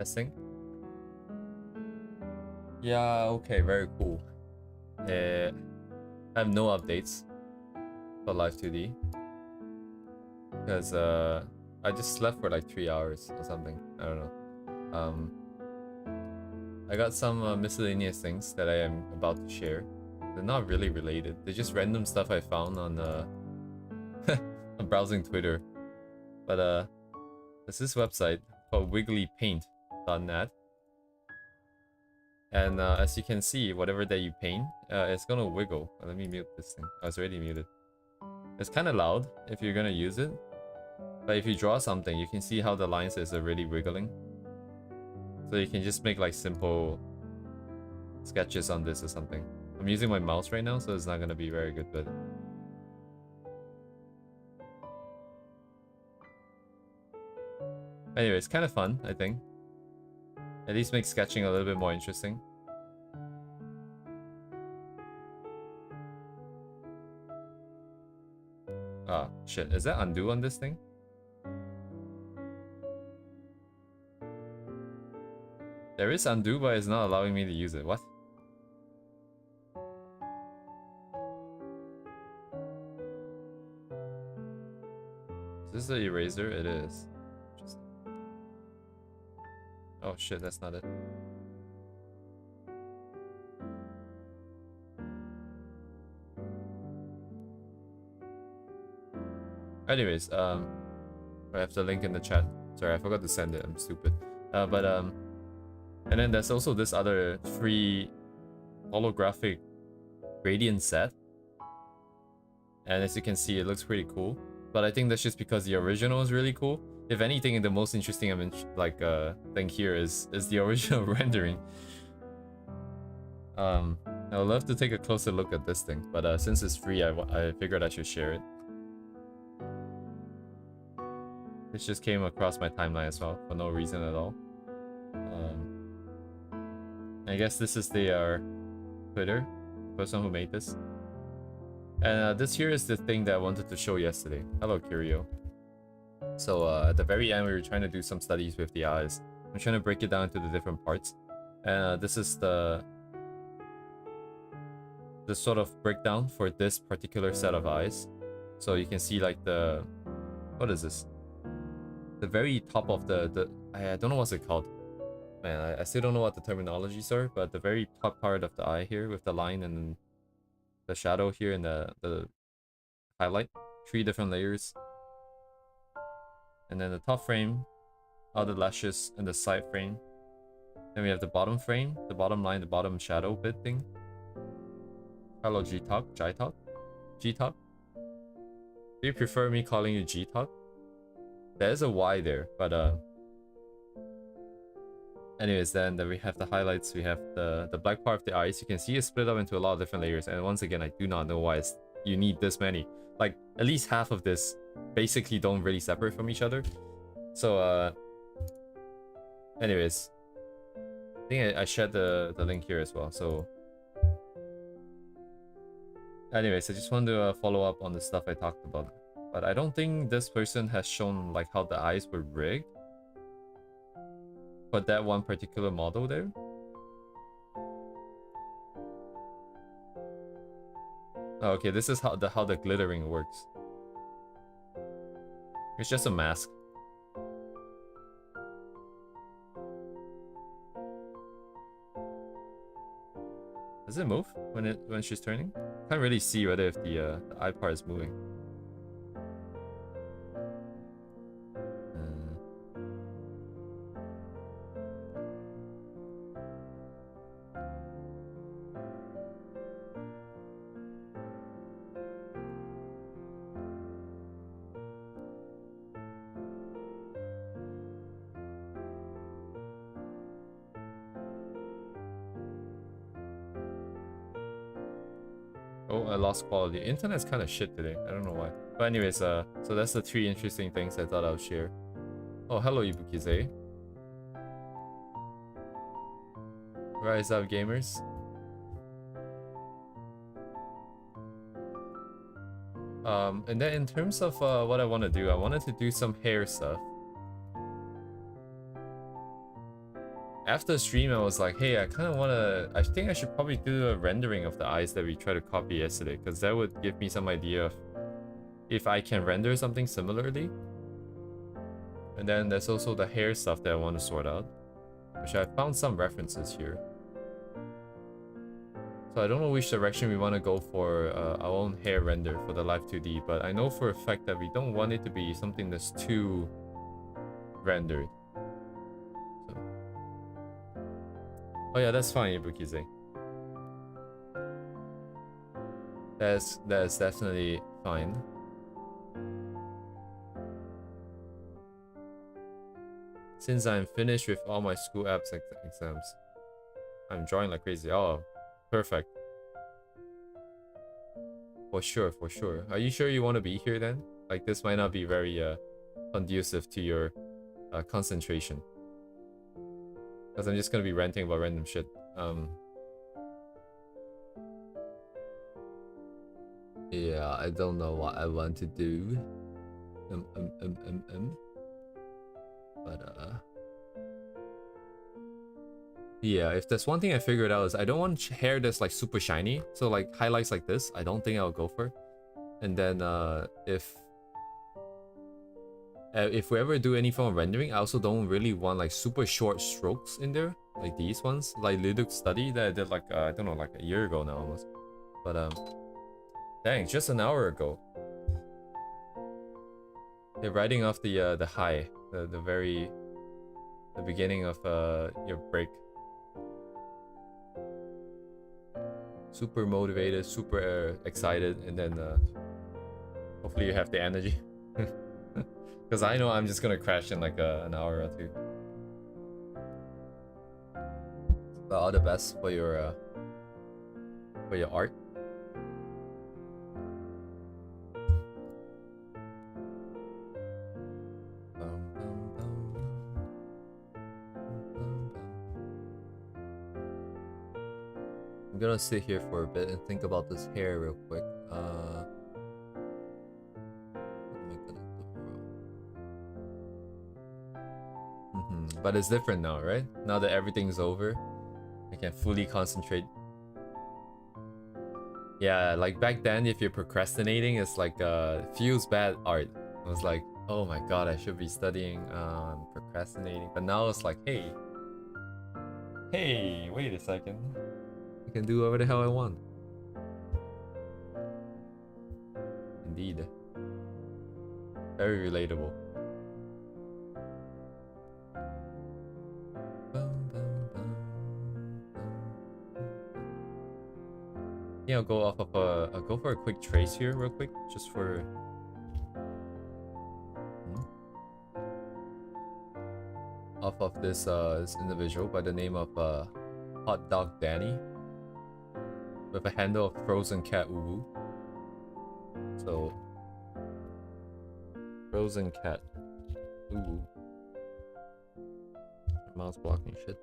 Testing. Yeah, okay, very cool. I have no updates for Live 2D because I just slept for like 3 hours or something. I don't know. I got some miscellaneous things that I am about to share. They're not really related. They're just random stuff I found on on browsing Twitter. But there's this website called wigglypaint.net. And as you can see, whatever that you paint, it's gonna wiggle. Let me mute this thing. Oh, it's already muted. It's kind of loud if you're gonna use it. But if you draw something, you can see how the lines is already wiggling. So you can just make like simple sketches on this or something. I'm using my mouse right now, so it's not gonna be very good, but... Anyway, it's kind of fun, I think. At least makes sketching a little bit more interesting. Ah, shit. Is that undo on this thing? There is undo, but it's not allowing me to use it. What? Is this the eraser? It is. Oh shit, that's not it. Anyways, I have the link in the chat. Sorry, I forgot to send it. I'm stupid. And then there's also this other free holographic gradient set. And as you can see, it looks pretty cool. But I think that's just because the original is really cool. If anything, the most interesting thing here is the original rendering. I would love to take a closer look at this thing, but since it's free, I figured I should share it. This just came across my timeline as well, for no reason at all. I guess this is their Twitter, the person who made this. And this here is the thing that I wanted to show yesterday. Hello, Curio. So at the very end, we were trying to do some studies with the eyes. I'm trying to break it down into the different parts. And this is the sort of breakdown for this particular set of eyes. So you can see like the... What is this? The very top of I don't know what's it called. Man, I still don't know what the terminologies are, but the very top part of the eye here with the line and the shadow here and the highlight. 3 different layers. And then the top frame, all the lashes, and the side frame. Then we have the bottom frame, the bottom line, the bottom shadow bit thing. Hello, G-Talk, J-Talk, G-Talk. Do you prefer me calling you G-Talk? There's a Y there, but anyways, then we have the highlights, we have the black part of the eyes. You can see it's split up into a lot of different layers, and once again, I do not know why you need this many. Like, at least half of this basically don't really separate from each other. So, anyways, I think I shared the link here as well, so... Anyways, I just wanted to follow up on the stuff I talked about. But I don't think this person has shown like how the eyes were rigged for that one particular model there. Oh, okay, this is how the glittering works. It's just a mask. Does it move when she's turning? Can't really see whether if the eye part is moving. Oh, I lost quality. Internet's kind of shit today. I don't know why. But anyways, so that's the 3 interesting things I thought I would share. Oh, hello, Ibukize. Rise up, gamers. And then in terms of what I want to do, I wanted to do some hair stuff. after the stream, I was like, hey, I kind of want to... I think I should probably do a rendering of the eyes that we tried to copy yesterday, because that would give me some idea of if I can render something similarly. And then there's also the hair stuff that I want to sort out, which I found some references here. So I don't know which direction we want to go for our own hair render for the Live 2D, but I know for a fact that we don't want it to be something that's too rendered. So. Oh yeah, that's fine, Ibukize. That's definitely fine. Since I'm finished with all my school apps exams, I'm drawing like crazy. Oh, perfect. For sure, for sure. Are you sure you want to be here then? Like, this might not be very conducive to your concentration. Because I'm just gonna be ranting about random shit. Yeah, I don't know what I want to do. But yeah, if there's one thing I figured out is I don't want hair that's like super shiny. So like highlights like this, I don't think I'll go for. And then if we ever do any form of rendering, I also don't really want like super short strokes in there, like these ones, like Liduk's study that I did like I don't know, like a year ago now almost. But dang, just an hour ago. They're writing off the high, the beginning of your break. Super motivated, super excited, and then hopefully you have the energy. Because I know I'm just gonna crash in like an hour or two. But all the best for your art. I'm gonna sit here for a bit and think about this hair real quick. What am I gonna do? But it's different now, right? Now that everything's over, I can fully concentrate. Yeah, like back then, if you're procrastinating, it's like feels bad art. I was like, oh my god, I should be studying. I'm procrastinating. But now it's like, hey, wait a second. I can do whatever the hell I want. Indeed. Very relatable. Yeah, I'll go off of I'll go for a quick trace here real quick, just for off of this individual by the name of Hot Dog Danny, with a handle of Frozen Cat Uwu. So Frozen Cat Uwu. Mouse blocking shit.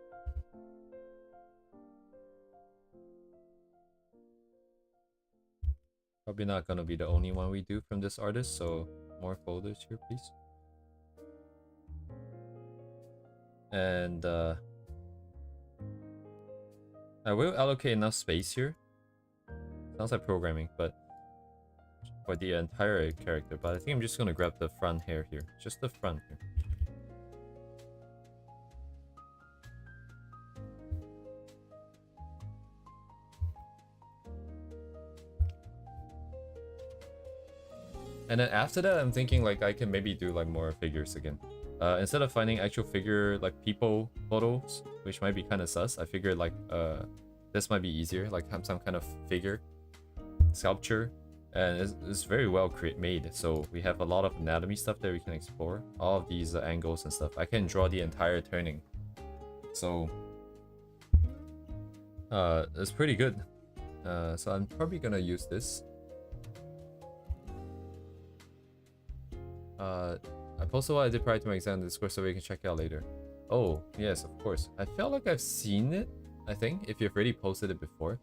Probably not gonna be the only one we do from this artist, so more folders here, please. And I will allocate enough space here. Sounds like programming, but for the entire character. But I think I'm just gonna grab the front hair here, just the front here. And then after that, I'm thinking like I can maybe do like more figures again. Instead of finding actual figure like people photos, which might be kind of sus, I figured like this might be easier, like have some kind of figure sculpture, and it's very well made. So we have a lot of anatomy stuff that we can explore, all of these angles and stuff. I can draw the entire turning, so it's pretty good. So I'm probably gonna use this. I posted what I did prior to my exam in Discord so we can check it out later. Oh, yes, of course. I felt like I've seen it, I think, if you've already posted it before.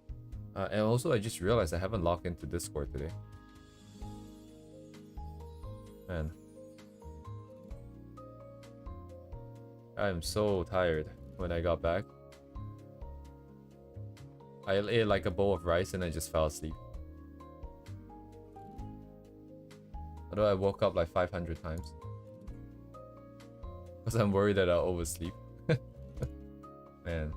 And also, I just realized I haven't logged into Discord today. Man. I'm so tired. when I got back. I ate like a bowl of rice and I just fell asleep. Although I woke up like 500 times. Because I'm worried that I'll oversleep. Man.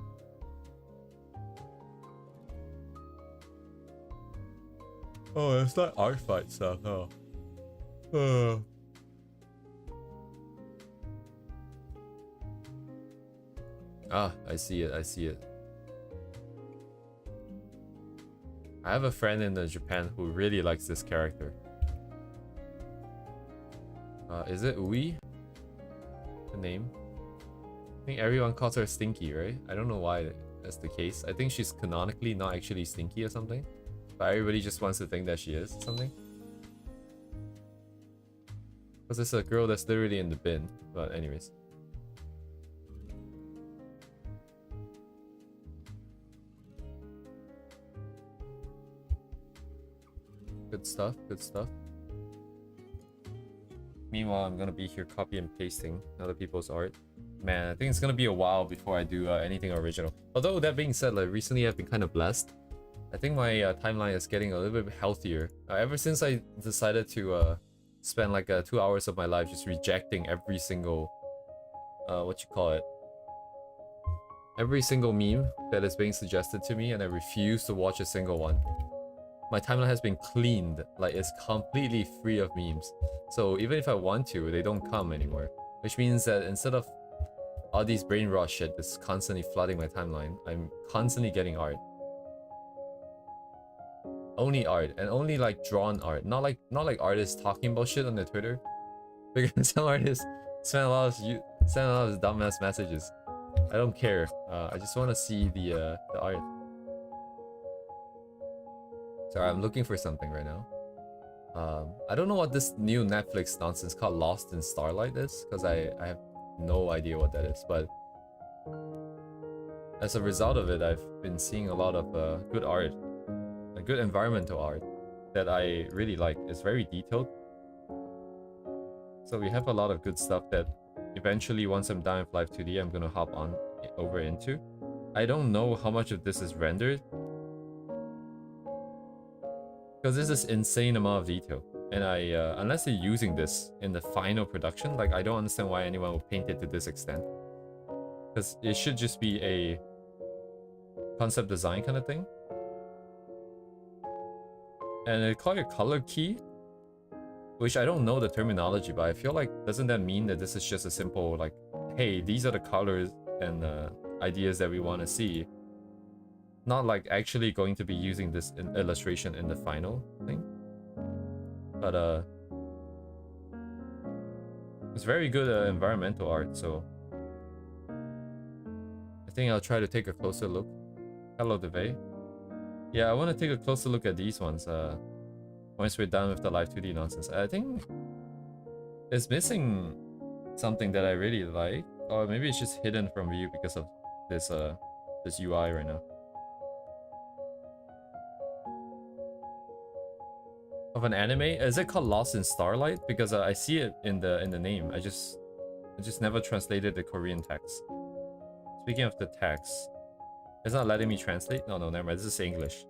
Oh, it's like art fight stuff, huh? Ah, I see it, I see it. I have a friend in Japan who really likes this character. Is it Ui? The name? I think everyone calls her Stinky, right? I don't know why that's the case. I think she's canonically not actually Stinky or something. But everybody just wants to think that she is something. Because it's a girl that's literally in the bin. But anyways. Good stuff, good stuff. Meanwhile, I'm gonna be here copy and pasting other people's art. Man, I think it's gonna be a while before I do anything original. Although that being said, like recently I've been kind of blessed. I think my timeline is getting a little bit healthier. Ever since I decided to spend like 2 hours of my life just rejecting every single, what you call it? Every single meme that is being suggested to me, and I refuse to watch a single one. My timeline has been cleaned, like it's completely free of memes. So even if I want to, they don't come anymore. Which means that instead of all these brain rot shit that's constantly flooding my timeline, I'm constantly getting art. Only art, and only like drawn art, not like artists talking about shit on their Twitter. Because some artists send a lot of dumbass messages. I don't care. I just want to see the art. Sorry, I'm looking for something right now. I don't know what this new Netflix nonsense called Lost in Starlight is, because I have no idea what that is, but as a result of it, I've been seeing a lot of good art, good environmental art that I really like. It's very detailed. So we have a lot of good stuff that eventually, once I'm done with Live 2D, I'm gonna hop on over into. I don't know how much of this is rendered, because this is insane amount of detail, and unless they're using this in the final production, like I don't understand why anyone would paint it to this extent. Because it should just be a concept design kind of thing. And they call it color key, which I don't know the terminology, but I feel like, doesn't that mean that this is just a simple like, hey, these are the colors and ideas that we want to see? Not like actually going to be using this illustration in the final thing. But it's very good environmental art, so I think I'll try to take a closer look. Hello, Devay. Yeah, I want to take a closer look at these ones once we're done with the Live 2D nonsense. I think it's missing something that I really like, or maybe it's just hidden from view because of this this UI right now. Of an anime? Is it called Lost in Starlight? Because I see it in the name. I just never translated the Korean text. Speaking of the text, it's not letting me translate. No, never mind. This is English.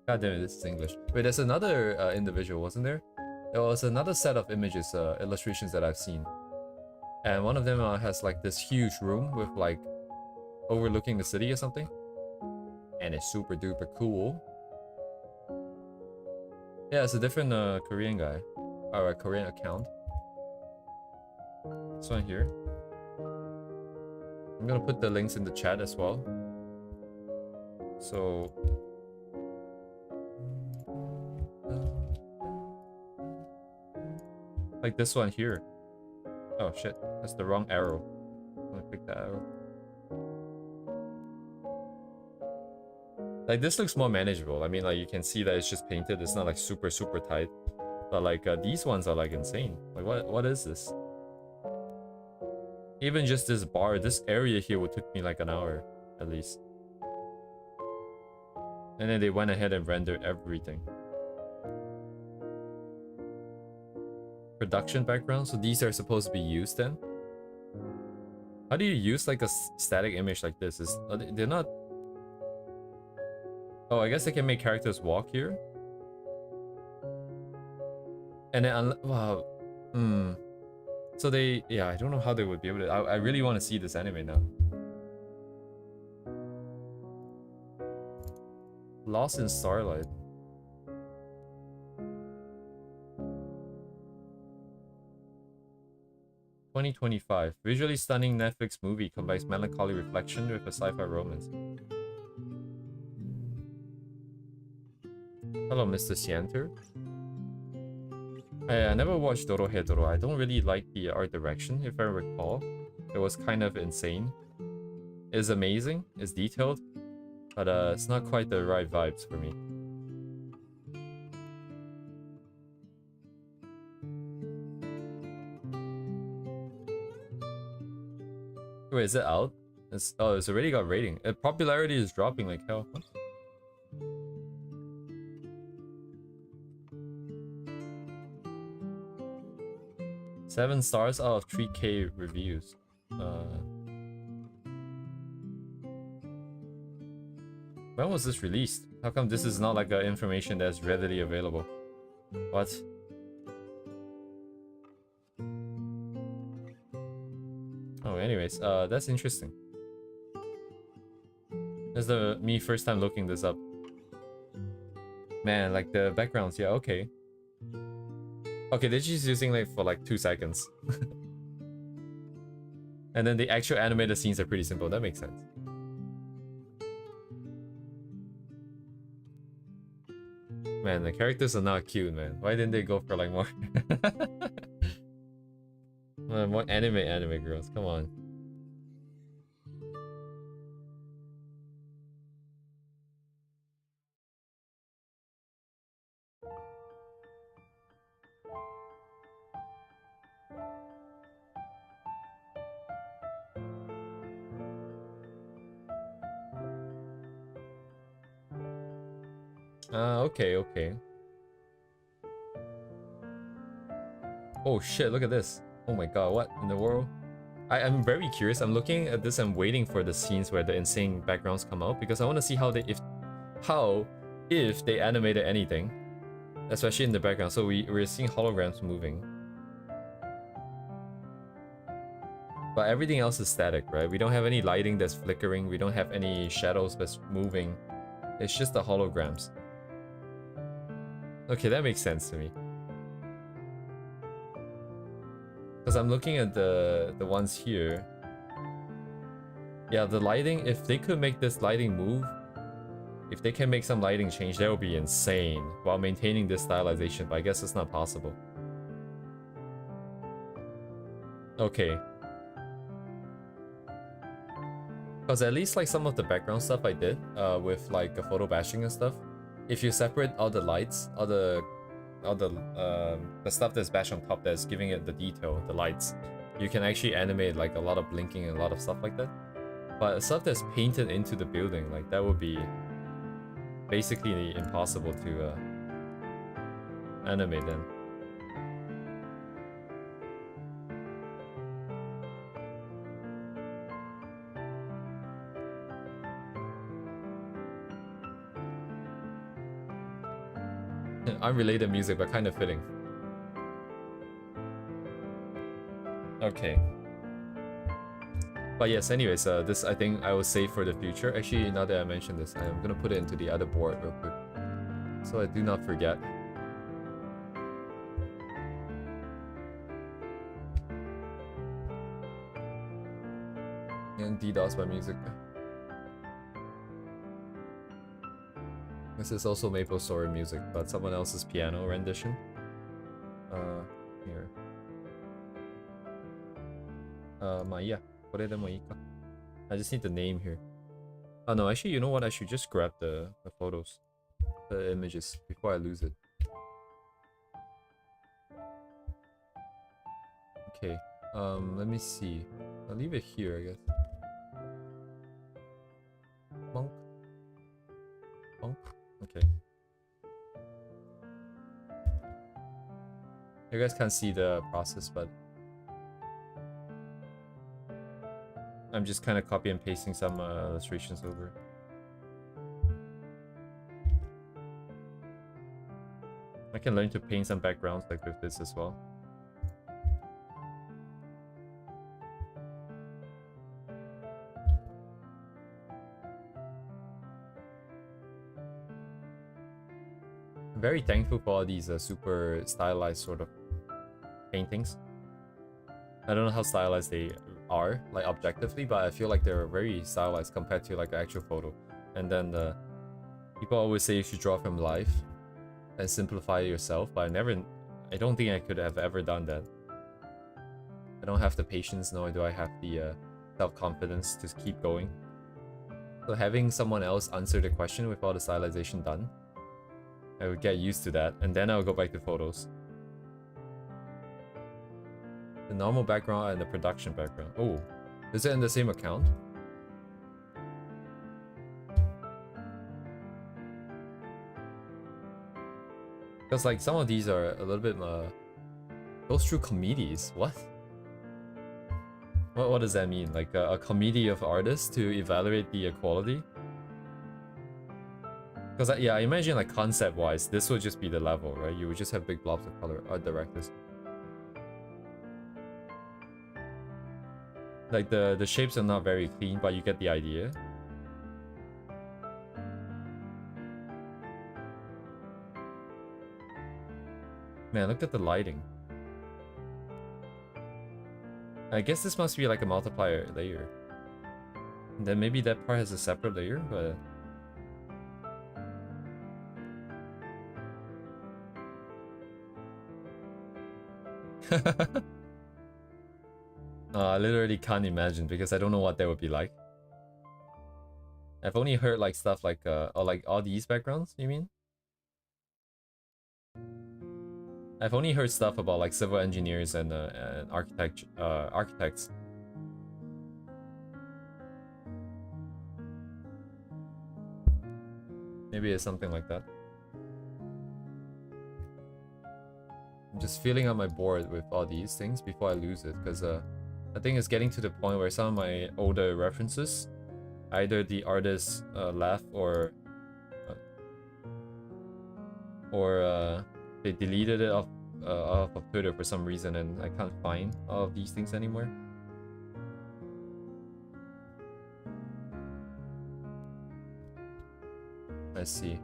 God damn it, this is English. Wait, there's another individual, wasn't there? There was another set of images, illustrations that I've seen, and one of them has like this huge room with like overlooking the city or something, and it's super duper cool. Yeah, it's a different Korean guy, or a Korean account. This one here. I'm gonna put the links in the chat as well. So like this one here. Oh shit, that's the wrong arrow. I'm gonna click that arrow. Like this looks more manageable. I mean, like you can see that it's just painted. It's not like super tight. But like these ones are like insane. Like what is this? Even just this bar, this area here would took me like an hour at least. And then they went ahead and rendered everything. Production background, so these are supposed to be used then? How do you use like a static image like this? They're not... Oh, I guess I can make characters walk here. And then, wow. So they, yeah, I don't know how they would be able to. I really want to see this anime now. Lost in Starlight. (2025) Visually stunning Netflix movie combines melancholy reflection with a sci-fi romance. Hello, Mr. Sienter. I never watched Dorohedoro. I don't really like the art direction, if I recall. It was kind of insane. It's amazing, it's detailed, but it's not quite the right vibes for me. Wait, is it out? It's already got rating. Popularity is dropping like hell. What? 7 stars out of 3K reviews. When was this released? How come this is not like information that's readily available? What? Oh, anyways, that's interesting. That's me first time looking this up. Man, like the backgrounds, yeah, okay. Okay, they're just using like for like 2 seconds. And then the actual animated scenes are pretty simple. That makes sense. Man, the characters are not cute, man. Why didn't they go for like more? More anime girls, come on. Okay, okay. Oh shit, look at this. Oh my god, what in the world? I'm very curious. I'm looking at this and waiting for the scenes where the insane backgrounds come out because I want to see how if they animated anything, especially in the background. So we're seeing holograms moving, but everything else is static, right? We don't have any lighting that's flickering. We don't have any shadows that's moving. It's just the holograms. Okay, that makes sense to me. Because I'm looking at the ones here. Yeah, the lighting, if they could make this lighting move, if they can make some lighting change, that would be insane while maintaining this stylization, but I guess it's not possible. Okay. Because at least like some of the background stuff I did with like photo bashing and stuff, if you separate all the lights, all the stuff that's bashed on top that's giving it the detail, the lights, you can actually animate like a lot of blinking and a lot of stuff like that. But stuff that's painted into the building, like that would be basically impossible to animate them. Unrelated music, but kind of fitting. Okay. But yes, anyways, this I think I will save for the future. Actually, now that I mentioned this, I'm gonna put it into the other board real quick, so I do not forget. And DDoS my music. This is also Maple Story music, but someone else's piano rendition. Here. Yeah. I just need the name here. Oh no, actually, you know what? I should just grab the photos, the images, before I lose it. Okay. Let me see. I'll leave it here, I guess. Bonk. Bonk. Okay. You guys can't see the process, but I'm just kind of copy and pasting some illustrations over. I can learn to paint some backgrounds like with this as well. I'm very thankful for all these super stylized sort of paintings. I don't know how stylized they are, like objectively, but I feel like they're very stylized compared to like an actual photo. And then people always say you should draw from life and simplify it yourself, but I don't think I could have ever done that. I don't have the patience, nor do I have the self-confidence to keep going. So having someone else answer the question with all the stylization done, I would get used to that, and then I would go back to photos. The normal background and the production background. Oh, is it in the same account? Because like some of these are a little bit goes through committees. What does that mean? Like a committee of artists to evaluate the quality? Because yeah, I imagine like concept wise, this would just be the level, right? You would just have big blobs of color, art directors. Like the shapes are not very clean, but you get the idea. Man, look at the lighting. I guess this must be like a multiplier layer. And then maybe that part has a separate layer, but... I literally can't imagine because I don't know what that would be like. I've only heard like stuff like, or like all these backgrounds, you mean? I've only heard stuff about like civil engineers and architects. Maybe it's something like that. I'm just filling up my board with all these things before I lose it, because I think it's getting to the point where some of my older references, either the artist left or they deleted it off of Twitter for some reason, and I can't find all of these things anymore. I see.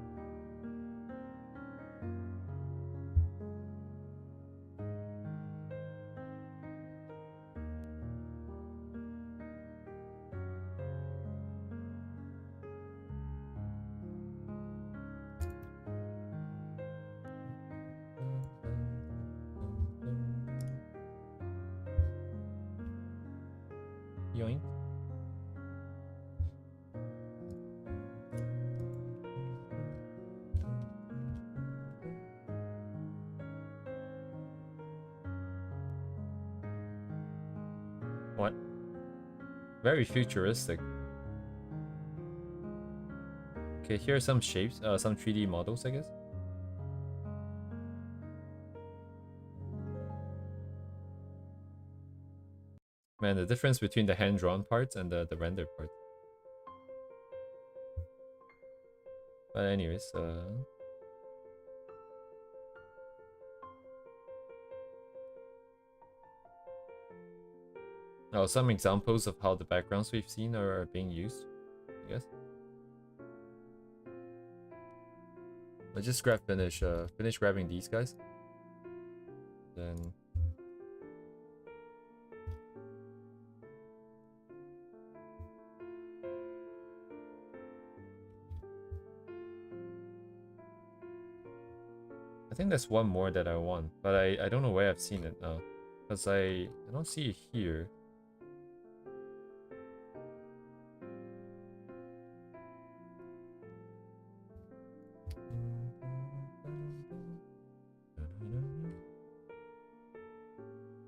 Yoink. What? Very futuristic. Okay, here are some shapes, some 3D models, I guess. Man, the difference between the hand-drawn parts and the rendered parts. But anyways, oh, some examples of how the backgrounds we've seen are being used, I guess. Let's just finish grabbing these guys. Then... I think there's one more that I want, but I don't know where I've seen it now. Because I don't see it here.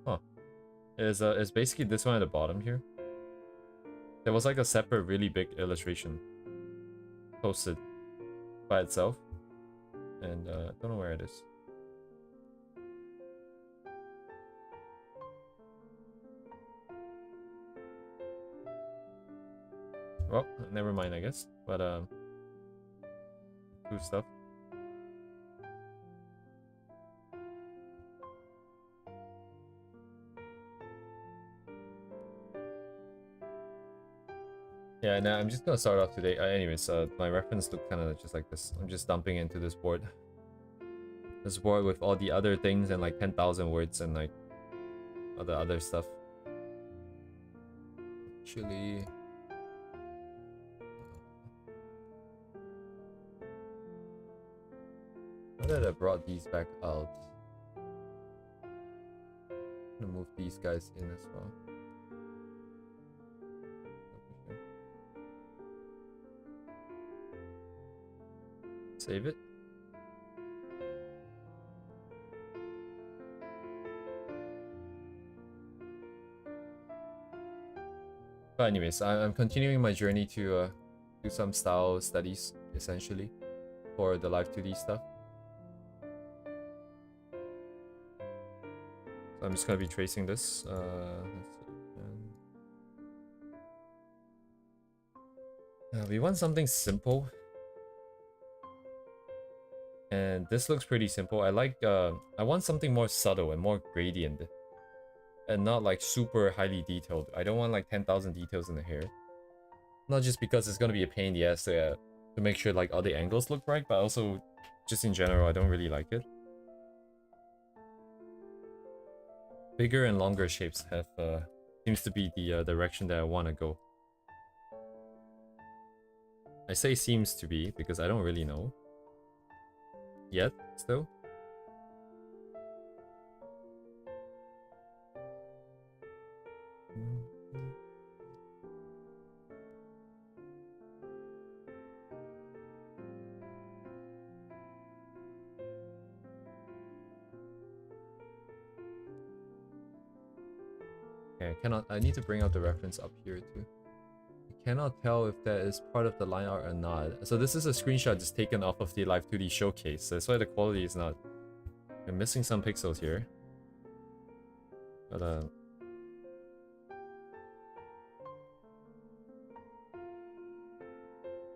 Huh. It's basically this one at the bottom here. There was like a separate really big illustration posted by itself. And I don't know where it is. Well, never mind, I guess. But cool stuff. Yeah, now I'm just gonna start off today. Anyways, my reference look kind of just like this. I'm just dumping into this board. This board with all the other things and like 10,000 words and like all the other stuff. Actually, now that I brought these back out, I'm gonna move these guys in as well. Save it. But anyways, I'm continuing my journey to do some style studies, essentially, for the Live 2D stuff. So I'm just gonna be tracing this. Let's see. We want something simple. And this looks pretty simple. I want something more subtle and more gradient. And not like super highly detailed. I don't want like 10,000 details in the hair. Not just because it's gonna be a pain in the ass to make sure like all the angles look right, but also just in general, I don't really like it. Bigger and longer shapes have seems to be the direction that I want to go. I say seems to be because I don't really know yet still. Okay, I need to bring out the reference up here too. I cannot tell if that is part of the line art or not. So this is a screenshot just taken off of the Live 2D showcase. That's why the quality is not... I'm missing some pixels here. But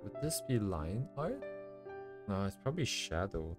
would this be line art? No, it's probably shadow.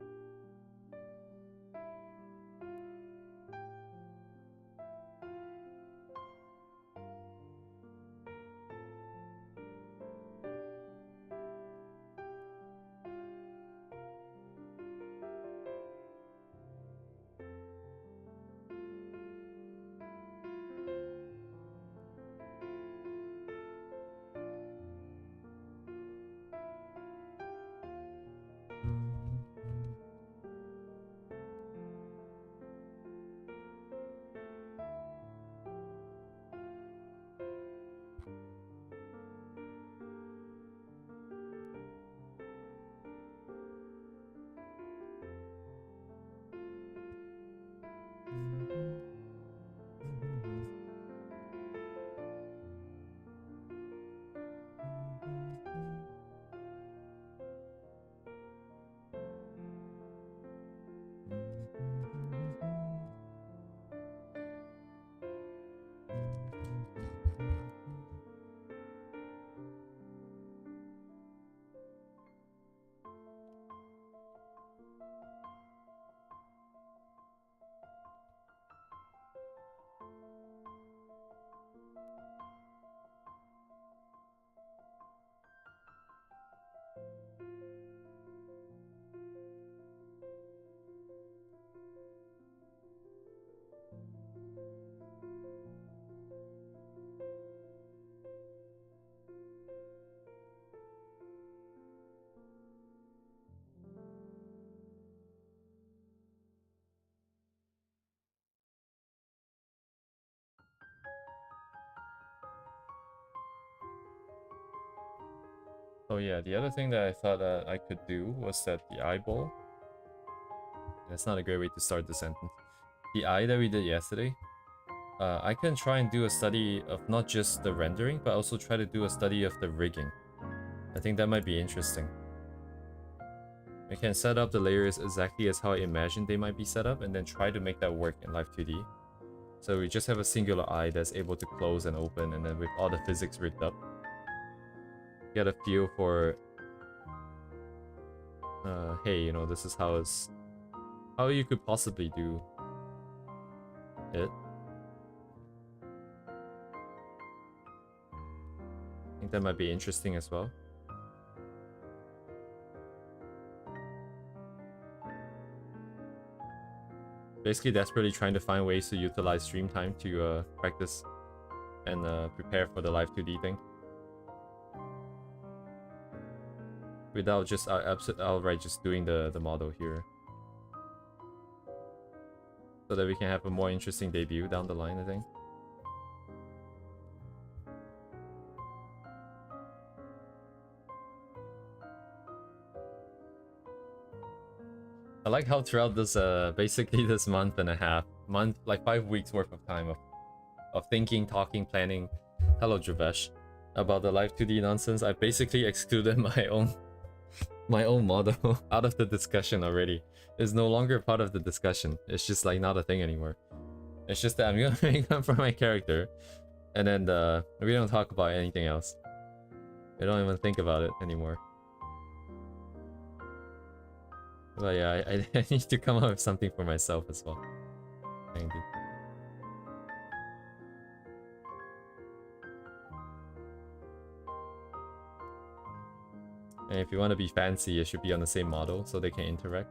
Oh yeah, the other thing that I thought I could do was that the eyeball... That's not a great way to start the sentence. The eye that we did yesterday, I can try and do a study of not just the rendering, but also try to do a study of the rigging. I think that might be interesting. I can set up the layers exactly as how I imagined they might be set up, and then try to make that work in Live 2D. So we just have a singular eye that's able to close and open, and then with all the physics rigged up. get a feel for hey, you know, this is how you could possibly do it. I think that might be interesting as well. Basically desperately trying to find ways to utilize stream time to practice and prepare for the live 2D thing. Without just outright just doing the model here. So that we can have a more interesting debut down the line, I think. I like how throughout this basically this month and a half, like 5 weeks worth of time of thinking, talking, planning, hello Javesh, about the live 2D nonsense, I basically excluded my own model out of the discussion already. It's no longer part of the discussion. It's just like not a thing anymore. It's just that I'm gonna make up for my character, and then we don't talk about anything else. We don't even think about it anymore. But yeah, I need to come up with something for myself as well. Thank you. And if you want to be fancy, it should be on the same model so they can interact.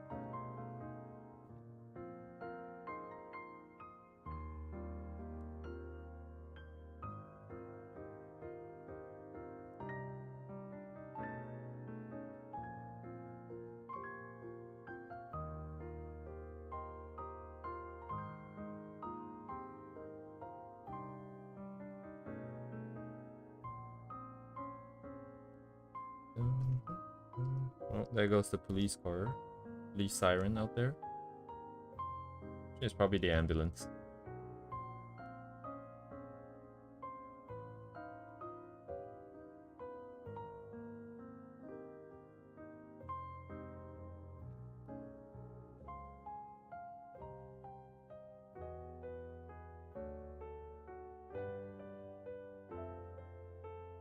Oh, there goes the police car. Police siren out there. It's probably the ambulance.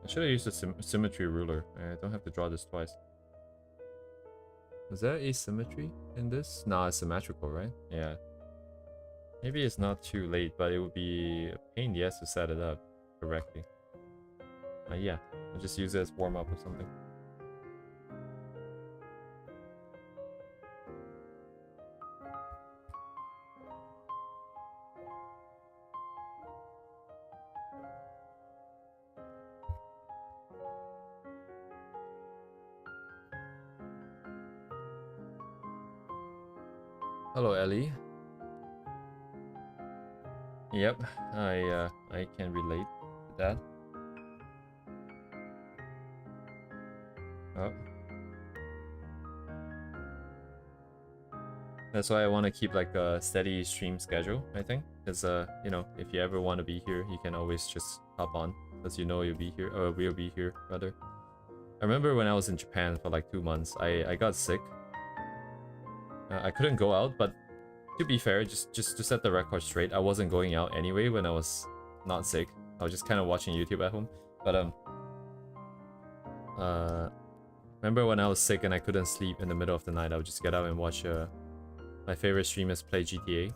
I should have used a symmetry ruler. I don't have to draw this twice. Is there asymmetry in this? Nah, it's symmetrical, right? Yeah. Maybe it's not too late, but it would be a pain in the ass to set it up correctly. Yeah, I'll just use it as warm-up or something. Hello, Ellie. Yep, I can relate to that. Oh. That's why I want to keep like a steady stream schedule, I think. Because, you know, if you ever want to be here, you can always just hop on. Because you know you'll be here, or we'll be here, rather. I remember when I was in Japan for like 2 months, I got sick. I couldn't go out, but to be fair, just to set the record straight, I wasn't going out anyway when I was not sick. I was just kind of watching YouTube at home. But remember when I was sick and I couldn't sleep in the middle of the night, I would just get out and watch my favorite streamers play GTA.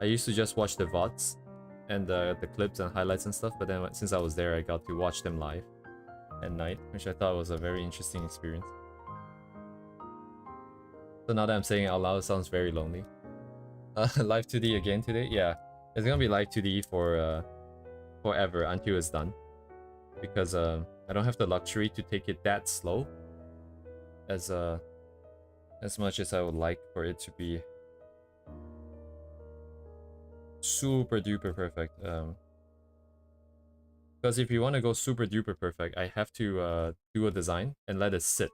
I used to just watch the VODs and the clips and highlights and stuff, but then since I was there, I got to watch them live at night, which I thought was a very interesting experience. So now that I'm saying it out loud, it sounds very lonely. Live 2D again today? Yeah, it's gonna be live 2D for forever until it's done. Because I don't have the luxury to take it that slow as much as I would like for it to be super duper perfect. Because if you want to go super duper perfect, I have to do a design and let it sit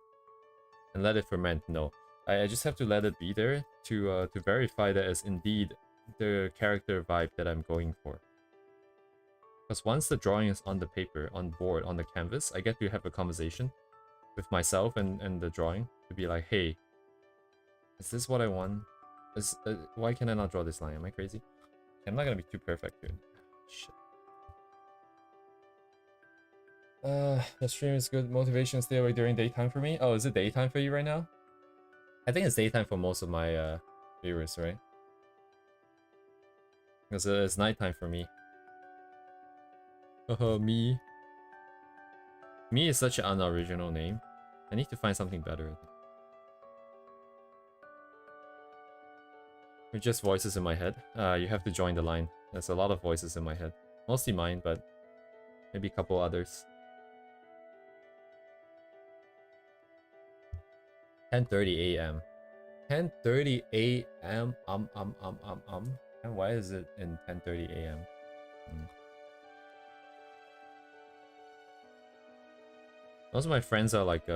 and let it ferment. No. I just have to let it be there to verify that it's indeed the character vibe that I'm going for. Because once the drawing is on the paper, on board, on the canvas, I get to have a conversation with myself and the drawing to be like, hey, is this what I want? Why can I not draw this line? Am I crazy? I'm not gonna be too perfect here. Shit. The stream is good motivation to stay awake during daytime for me. Oh, is it daytime for you right now? I think it's daytime for most of my viewers, right? Because it's nighttime for me. Me. Me is such an unoriginal name. I need to find something better, I think. It's just voices in my head. You have to join the line. There's a lot of voices in my head. Mostly mine, but maybe a couple others. 10:30 a.m. 10:30 a.m. And why is it in 10:30 a.m.? Most of my friends are like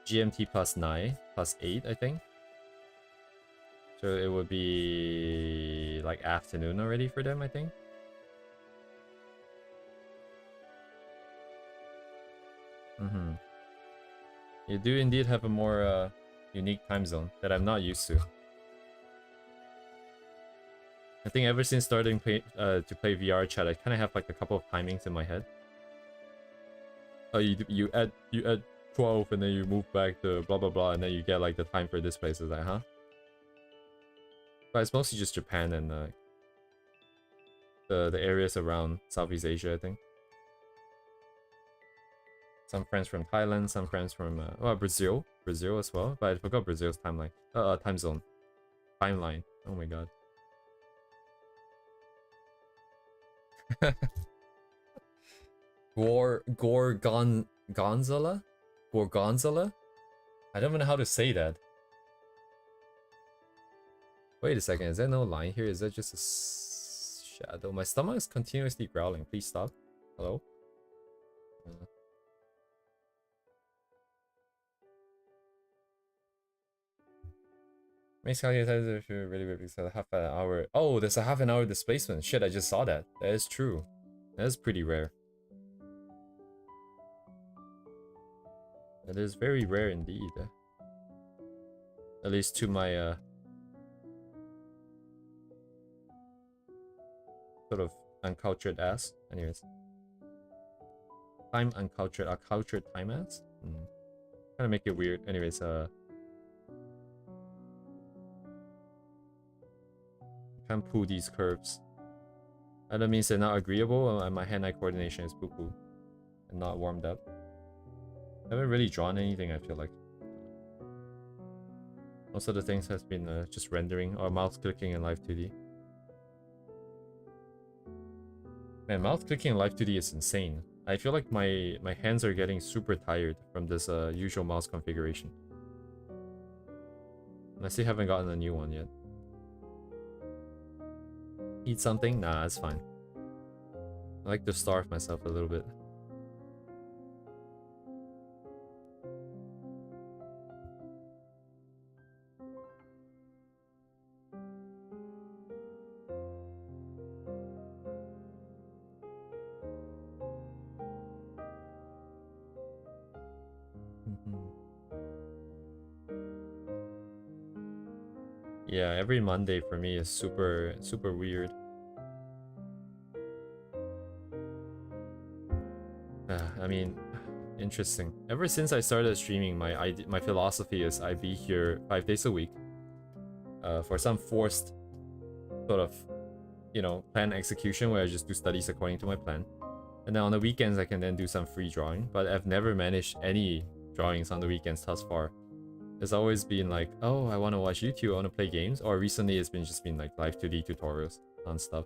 GMT plus 9, plus 8, I think. So it would be like afternoon already for them, I think. You do indeed have a more unique time zone that I'm not used to. I think ever since starting to play VR chat, I kind of have like a couple of timings in my head. Oh, you add 12 and then you move back to blah blah blah and then you get like the time for this place. Is like, huh? But it's mostly just Japan and the areas around Southeast Asia, I think. Some friends from Thailand, some friends from Brazil as well. But I forgot Brazil's timeline. Time zone, timeline. Oh my god. Gorgonzola? Gorgonzola? I don't even know how to say that. Wait a second, is there no line here? Is that just a shadow? My stomach is continuously growling. Please stop. Hello? Makes calculated if you're really because half an hour. Oh, there's a half an hour displacement. Shit, I just saw that. That is true. That is pretty rare. That is very rare indeed. At least to my sort of uncultured ass. Anyways. Time uncultured, a cultured time ass? Kind of make it weird. Anyways, can't pull these curves. That means they're not agreeable and my hand-eye coordination is poo-poo. And not warmed up. I haven't really drawn anything, I feel like. Most of the things has been just rendering or mouse clicking in Live 2D. Man, mouse clicking in Live 2D is insane. I feel like my hands are getting super tired from this usual mouse configuration. And I still haven't gotten a new one yet. Eat something? Nah, it's fine. I like to starve myself a little bit. Yeah, every Monday for me is super weird. I mean, interesting. Ever since I started streaming, my philosophy is I be here 5 days a week. For some forced sort of, plan execution where I just do studies according to my plan. And then on the weekends I can then do some free drawing, but I've never managed any drawings on the weekends thus far. It's always been like, oh, I want to watch YouTube, I want to play games, or recently it's just been like Live 2D tutorials on stuff.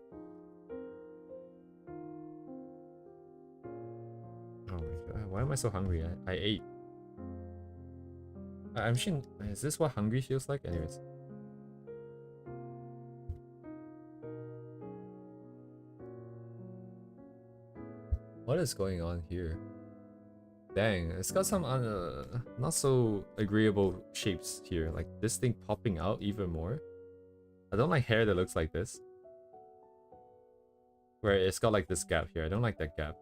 Oh my god, why am I so hungry? I ate. I'm sure, is this what hungry feels like? Anyways. What is going on here? Dang, it's got some not so agreeable shapes here. Like this thing popping out even more. I don't like hair that looks like this. Where it's got like this gap here. I don't like that gap.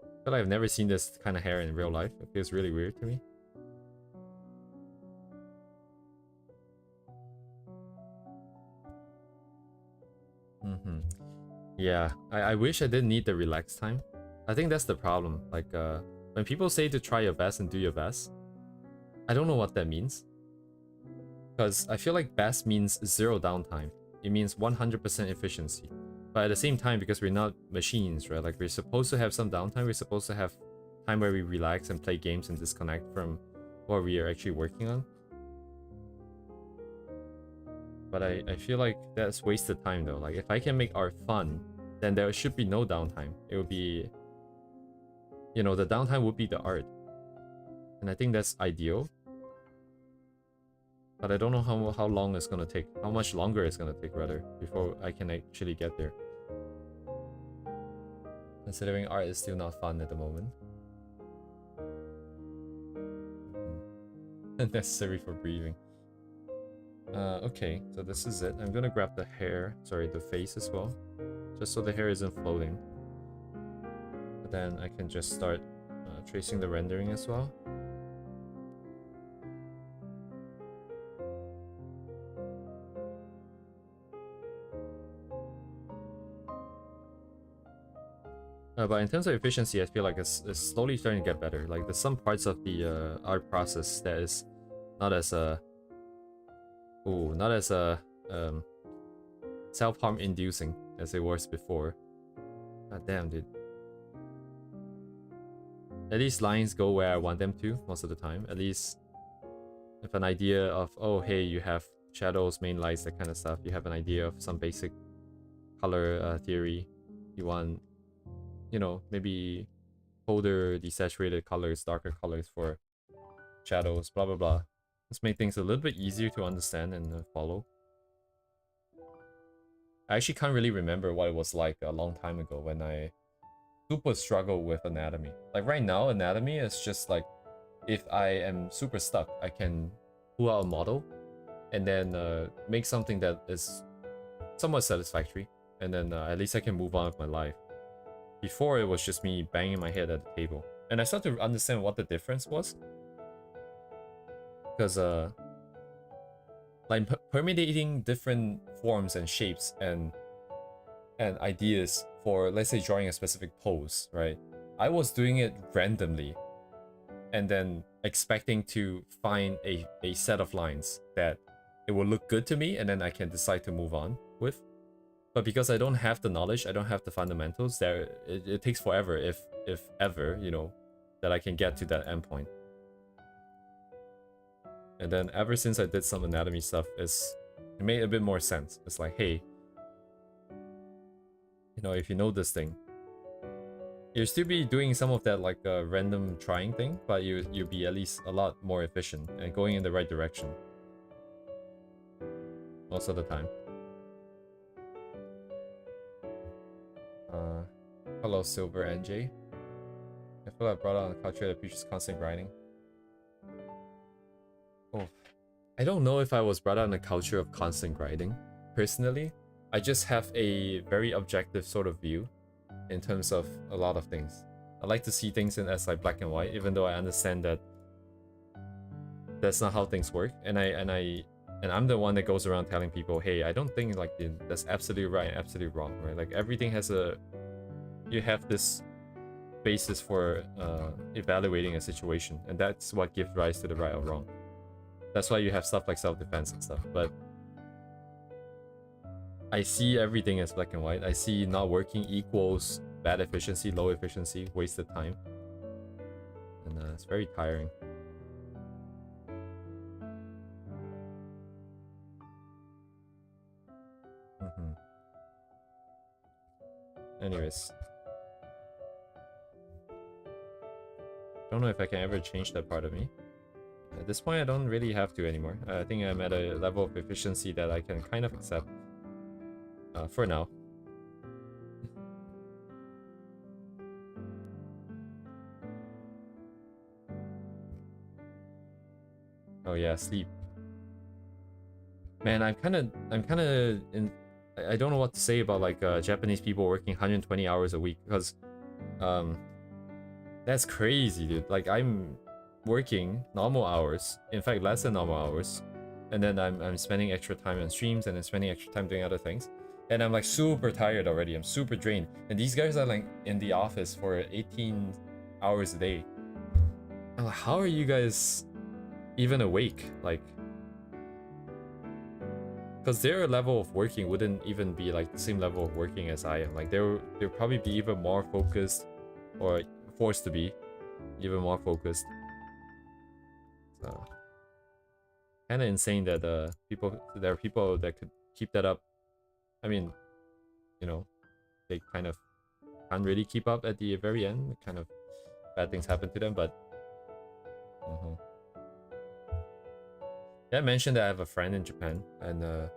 I feel like I've never seen this kind of hair in real life. It feels really weird to me. Yeah, I wish I didn't need the relax time. I think that's the problem. Like, when people say to try your best and do your best, I don't know what that means. Because I feel like best means zero downtime. It means 100% efficiency. But at the same time, because we're not machines, right? Like, we're supposed to have some downtime. We're supposed to have time where we relax and play games and disconnect from what we are actually working on. But I feel like that's wasted time though. Like, if I can make art fun, then there should be no downtime. It would be, you know, the downtime would be the art. And I think that's ideal. But I don't know how long it's gonna take. How much longer it's gonna take, rather, before I can actually get there. Considering art is still not fun at the moment. Necessary for breathing. Okay, so this is it. I'm gonna grab the hair, sorry, the face as well, just so the hair isn't floating. But then I can just start tracing the rendering as well. But in terms of efficiency, I feel like it's slowly starting to get better. Like, there's some parts of the art process that is not as self-harm inducing as it was before. God damn, dude. At least lines go where I want them to most of the time. At least if an idea of, oh hey, you have shadows, main lights, that kind of stuff. You have an idea of some basic color theory. You want, you know, maybe colder, desaturated colors, darker colors for shadows, blah blah blah. Let's make things a little bit easier to understand and follow. I actually can't really remember what it was like a long time ago when I super struggled with anatomy. Like, right now, anatomy is just like, if I am super stuck, I can pull out a model and then make something that is somewhat satisfactory, and then at least I can move on with my life. Before, it was just me banging my head at the table, and I started to understand what the difference was. Because like, permeating different forms and shapes and ideas for, let's say, drawing a specific pose, right? I was doing it randomly and then expecting to find a set of lines that it will look good to me, and then I can decide to move on with. But because I don't have the knowledge, I don't have the fundamentals, it takes forever, if ever, you know, that I can get to that endpoint. And then ever since I did some anatomy stuff, it made a bit more sense. It's like, hey, you know, if you know this thing, you'll still be doing some of that, like, random trying thing, but you'll be at least a lot more efficient and going in the right direction most of the time. Hello, Silver NJ. I feel I brought on a culture that preaches constant grinding. Oh, I don't know if I was brought up in a culture of constant grinding. Personally, I just have a very objective sort of view in terms of a lot of things. I like to see things in as like black and white, even though I understand that that's not how things work. And I'm the one that goes around telling people, hey, I don't think like that's absolutely right and absolutely wrong, right? Like, everything has you have this basis for evaluating a situation, and that's what gives rise to the right or wrong. That's why you have stuff like self-defense and stuff. But I see everything as black and white. I see not working equals bad efficiency, low efficiency, wasted time. And it's very tiring. Anyways. Don't know if I can ever change that part of me. At this point, I don't really have to anymore. I think I'm at a level of efficiency that I can kind of accept. For now. Oh yeah, sleep. Man, I'm kind of in. I don't know what to say about like Japanese people working 120 hours a week, because that's crazy, dude. Like, I'm working normal hours, in fact less than normal hours, and then I'm spending extra time on streams, and then spending extra time doing other things. And I'm like super tired already. I'm super drained. And these guys are like in the office for 18 hours a day. I'm like, how are you guys even awake? Like, because their level of working wouldn't even be like the same level of working as I am. Like they'll probably be even more focused, or forced to be even more focused. So kind of insane that there are people that could keep that up. I mean, you know, they kind of can't really keep up at the very end. Kind of bad things happen to them, but yeah, I mentioned that I have a friend in Japan, and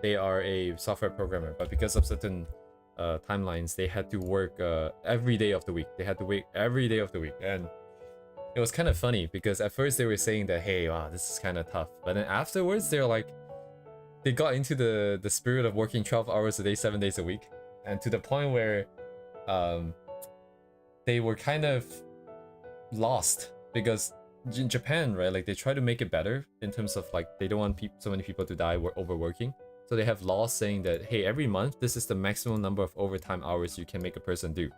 they are a software programmer, but because of certain timelines, they had to work every day of the week. They had to work every day of the week, and it was kind of funny because at first they were saying that, hey, wow, this is kind of tough, but then afterwards they're like, they got into the spirit of working 12 hours a day, 7 days a week, and to the point where they were kind of lost because in Japan, right, like they try to make it better in terms of like they don't want so many people to die overworking. So they have laws saying that, hey, every month this is the maximum number of overtime hours you can make a person do,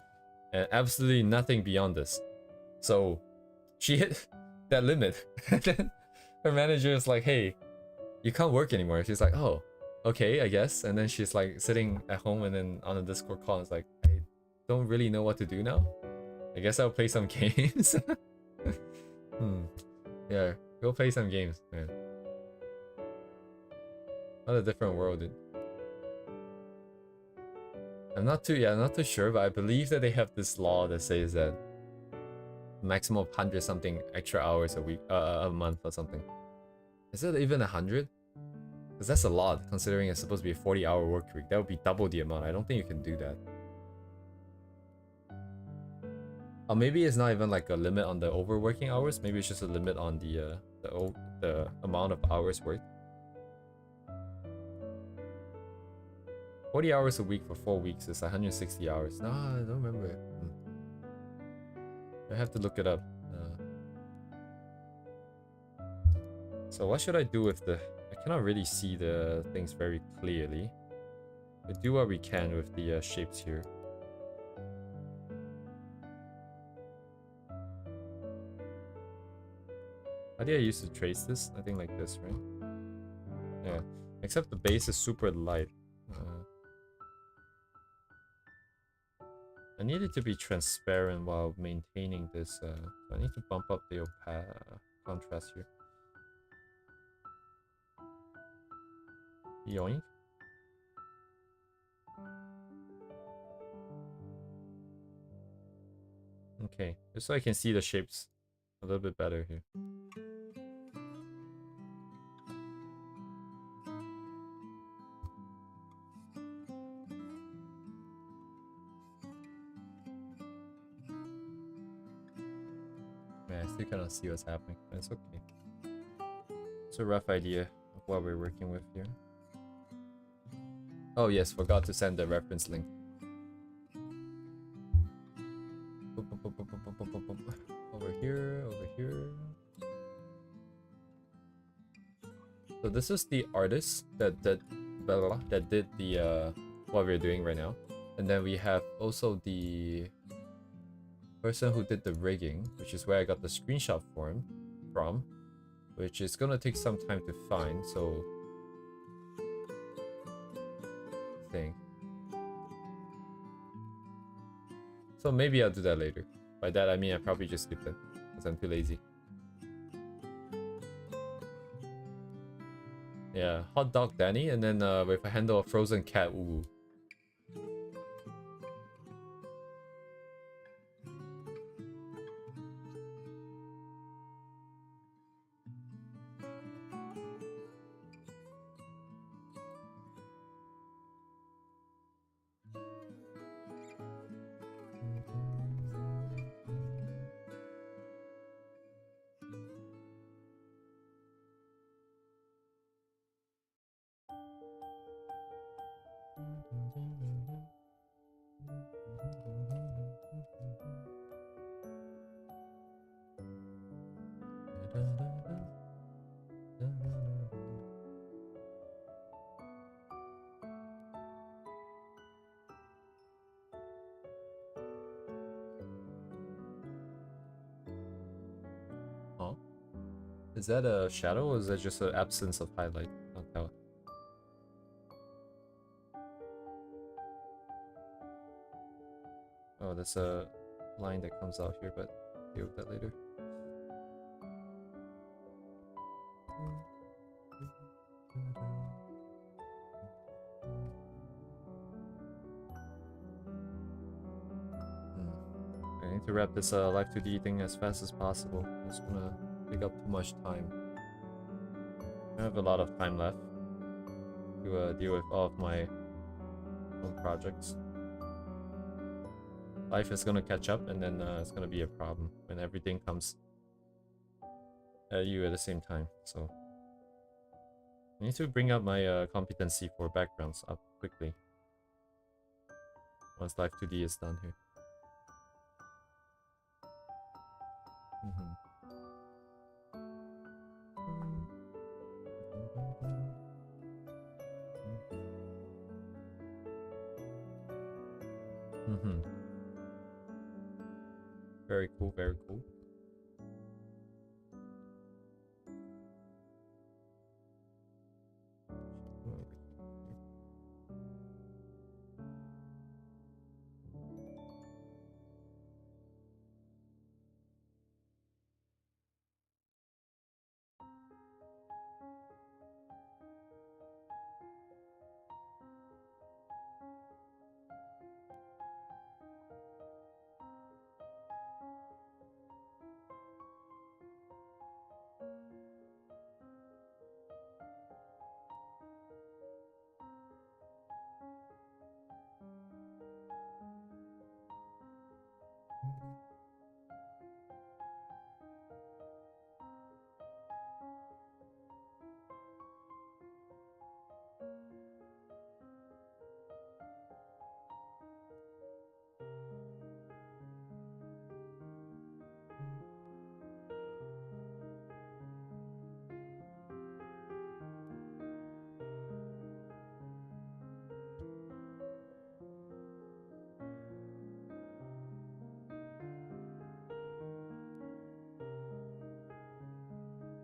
and absolutely nothing beyond this. So she hit that limit, and then her manager is like, hey, you can't work anymore. She's like, oh, okay, I guess. And then she's like sitting at home and then on a Discord call, it's like, I don't really know what to do now. I guess I'll play some games. Yeah, go play some games, man. What a different world, dude. I'm not too sure, but I believe that they have this law that says that maximum of 100 something extra hours a week, a month or something. Is it even 100? Because that's a lot, considering it's supposed to be a 40-hour work week. That would be double the amount. I don't think you can do that. Or maybe it's not even like a limit on the overworking hours. Maybe it's just a limit on the amount of hours worked. 40 hours a week for 4 weeks is 160 hours. No, I don't remember. I have to look it up. So what should I do with the... I cannot really see the things very clearly. We do what we can with the shapes here. How do I used to trace this? I think like this, right? Yeah. Except the base is super light. I need it to be transparent while maintaining this. So I need to bump up the contrast here. Yoink. Okay, just so I can see the shapes a little bit better here. Man, I still cannot see what's happening, but it's okay. It's a rough idea of what we're working with here. Oh yes, forgot to send the reference link. Over here, over here. So this is the artist that did the what we're doing right now, and then we have also the person who did the rigging, which is where I got the screenshot from, which is gonna take some time to find. So So maybe I'll do that later. By that I mean I probably just skip it because I'm too lazy. Yeah, hot dog Danny, and then with a handle of frozen cat. Ooh. Is that a shadow or is that just an absence of highlight? Not tell. Oh, there's a line that comes out here, but deal with that later. I need to wrap this Live 2D thing as fast as possible. It's gonna take up too much time. I have a lot of time left to deal with all of my own projects. Life is gonna catch up, and then it's gonna be a problem when everything comes at you at the same time. So I need to bring up my competency for backgrounds up quickly once Live 2D is done here. Very cool, very cool.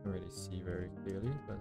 Can't really see very clearly, but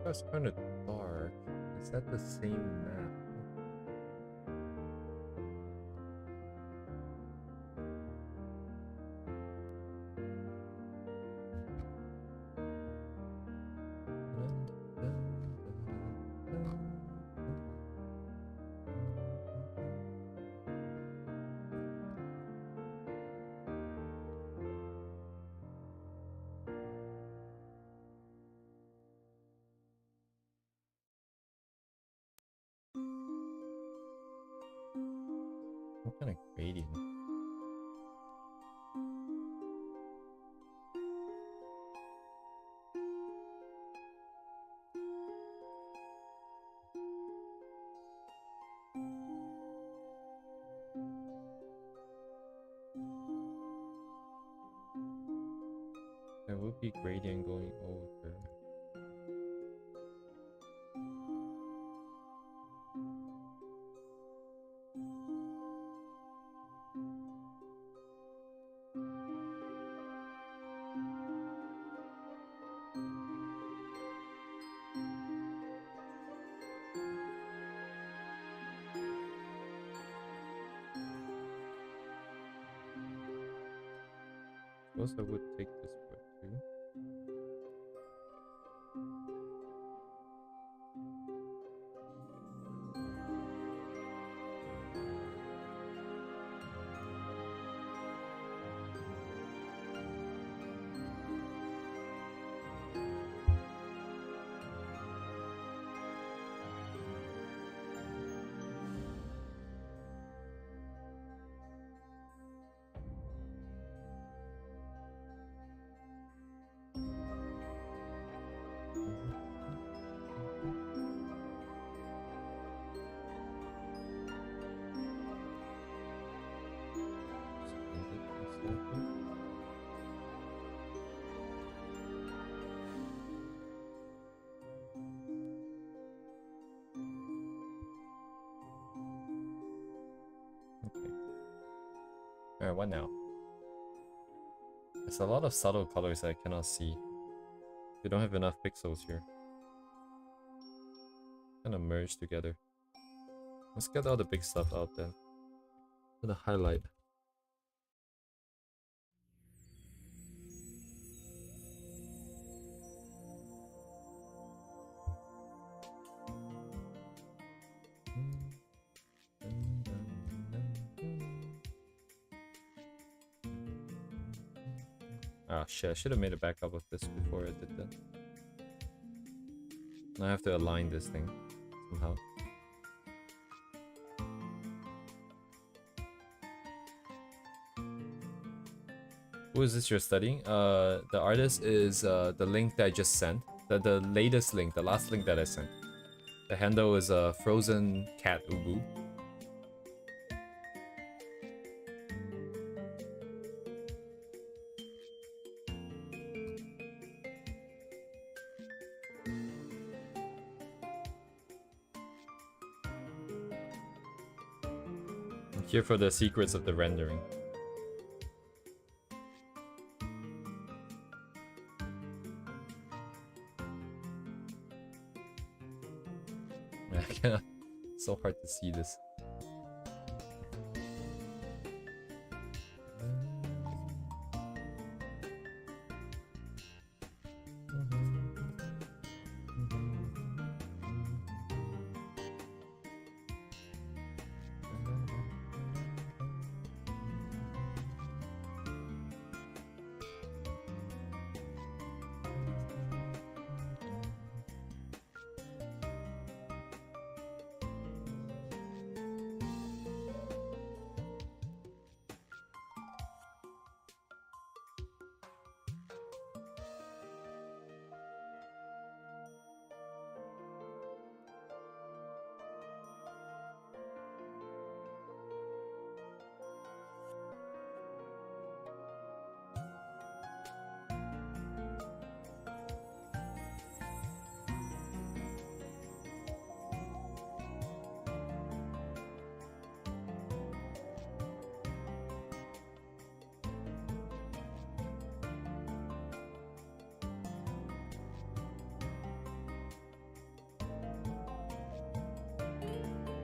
That's kind of dark. Is that the same map? What kind of gradient? There would be gradient going over. Suppose I would take this part too. Alright, what now? There's a lot of subtle colors that I cannot see. We don't have enough pixels here. Kind of merge together. Let's get all the big stuff out then. For the highlight. Ah shit, I should have made a backup of this before I did that. Now I have to align this thing somehow. Who is this you're studying? The artist is the link that I just sent. The latest link, the last link that I sent. The handle is a frozen cat ubu. Here for the secrets of the rendering. It's so hard to see this.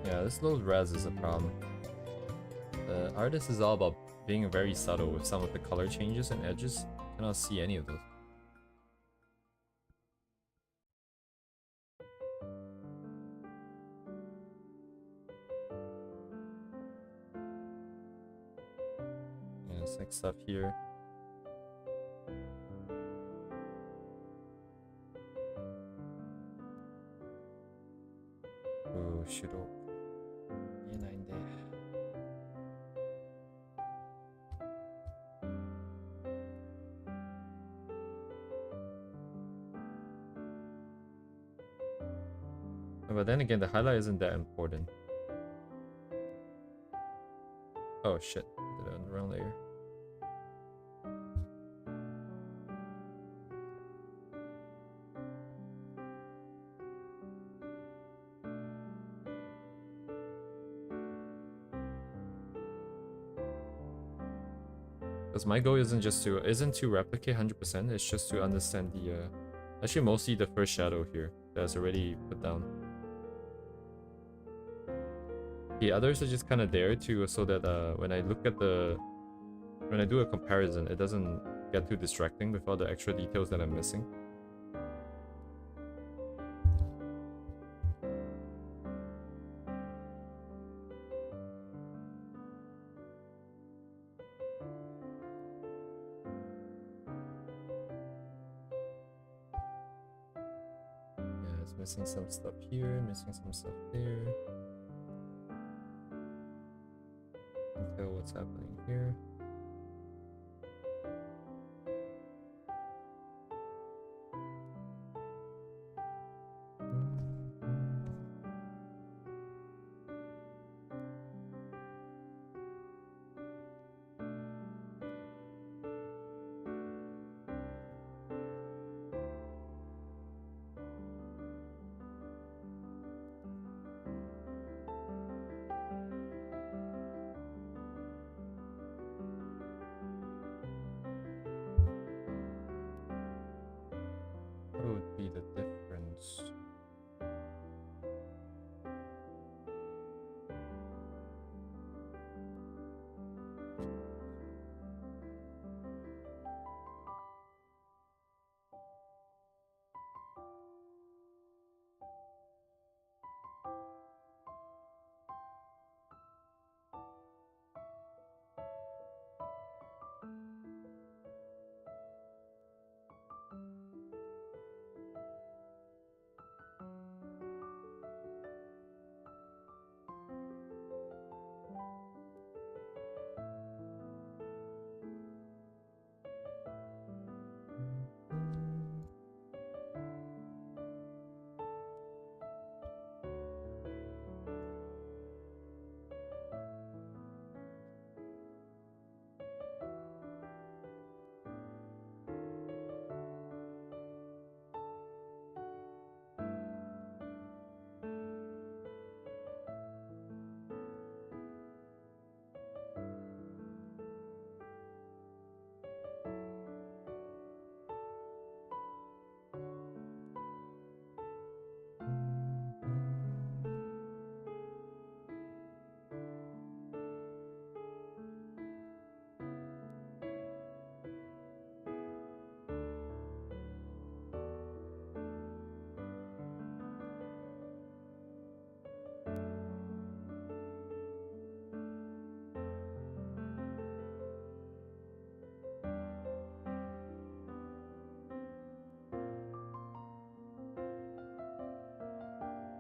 Yeah, this little res is a problem. The artist is all about being very subtle with some of the color changes and edges. Cannot see any of those. Yeah, it's like stuff here. Oh, shit. But then again, the highlight isn't that important. Oh shit, did it on the wrong layer. Because my goal isn't to replicate 100%, it's just to understand the actually mostly the first shadow here that's already put down. The others are just kind of there to so that when I do a comparison, it doesn't get too distracting with all the extra details that I'm missing. Yeah, it's missing some stuff here, missing some stuff there. Can't tell what's happening here. What would be the difference?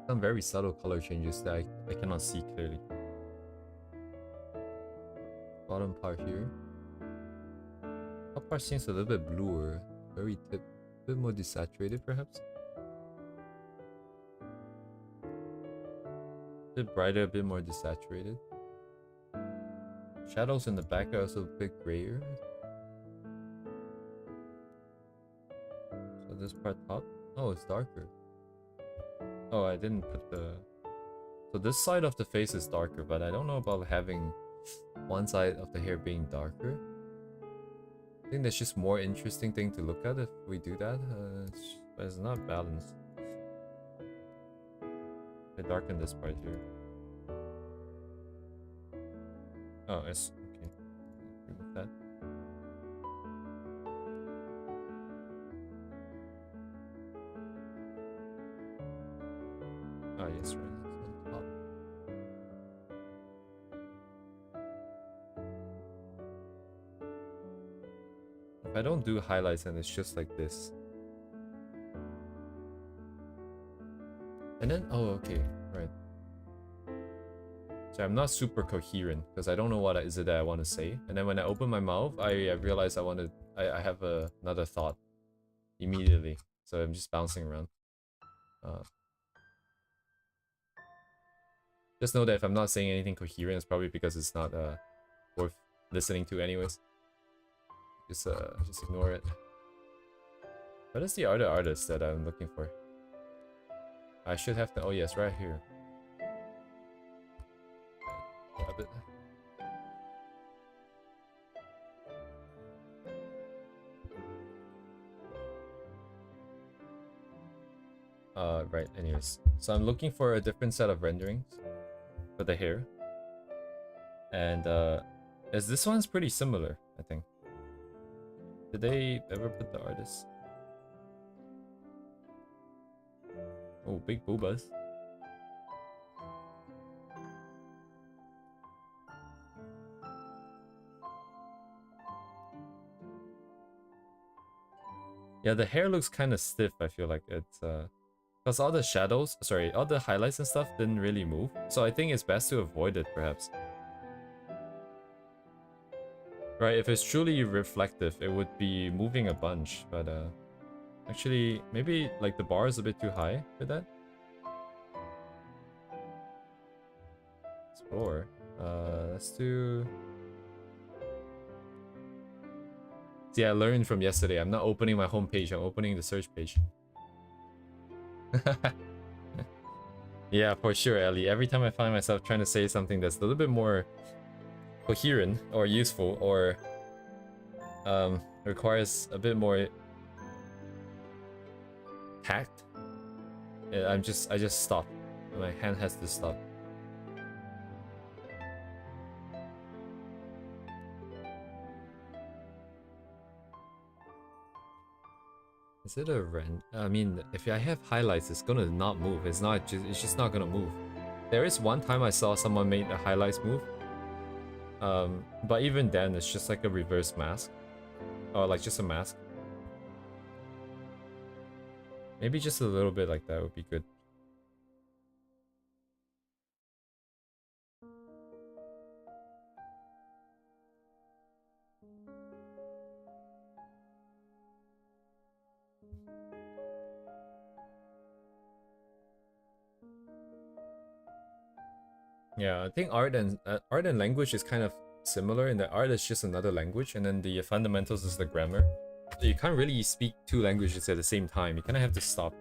Some very subtle color changes that I cannot see clearly. Bottom part here. Top part seems a little bit bluer, very tip, a bit more desaturated perhaps. A bit brighter, a bit more desaturated. Shadows in the back are also a bit grayer. So this part top, oh, it's darker. Oh, I didn't put the... So this side of the face is darker, but I don't know about having one side of the hair being darker. I think that's just more interesting thing to look at if we do that. But it's not balanced. I darken this part here. Oh, it's okay. Remove that. Ah, yes, right. It's on top. If I don't do highlights and it's just like this. And then, oh, okay, right. So I'm not super coherent because I don't know what is it that I want to say. And then when I open my mouth, I realize I have another thought immediately. So I'm just bouncing around. Uh, just know that if I'm not saying anything coherent, it's probably because it's not worth listening to anyways. Just ignore it. What is the other artist that I'm looking for? I should have to. Oh yes, right here. Grab it. Right. Anyways, so I'm looking for a different set of renderings for the hair, and as this one's pretty similar, I think. Did they ever put the artist? Oh, big boobas. Yeah, the hair looks kind of stiff. I feel like it's because all the shadows, sorry, all the highlights and stuff didn't really move. So I think it's best to avoid it, perhaps. Right, if it's truly reflective, it would be moving a bunch, but actually, maybe like the bar is a bit too high for that. Explore. Let's do. See, I learned from yesterday. I'm not opening my homepage. I'm opening the search page. Yeah, for sure, Ellie. Every time I find myself trying to say something that's a little bit more coherent or useful or requires a bit more tact, I just stop. My hand has to stop. Is it a rend? I mean, if I have highlights, it's gonna not move. It's just not gonna move. There is one time I saw someone made a highlights move. But even then, it's just like a reverse mask. Or like just a mask. Maybe just a little bit like that would be good. Yeah, I think art and language is kind of similar in that art is just another language, and then the fundamentals is the grammar. So you can't really speak two languages at the same time. You kind of have to stop.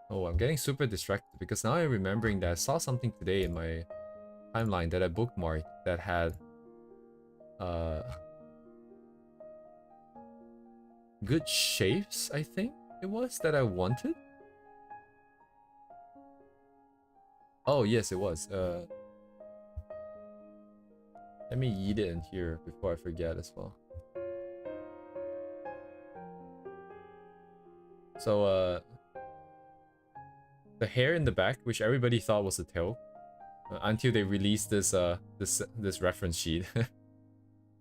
Oh, I'm getting super distracted because now I'm remembering that I saw something today in my timeline that I bookmarked that had good shapes, I think it was, that I wanted. Oh yes, it was. Let me eat it in here before I forget as well. So the hair in the back, which everybody thought was a tail, until they released this this reference sheet.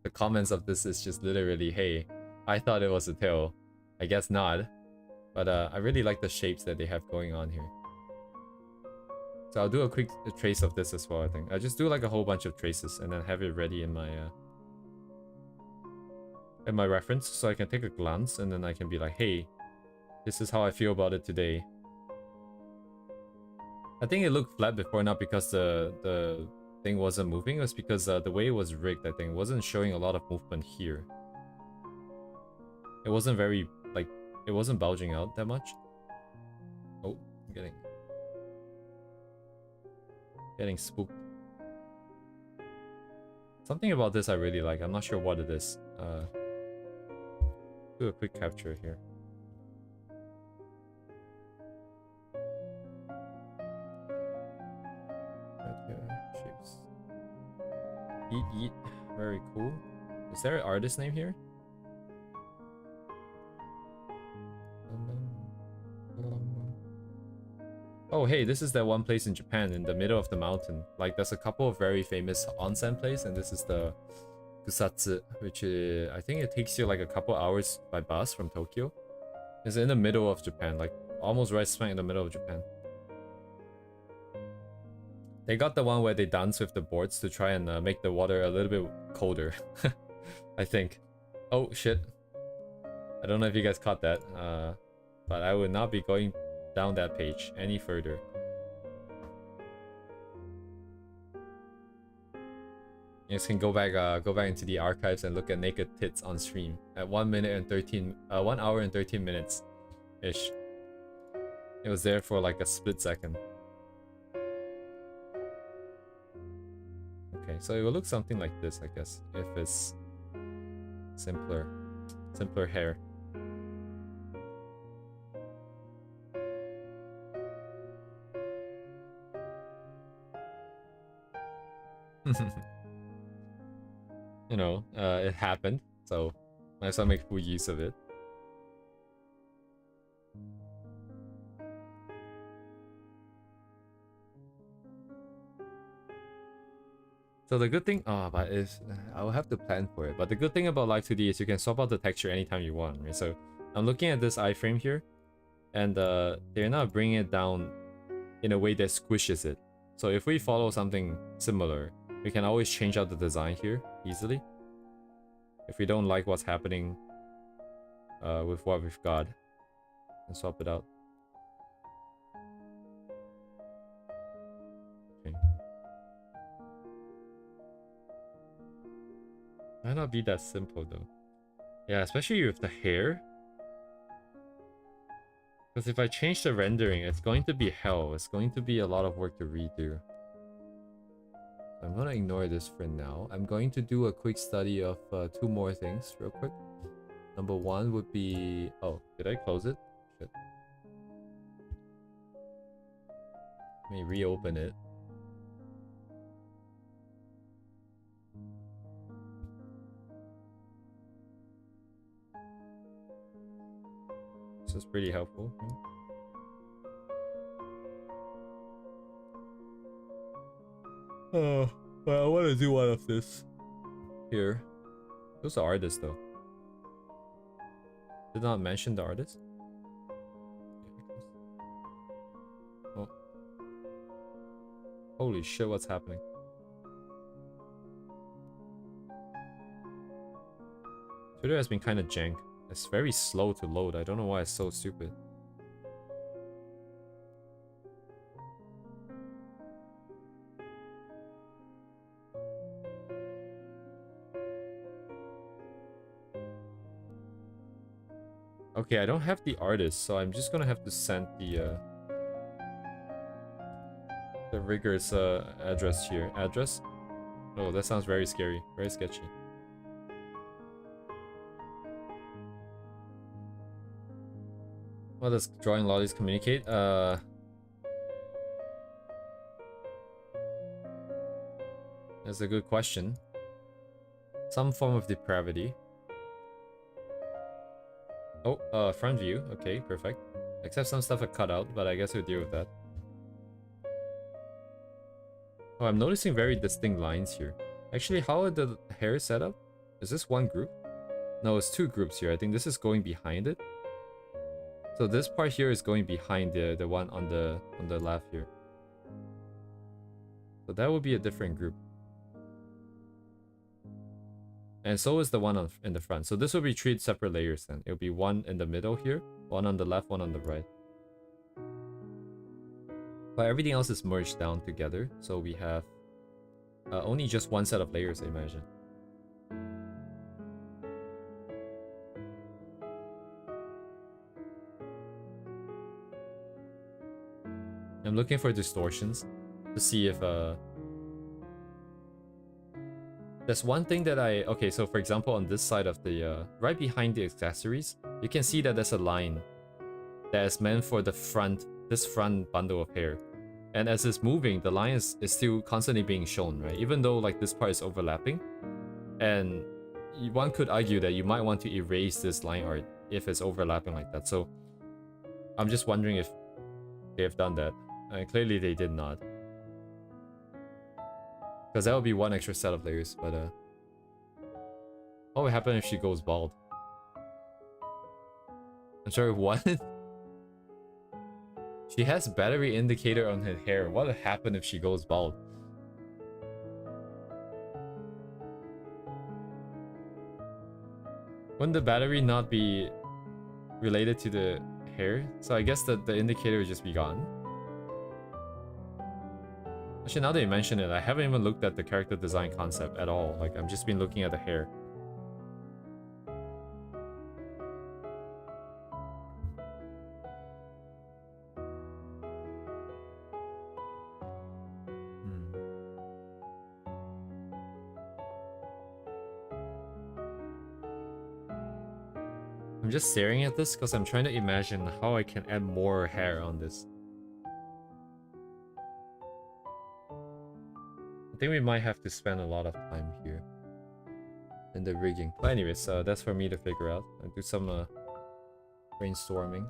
The comments of this is just literally, hey, I thought it was a tail. I guess not. But I really like the shapes that they have going on here. So I'll do a quick trace of this as well, I think. I'll just do like a whole bunch of traces and then have it ready in my reference so I can take a glance and then I can be like, hey, this is how I feel about it today. I think it looked flat before, not because the thing wasn't moving. It was because the way it was rigged, I think, wasn't showing a lot of movement here. It wasn't very, like, it wasn't bulging out that much. Oh, I'm getting spooked. Something about this I really like. I'm not sure what it is. Do a quick capture here. Right here, shapes. Eat. Very cool. Is there an artist name here? Oh, hey, this is that one place in Japan in the middle of the mountain. Like, there's a couple of very famous onsen places, and this is the Kusatsu, which I think it takes you like a couple hours by bus from Tokyo. It's in the middle of Japan, like almost right smack in the middle of Japan. They got the one where they dance with the boards to try and make the water a little bit colder. I think. Oh, shit. I don't know if you guys caught that, but I would not be going down that page any further. You guys can go back into the archives and look at naked tits on stream at 1 hour and 13 minutes ish. It was there for like a split second. Okay, so it will look something like this, I guess, if it's simpler hair. You know, it happened, so might as well make full use of it. So the good thing, but if I will have to plan for it. But the good thing about Live 2D is you can swap out the texture anytime you want, right? So I'm looking at this iframe here, and they're not bringing it down in a way that squishes it. So if we follow something similar, we can always change out the design here easily. If we don't like what's happening with what we've got, and swap it out. Okay. Might not be that simple though. Yeah, especially with the hair. Because if I change the rendering, it's going to be hell. It's going to be a lot of work to redo. I'm gonna ignore this for now. I'm going to do a quick study of 2 more things real quick. Number 1 would be... Oh, did I close it? Shit. Let me reopen it. This is pretty helpful. Oh, but I want to do one of this here. Who's the artist though? Did not mention the artist? Oh. Holy shit, what's happening? Twitter has been kind of jank. It's very slow to load. I don't know why it's so stupid. Okay, I don't have the artist, so I'm just gonna have to send the rigger's address here. Address? Oh, that sounds very scary. Very sketchy. How does drawing lollies communicate? That's a good question. Some form of depravity. Oh, front view. Okay, perfect. Except some stuff are cut out, but I guess we'll deal with that. Oh, I'm noticing very distinct lines here. Actually, how are the hair set up? Is this one group? No, it's 2 groups here. I think this is going behind it. So this part here is going behind the one on the left here. So that would be a different group. And so is the one in the front. So this will be 3 separate layers then. It'll be one in the middle here, one on the left, one on the right. But everything else is merged down together. So we have only just 1 set of layers, I imagine. I'm looking for distortions to see if There's one thing that okay, so for example, on this side of the, right behind the accessories, you can see that there's a line that is meant for the front, this front bundle of hair. And as it's moving, the line is still constantly being shown, right? Even though like this part is overlapping. And one could argue that you might want to erase this line art if it's overlapping like that. So I'm just wondering if they have done that. Clearly they did not. Because that would be one extra set of layers, but what would happen if she goes bald? I'm sorry, what? She has battery indicator on her hair. What would happen if she goes bald? Wouldn't the battery not be related to the hair? So I guess that the indicator would just be gone. Actually, now that you mention it, I haven't even looked at the character design concept at all. Like, I've just been looking at the hair. I'm just staring at this because I'm trying to imagine how I can add more hair on this. I think we might have to spend a lot of time here in the rigging. But anyways, that's for me to figure out. I'll do some brainstorming.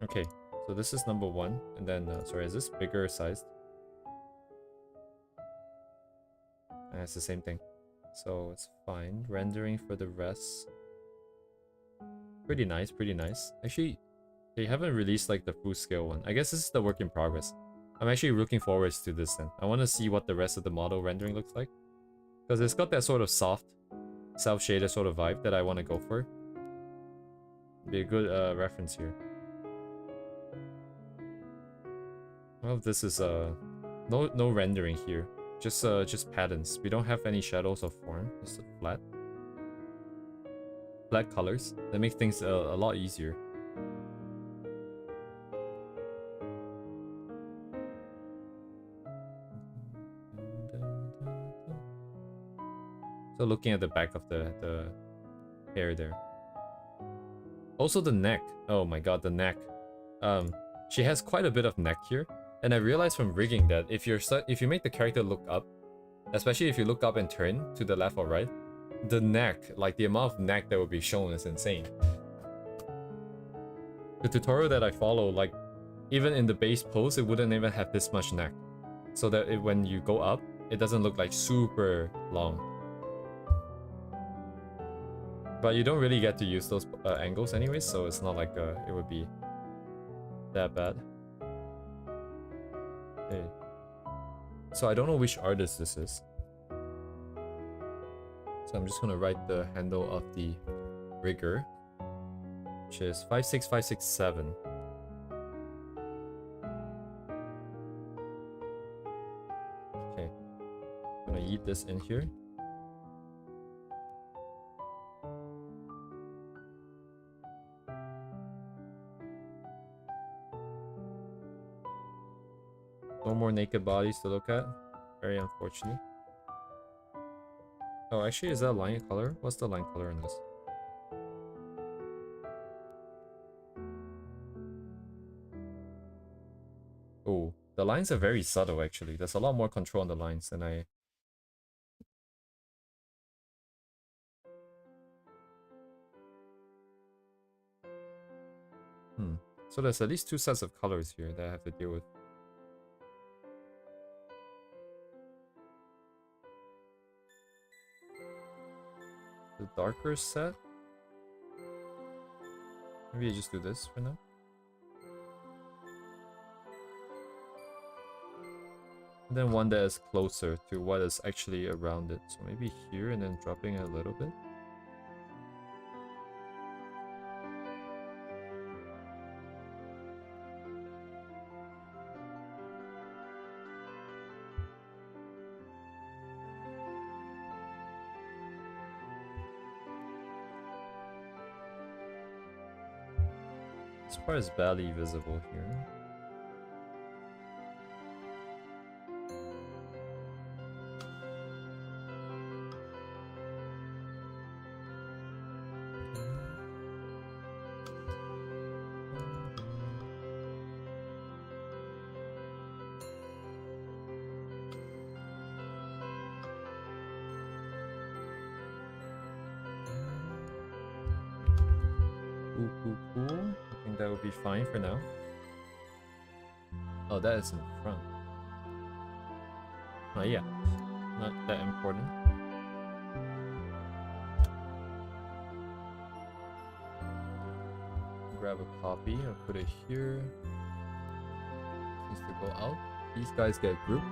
Okay, so this is number 1. And then, sorry, is this bigger sized? It's the same thing. So it's fine. Rendering for the rest. Pretty nice, pretty nice. Actually, they haven't released like the full scale one. I guess this is the work in progress. I'm actually looking forward to this then. I want to see what the rest of the model rendering looks like. Because it's got that sort of soft, self-shaded sort of vibe that I want to go for. Be a good reference here. Well, this is no rendering here. Just patterns. We don't have any shadows of form. Just flat colors. That makes things a lot easier. So looking at the back of the hair there. Also the neck. Oh my god, the neck. She has quite a bit of neck here. And I realized from rigging that if you make the character look up, especially if you look up and turn to the left or right, the neck, like the amount of neck that will be shown is insane. The tutorial that I follow, like even in the base pose, it wouldn't even have this much neck. So that when you go up, it doesn't look like super long. But you don't really get to use those angles anyways, so it's not like it would be that bad. Okay. So I don't know which artist this is. So I'm just gonna write the handle of the rigger, which is 56567. Okay. I'm gonna yeet this in here. No more naked bodies to look at. Very unfortunate. Oh, actually, is that line color? What's the line color in this? Oh, the lines are very subtle, actually. There's a lot more control on the lines than I... So there's at least 2 sets of colors here that I have to deal with. The darker set? Maybe I just do this for now. And then one that is closer to what is actually around it. So maybe here and then dropping a little bit. This part is barely visible here. Cool. I think that would be fine for now. Oh, that is in front. Oh yeah, not that important. Grab a copy, I'll put it here. Needs to go out. These guys get grouped.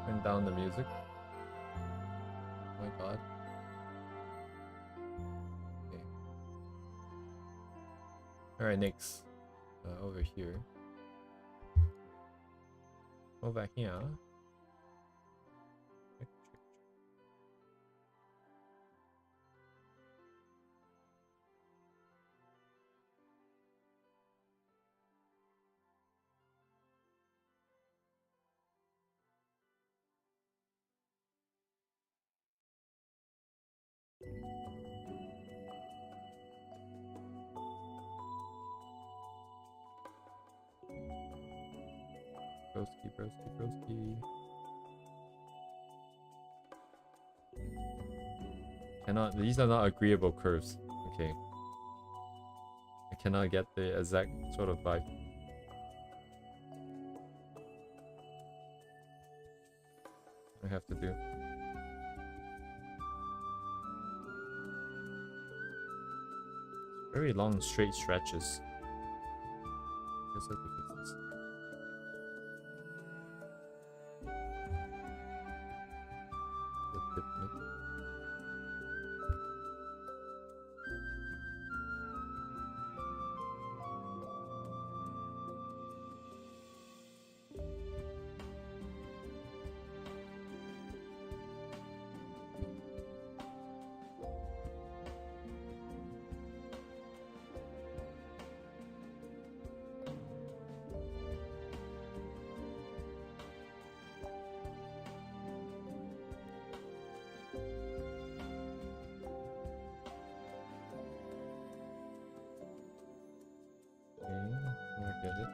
Turn down the music. Oh my god. Okay. Alright, next. Over here. Over here. Broski. Cannot, these are not agreeable curves. Okay. I cannot get the exact sort of vibe. I have to do. Very long straight stretches. Guess I have to fix this. Get it.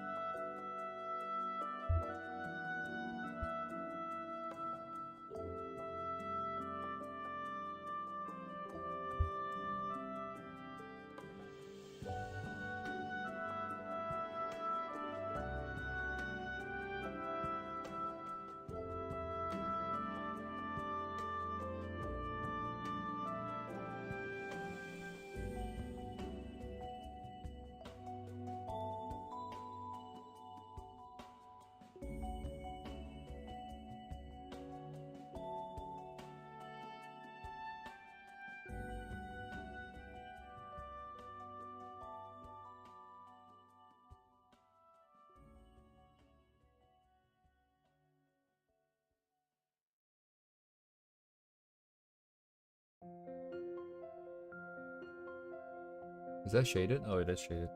Is that shaded? Oh, it is shaded.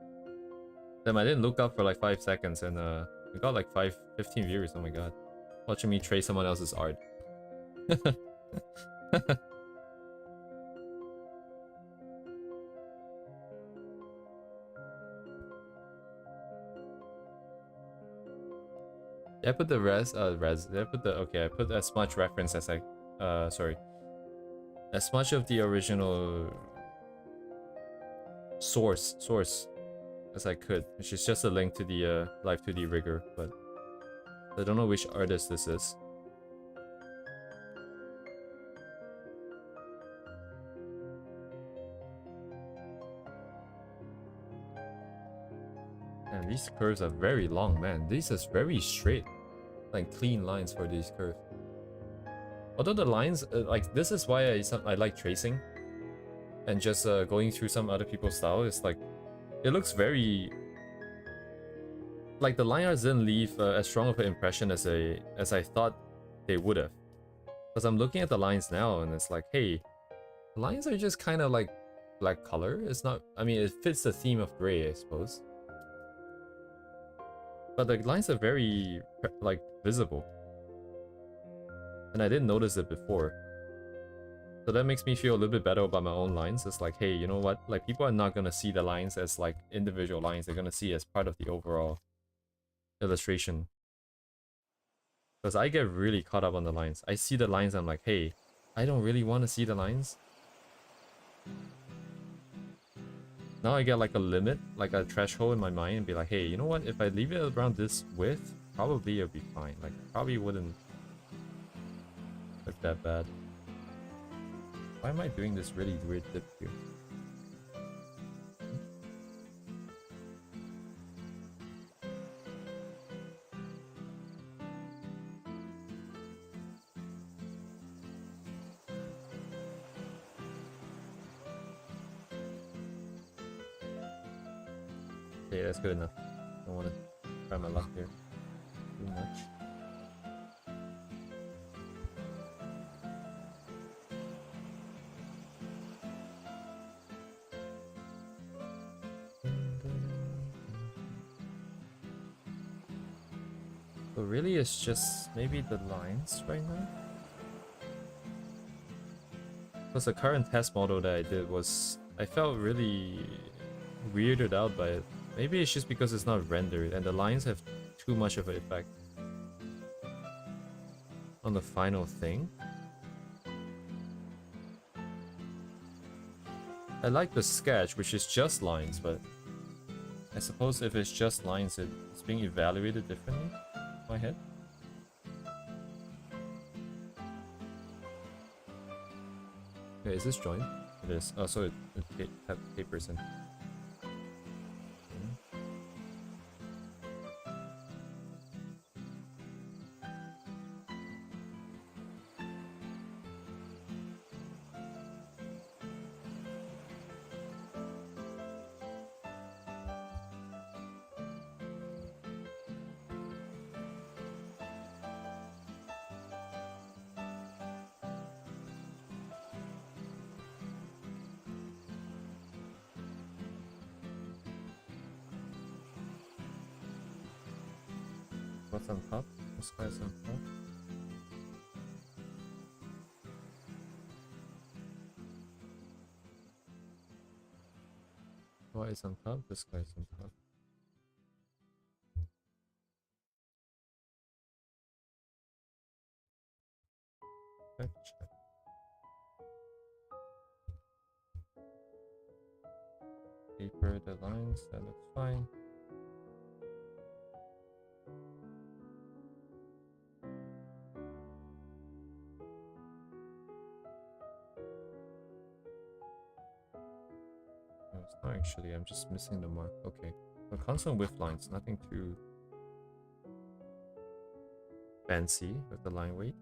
Damn, I didn't look up for like 5 seconds and we got like 15 viewers. Oh my god. Watching me trace someone else's art. Yeah, I put the I put as much reference as as much of the original source as I could, which is just a link to the Live 2D rigger, but I don't know which artist this is. And these curves are very long, man. This is very straight, like clean lines for these curves. Although the lines, like this is why I like tracing, and just going through some other people's style. It's like it looks very like the line arts didn't leave as strong of an impression as I thought they would have. Because I'm looking at the lines now, and it's like, hey, the lines are just kind of like black color. It's not. I mean, it fits the theme of gray, I suppose. But the lines are very, like, visible. And I didn't notice it before. So that makes me feel a little bit better about my own lines. It's like, hey, you know what? Like, people are not gonna see the lines as, like, individual lines. They're gonna see it as part of the overall illustration. Because I get really caught up on the lines. I see the lines, I'm like, hey, I don't really want to see the lines. Now I get like a limit, like a threshold in my mind and be like, hey, you know what? If I leave it around this width, probably it'll be fine. Like, probably wouldn't look that bad. Why am I doing this really weird dip here? Okay, that's good enough. I don't want to try my luck here too much. So really it's just maybe the lines right now? Because the current test model that I did was... I felt really weirded out by it. Maybe it's just because it's not rendered and the lines have too much of an effect on the final thing. I like the sketch, which is just lines, but I suppose if it's just lines, it's being evaluated differently in my head. Okay, is this joined? It is. Oh, so it tapers in. What's on top? This guy's on top. What is on top? This guy's on top. Check, check. Taper the lines, that looks fine. No, it's not actually, I'm just missing the mark. Okay. So constant width lines, nothing too fancy with the line weight.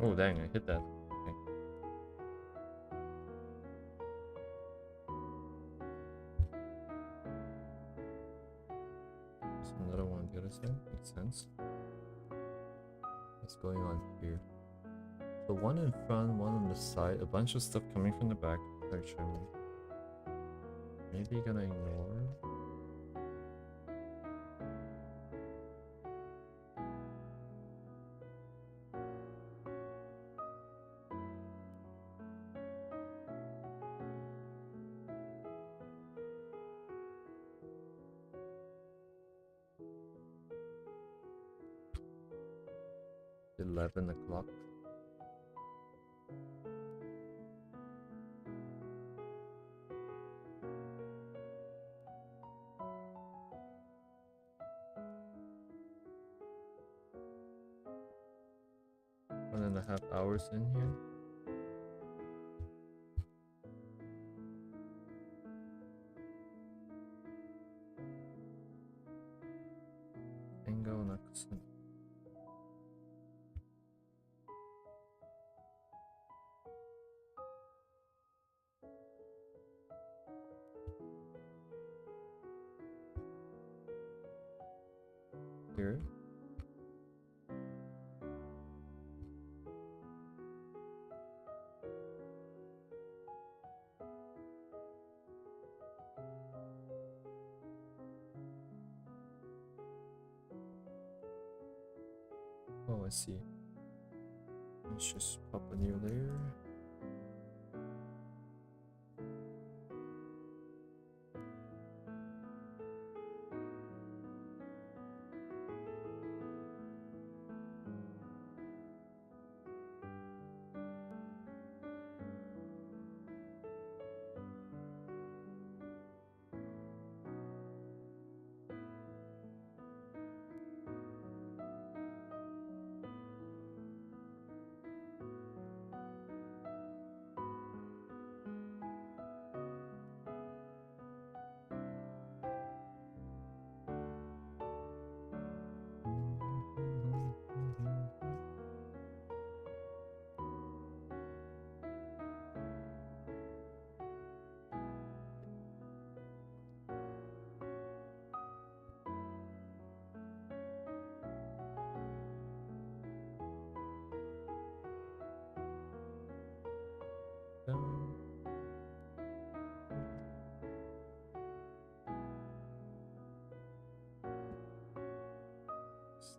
Oh dang, I hit that. Okay. There's another one on the other side, makes sense. What's going on here? So one in front, one on the side, a bunch of stuff coming from the back. Actually, maybe gonna ignore. 11 o'clock. One and a half hours in here. Angle Nakusan. here. Oh, I see. Let's just pop a new layer.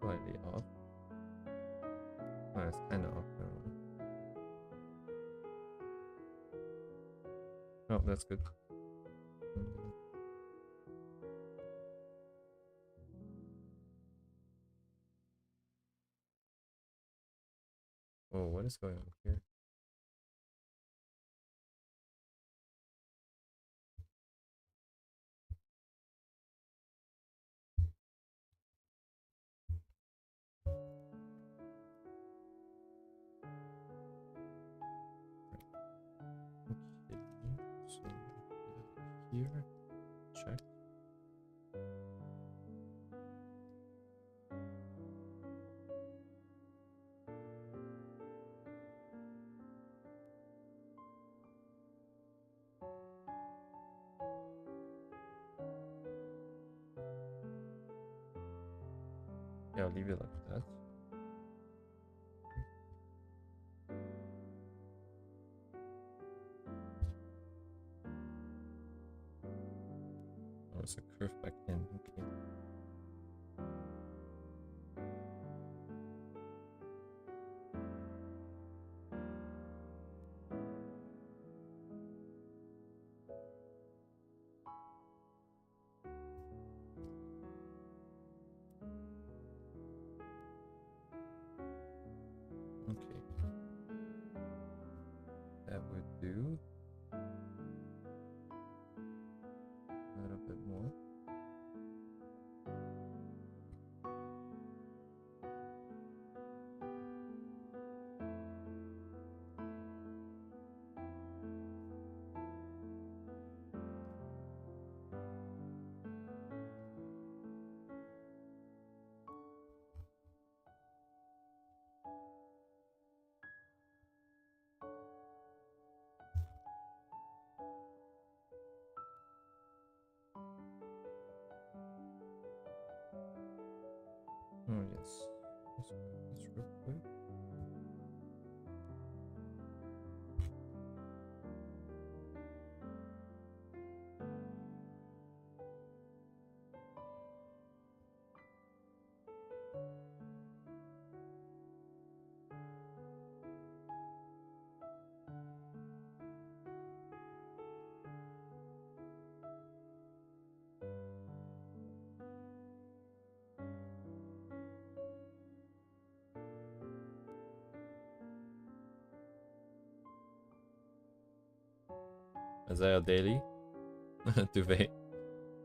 Slightly off. Oh, it's kind of off now. Oh, that's good. Oh, what is going on here? Okay, so here, check. Yeah, I'll leave it like that. Oh, it's a curve back in. Okay. Okay. That would do. A little bit more. Oh, yes. Let's real quick. Is that your daily? Duvet.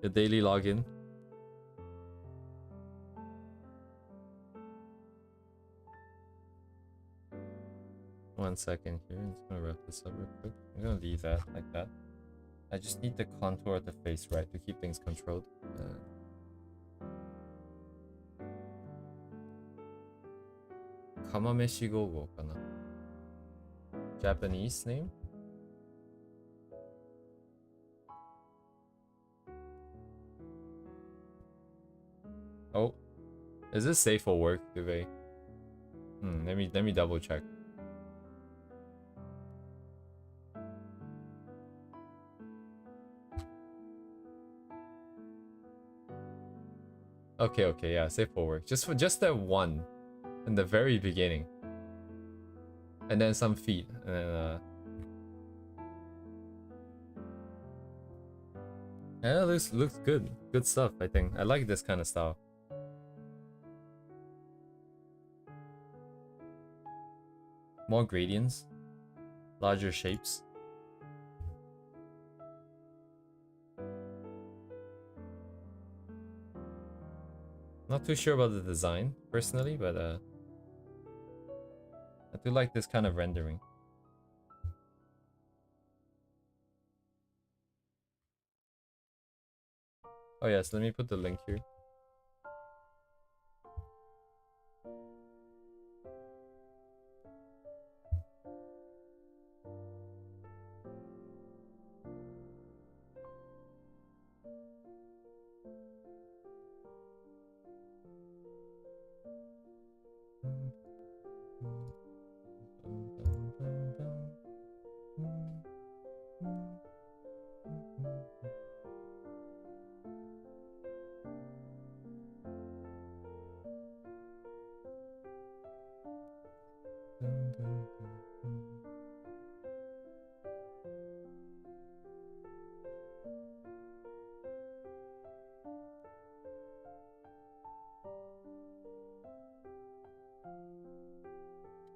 Your daily login. One second here. I'm just gonna wrap this up real quick. I'm gonna leave that like that. I just need the contour of the face right to keep things controlled. Kamameshi Gogo kana. Japanese name? Oh, Is this safe for work, Duvet? Let me double check. Okay, yeah, safe for work. Just that one in the very beginning. And then some feet. And then yeah, looks good. Good stuff, I think. I like this kind of style. More gradients. Larger shapes. Not too sure about the design, personally, but I do like this kind of rendering. Oh yes, let me put the link here.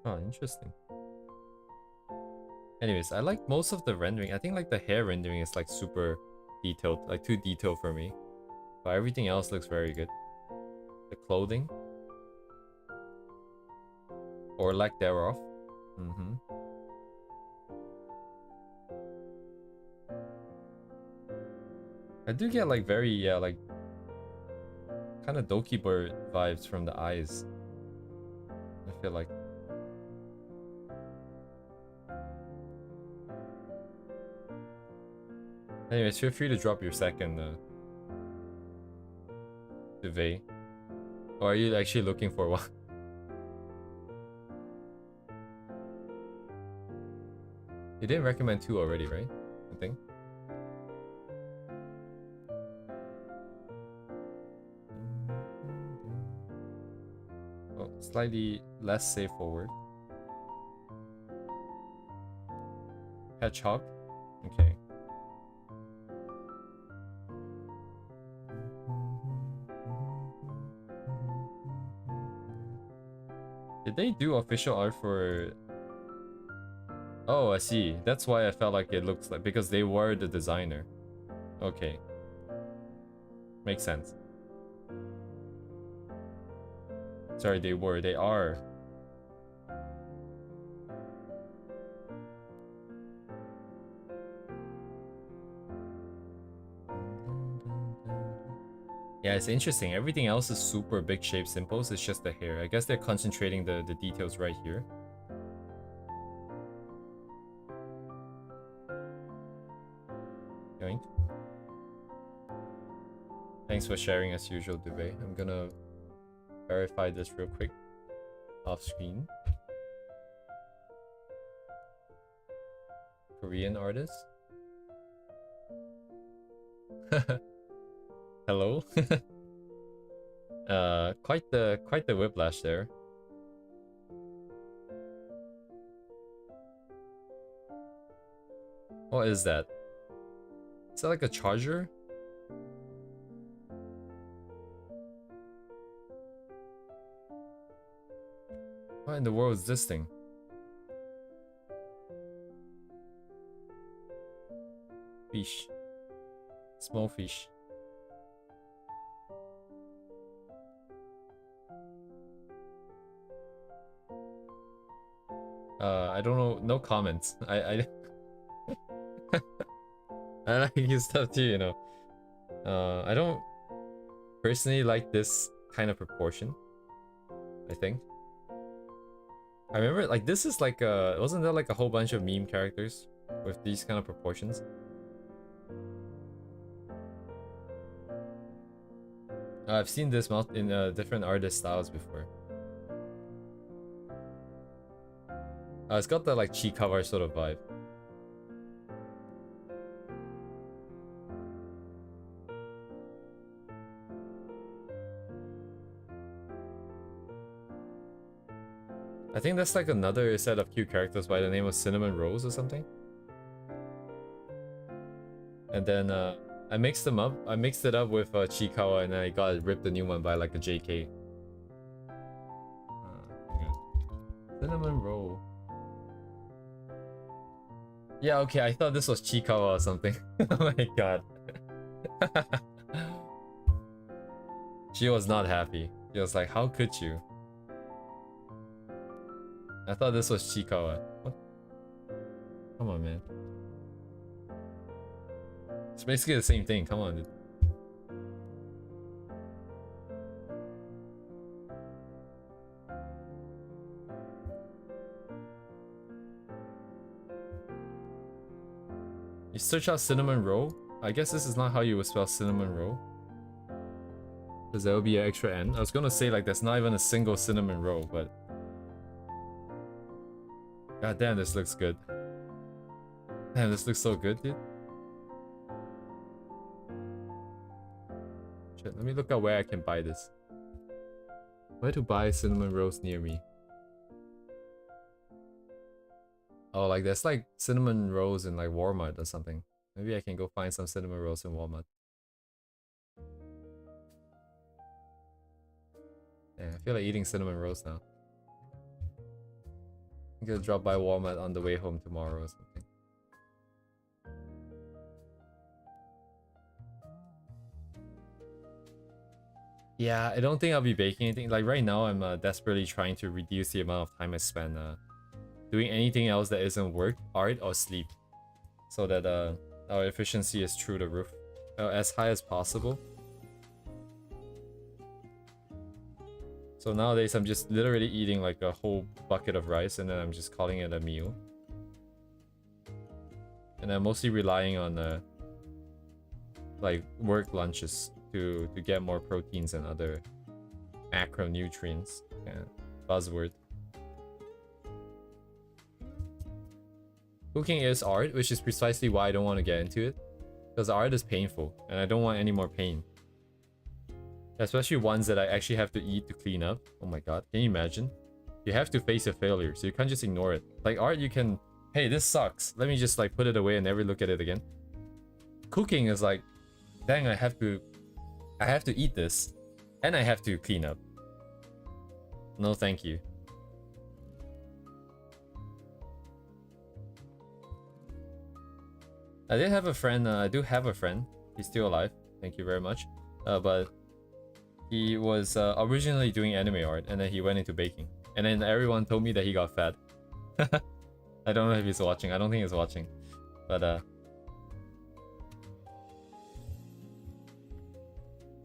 Oh, interesting. Anyways, I like most of the rendering. I think like the hair rendering is like super detailed, like too detailed for me. But everything else looks very good. The clothing. Or lack thereof. I do get like very, yeah, like kind of Doki Bird vibes from the eyes. I feel like. Anyways, feel free to drop your second duvet. Or are you actually looking for one? You didn't recommend two already, right? I think. Oh, slightly less safe for work. Hedgehog? Okay. Did they do official art for... Oh, I see. That's why I felt like it looks like... Because they were the designer. Okay. Makes sense. Sorry, they were. They are. Yeah, it's interesting. Everything else is super big shape simples. It's just the hair. I guess they're concentrating the details right here. Yoink. Thanks for sharing as usual, Duvet. I'm gonna verify this real quick. Off screen. Korean artist. Hello. Quite the whiplash there. What is that? Is that like a charger? What in the world is this thing? Fish. Small fish. I don't know. No comments. I I like his stuff too, you know. I don't personally like this kind of proportion. I think. I remember like this is like wasn't there like a whole bunch of meme characters with these kind of proportions? I've seen this mouth in different artist styles before. It's got the like cheek cover sort of vibe. I think that's like another set of cute characters by the name of Cinnamon Rose or something. And then I mixed them up. I mixed it up with Chikawa, and then I got ripped a new one by like a JK. Cinnamon roll. Yeah, okay, I thought this was Chikawa or something. Oh my god. She was not happy. She was like, how could you? I thought this was Chikawa. What? Come on, man. It's basically the same thing. Come on, dude. You search out cinnamon roll? I guess this is not how you would spell cinnamon roll. Because there will be an extra N. I was gonna say like there's not even a single cinnamon roll, but... God damn, this looks good. Damn, this looks so good, dude. Shit, let me look at where I can buy this. Where to buy cinnamon rolls near me? Oh, like there's like cinnamon rolls in like Walmart or something. Maybe I can go find some cinnamon rolls in Walmart. Yeah, I feel like eating cinnamon rolls now. I'm gonna drop by Walmart on the way home tomorrow or something. Yeah, I don't think I'll be baking anything. Like right now, I'm desperately trying to reduce the amount of time I spend doing anything else that isn't work, art, or sleep, so that our efficiency is through the roof, as high as possible. So nowadays, I'm just literally eating like a whole bucket of rice, and then I'm just calling it a meal. And I'm mostly relying on like work lunches to get more proteins and other macronutrients. Yeah, buzzword. Cooking is art, which is precisely why I don't want to get into it. Because art is painful, and I don't want any more pain. Especially ones that I actually have to eat to clean up. Oh my god, can you imagine? You have to face a failure, so you can't just ignore it. Like art, you can, hey, this sucks. Let me just like put it away and never look at it again. Cooking is like, dang, I have to eat this, and I have to clean up. No, thank you. I did have a friend, I do have a friend. He's still alive. Thank you very much. But he was originally doing anime art, and then he went into baking. And then everyone told me that he got fat. I don't know if he's watching. I don't think he's watching. But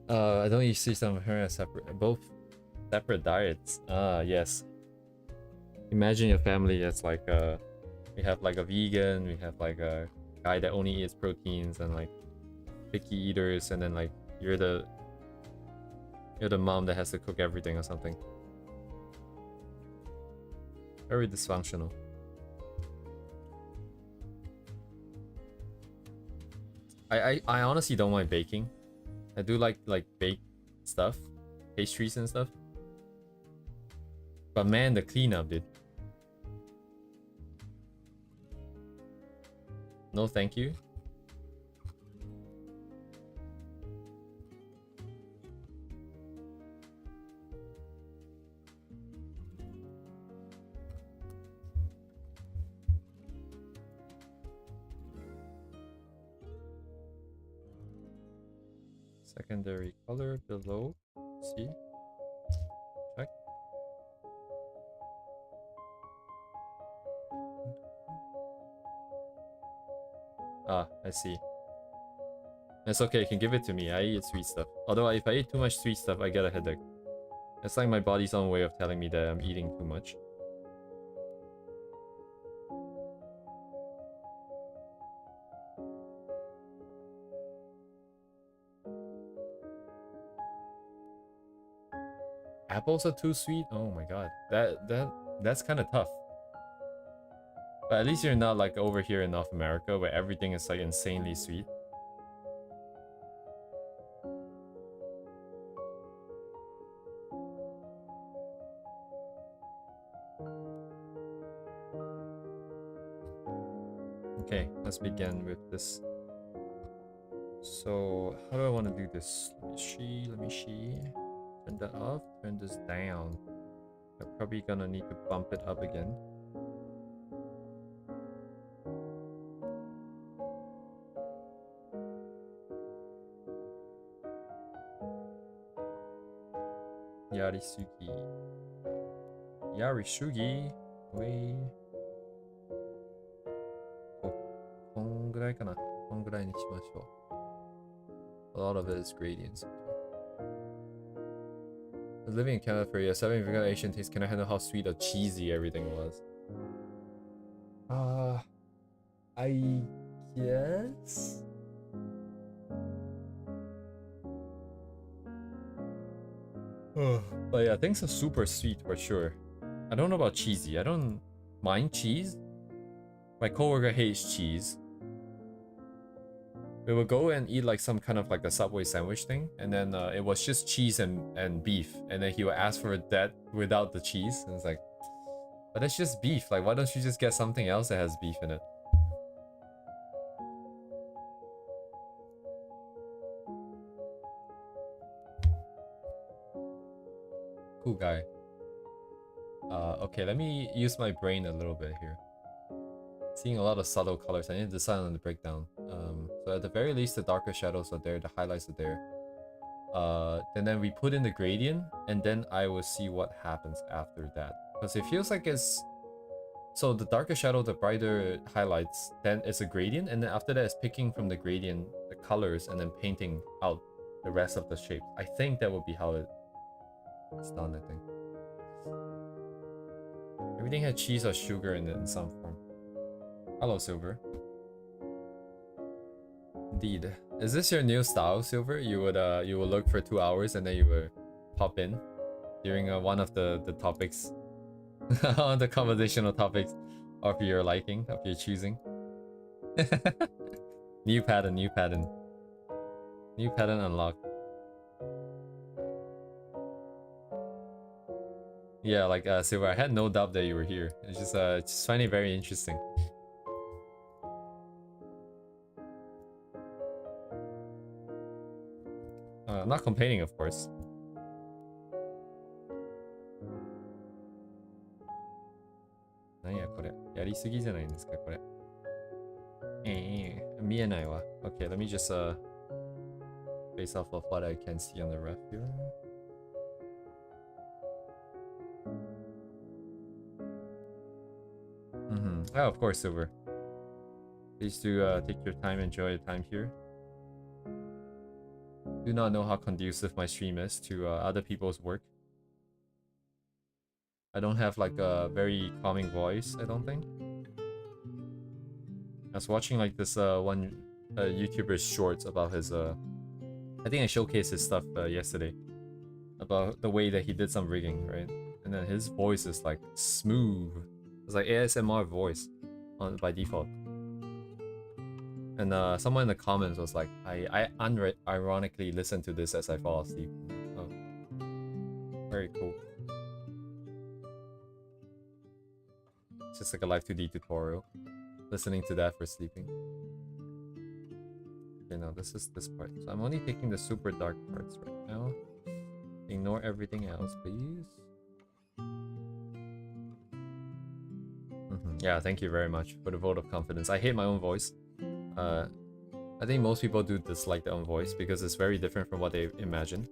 I don't usually see some of her as both separate diets. Yes. Imagine your family as like we have like a vegan, we have like a guy that only eats proteins, and like picky eaters, and then like you're the mom that has to cook everything or something. Very dysfunctional. I honestly don't mind baking. I do like baked stuff, pastries and stuff. But man, the cleanup, dude. No, thank you. Secondary color below. See? Check. Ah, I see. It's okay, you can give it to me. I eat sweet stuff. Although if I eat too much sweet stuff, I get a headache. It's like my body's own way of telling me that I'm eating too much. apples are too sweet? Oh my god. That's kind of tough. But at least you're not like over here in North America where everything is like insanely sweet. Okay, let's begin with this. So, how do I want to do this? Let me see. Turn that off, turn this down. I'm probably gonna need to bump it up again. Yarisugi. Yarisugi. Wait. こんぐらいかな。こんぐらいにしましょう。A lot of it is gradients. I was living in Canada for years, having vegan Asian taste. Can I handle how sweet or cheesy everything was? I guess. But yeah, things are super sweet for sure. I don't know about cheesy. I don't mind cheese. My coworker hates cheese. We would go and eat like some kind of like a Subway sandwich thing, and then it was just cheese and beef, and then he would ask for that without the cheese, and it's like, but it's just beef. Like, why don't you just get something else that has beef in it? Cool guy. Okay, let me use my brain a little bit here. Seeing a lot of subtle colors. I need to decide on the breakdown. So at the very least, the darker shadows are there, the highlights are there. And then we put in the gradient, and then I will see what happens after that. Because it feels like it's... So the darker shadow, the brighter highlights, then it's a gradient, and then after that it's picking from the gradient, the colors, and then painting out the rest of the shape. I think that would be how it's done, I think. Everything had cheese or sugar in it in some form. Hello, Silver. Indeed. Is this your new style, Silver? You would look for 2 hours and then you would pop in during one of the topics, on the conversational topics of your liking, of your choosing. New pattern, new pattern. New pattern unlocked. Yeah, like Silver, I had no doubt that you were here. It's just find it very interesting. I'm not complaining, of course. Okay, let me just base off of what I can see on the ref here. Oh, of course, Silver. Please do take your time, enjoy your time here. Do not know how conducive my stream is to other people's work. I don't have like a very calming voice, I don't think. I was watching like this one YouTuber's shorts about his I think I showcased his stuff yesterday about the way that he did some rigging, right? And then his voice is like smooth. It's like ASMR voice by default. And someone in the comments was like, I ironically listen to this as I fall asleep. Oh, very cool. It's just like a Live 2D tutorial. Listening to that for sleeping. Okay, now this is this part. So I'm only taking the super dark parts right now. Ignore everything else, please. Yeah, thank you very much for the vote of confidence. I hate my own voice. I think most people do dislike their own voice because it's very different from what they imagine.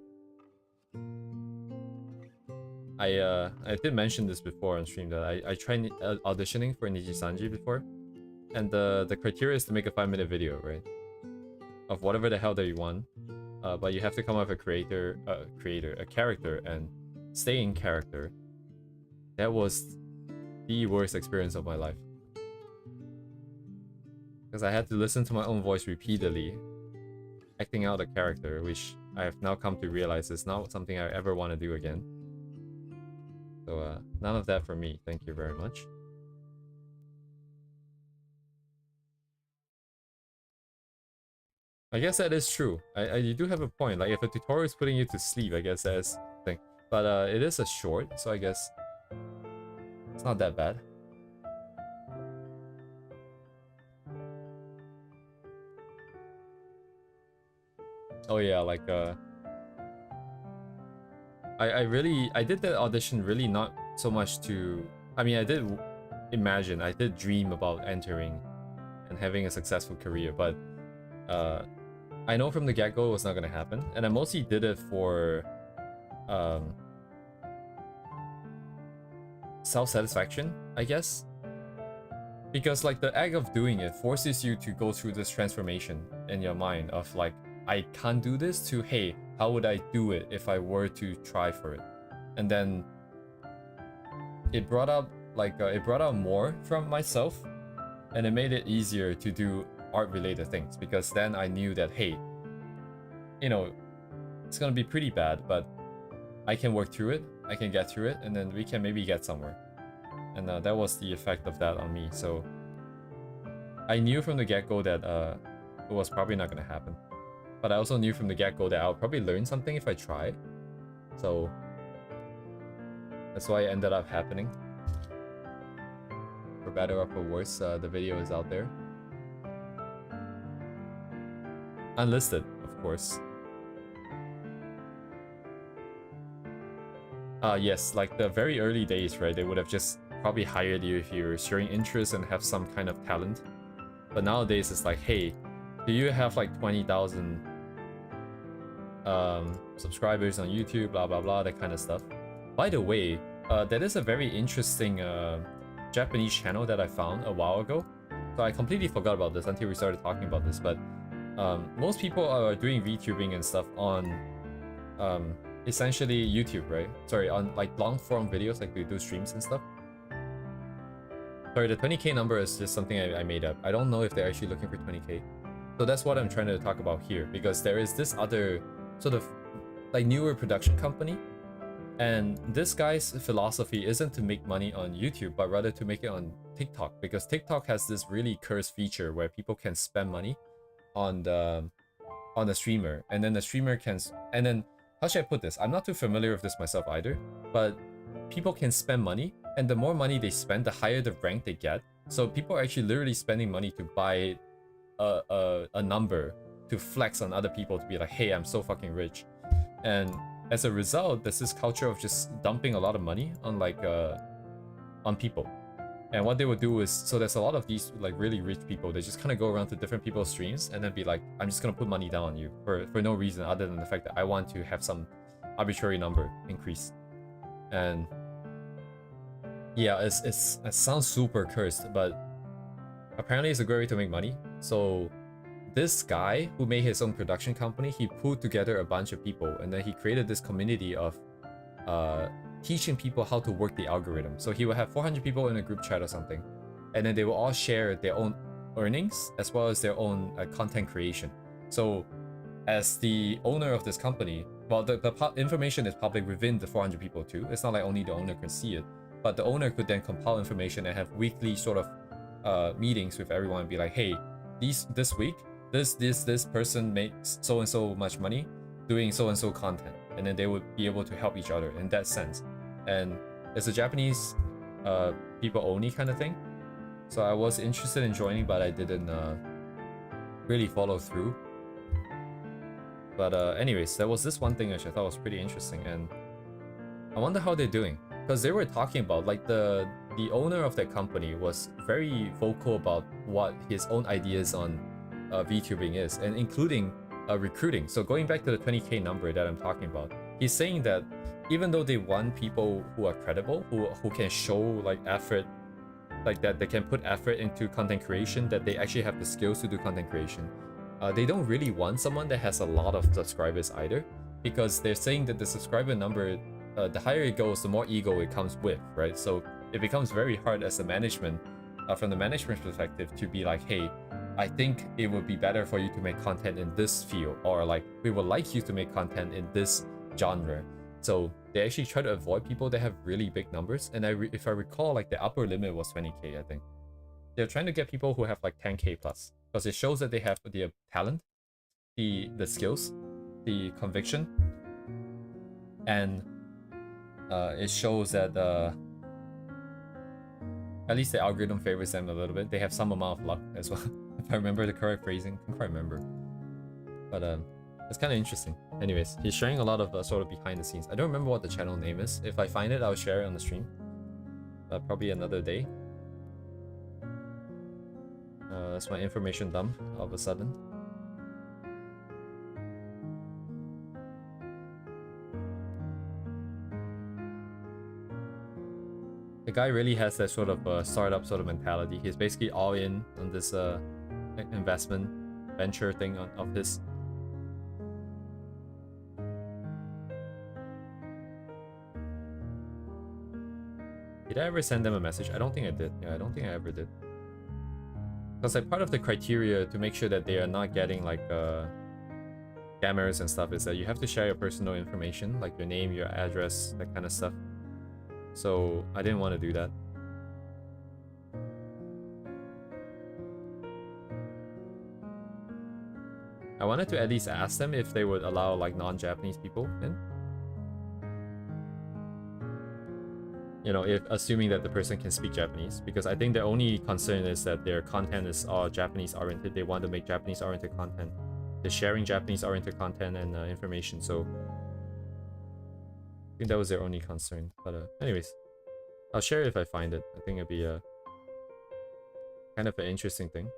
I did mention this before on stream that I tried auditioning for Nijisanji before, and the criteria is to make a 5-minute video, right? Of whatever the hell that you want, but you have to come up with a character, and stay in character. That was the worst experience of my life. Because I had to listen to my own voice repeatedly, acting out a character, which I have now come to realize is not something I ever want to do again. So none of that for me. Thank you very much. I guess that is true. You do have a point. Like if a tutorial is putting you to sleep, I guess that's the thing. But it is a short, so I guess it's not that bad. Oh yeah, like I did the audition really not so much to, I mean, I did dream about entering and having a successful career, but I know from the get-go it was not gonna happen, and I mostly did it for self-satisfaction, I guess, because like the act of doing it forces you to go through this transformation in your mind of like, I can't do this, to hey, how would I do it if I were to try for it? And then it brought up like it brought out more from myself, and it made it easier to do art related things, because then I knew that hey, you know, it's gonna be pretty bad, but I can work through it, I can get through it, and then we can maybe get somewhere. And that was the effect of that on me. So I knew from the get-go that it was probably not gonna happen, but I also knew from the get-go that I'll probably learn something if I try. So that's why it ended up happening. For better or for worse, the video is out there. Unlisted, of course. Yes, like the very early days, right? They would have just probably hired you if you're showing interest and have some kind of talent. But nowadays it's like, hey, do you have like 20,000 subscribers on YouTube, blah blah blah, that kind of stuff. By the way, that is a very interesting Japanese channel that I found a while ago. So I completely forgot about this until we started talking about this, but most people are doing VTubing and stuff on essentially YouTube, right? Sorry, on like long form videos, like they do streams and stuff. Sorry, the 20k number is just something I made up. I don't know if they're actually looking for 20k. So that's what I'm trying to talk about here, because there is this other sort of like newer production company, and this guy's philosophy isn't to make money on YouTube, but rather to make it on TikTok, because TikTok has this really cursed feature where people can spend money on the streamer, and then the streamer can, and then how should I put this? I'm not too familiar with this myself either, but people can spend money, and the more money they spend, the higher the rank they get. So people are actually literally spending money to buy a number to flex on other people, to be like, hey, I'm so fucking rich. And as a result, there's this culture of just dumping a lot of money on like on people. And what they would do is, so there's a lot of these like really rich people, they just kind of go around to different people's streams and then be like, I'm just gonna put money down on you for no reason other than the fact that I want to have some arbitrary number increase. And yeah, it sounds super cursed, but apparently it's a great way to make money. So this guy who made his own production company, he pulled together a bunch of people, and then he created this community of teaching people how to work the algorithm. So he will have 400 people in a group chat or something, and then they will all share their own earnings as well as their own content creation. So as the owner of this company, well, the information is public within the 400 people too. It's not like only the owner can see it, but the owner could then compile information and have weekly sort of meetings with everyone and be like, hey, this week this person makes so and so much money doing so and so content, and then they would be able to help each other in that sense. And it's a Japanese people only kind of thing, so I was interested in joining, but I didn't really follow through. But anyways, there was this one thing which I thought was pretty interesting, and I wonder how they're doing, because they were talking about like the owner of that company was very vocal about what his own ideas on VTubing is, and including recruiting. So going back to the 20k number that I'm talking about, he's saying that even though they want people who are credible, who can show like effort, like that they can put effort into content creation, that they actually have the skills to do content creation, they don't really want someone that has a lot of subscribers either, because they're saying that the subscriber number, the higher it goes, the more ego it comes with, right? So it becomes very hard as a management, from the management perspective, to be like, hey, I think it would be better for you to make content in this field, or like we would like you to make content in this genre. So they actually try to avoid people that have really big numbers. And if I recall, like the upper limit was 20k, I think. They're trying to get people who have like 10k plus, because it shows that they have the talent, the skills, the conviction, and it shows that at least the algorithm favors them a little bit. They have some amount of luck as well, if I remember the correct phrasing. I can't quite remember, but it's kind of interesting. Anyways, he's sharing a lot of sort of behind the scenes. I don't remember what the channel name is. If I find it, I'll share it on the stream. Probably another day. That's my information dump all of a sudden. The guy really has that sort of startup sort of mentality. He's basically all in on this investment venture thing of his. Did I ever send them a message? I don't think I did. Yeah, I don't think I ever did. Because like part of the criteria to make sure that they are not getting like scammers and stuff is that you have to share your personal information, like your name, your address, that kind of stuff. So I didn't want to do that. I wanted to at least ask them if they would allow like non-Japanese people in. You know, if assuming that the person can speak Japanese, because I think the only concern is that their content is all Japanese oriented. They want to make Japanese oriented content. They're sharing Japanese oriented content and information, so I think that was their only concern. But anyways, I'll share it if I find it. I think it'd be a kind of an interesting thing.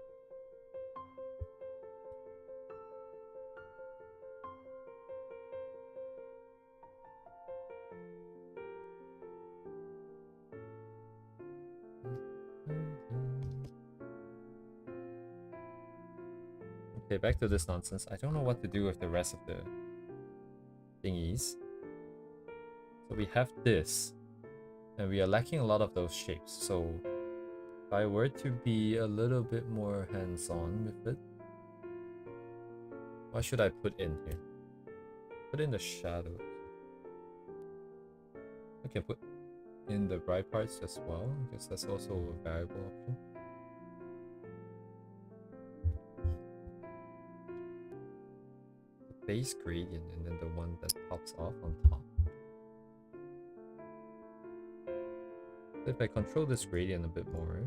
Okay, back to this nonsense. I don't know what to do with the rest of the thingies. So we have this, and we are lacking a lot of those shapes. So if I were to be a little bit more hands-on with it, what should I put in here? Put in the shadows. I can put in the bright parts as well. I guess that's also a variable option. The base gradient and then the one that pops off on top. If I control this gradient a bit more,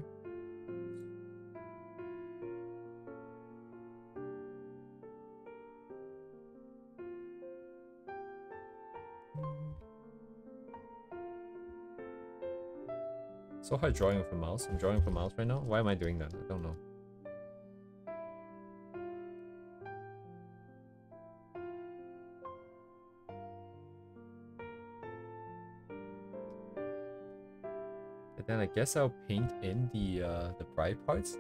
so hard drawing with a mouse. I'm drawing with a mouse right now. Why am I doing that? I don't know. And then I guess I'll paint in the bright parts.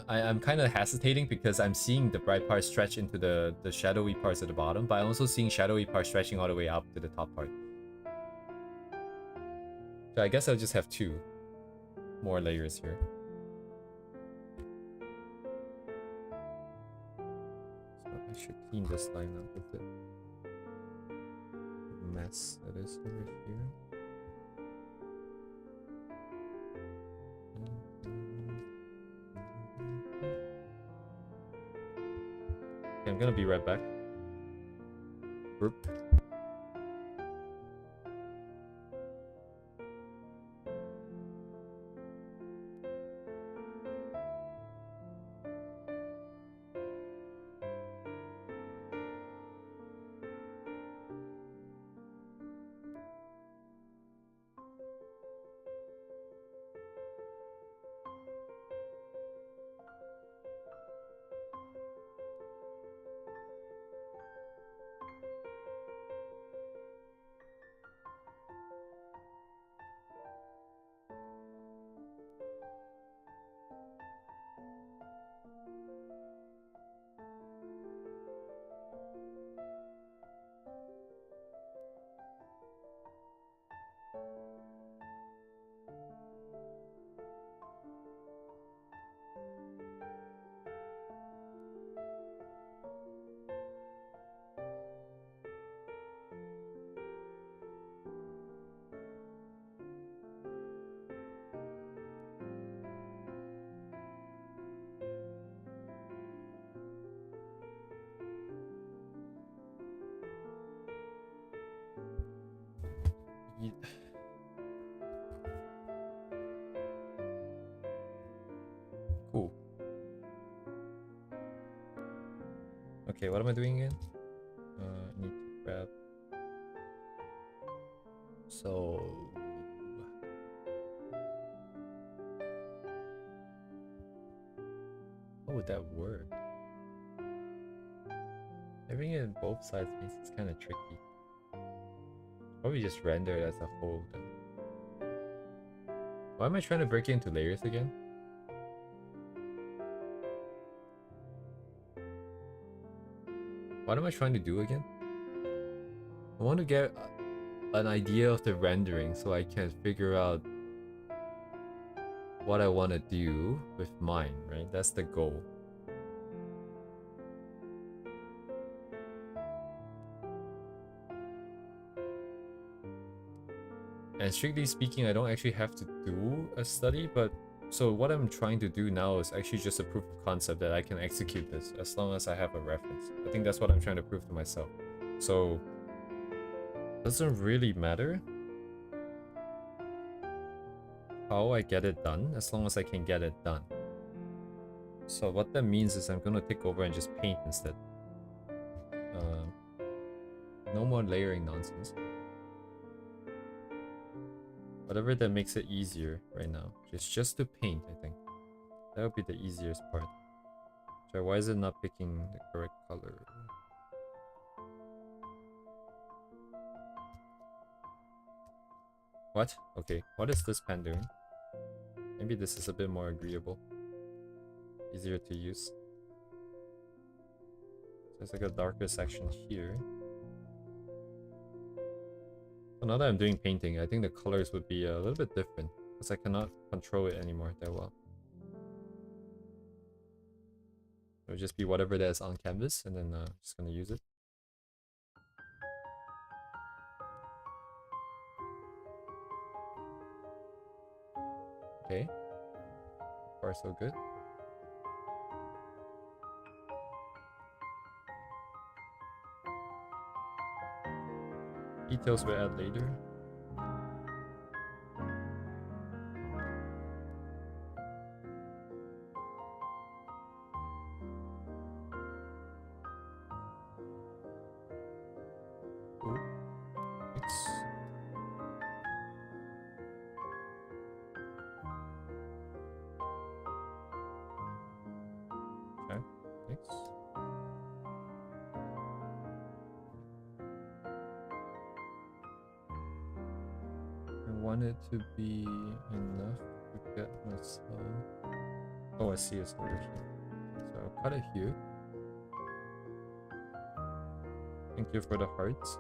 I'm kind of hesitating because I'm seeing the bright parts stretch into the shadowy parts at the bottom, but I'm also seeing shadowy parts stretching all the way up to the top part. So I guess I'll just have 2 more layers here. So I should clean this line up with it. Mess that is over here. Okay, I'm gonna be right back. Burp. Cool. Okay, what am I doing again? I need to grab. So. How would that work? Having it on both sides means it's kind of tricky. Probably just render it as a whole then. Why am I trying to break it into layers again? What am I trying to do again? I want to get an idea of the rendering so I can figure out what I want to do with mine, right? That's the goal. And strictly speaking, I don't actually have to do a study, but so what I'm trying to do now is actually just a proof of concept that I can execute this as long as I have a reference. I think that's what I'm trying to prove to myself. So it doesn't really matter how I get it done as long as I can get it done. So what that means is I'm gonna take over and just paint instead. No more layering nonsense. Whatever that makes it easier right now. Just to paint, I think. That would be the easiest part. So why is it not picking the correct color? What? Okay, what is this pen doing? Maybe this is a bit more agreeable. Easier to use. So there's like a darker section here. So now that I'm doing painting, I think the colors would be a little bit different because I cannot control it anymore that well. It would just be whatever that is on canvas, and then just gonna use it. Okay. So far so good. Details we'll add later. Cool. Thanks. Okay, thanks. I want it to be enough to get myself. Oh, I see it's over here. So I'll cut it here. Thank you for the hearts.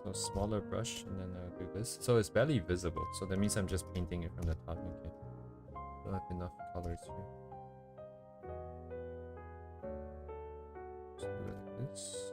So smaller brush, and then I'll do this. So it's barely visible, so that means I'm just painting it from the top. Okay. Don't have enough colors here. Just do it like this.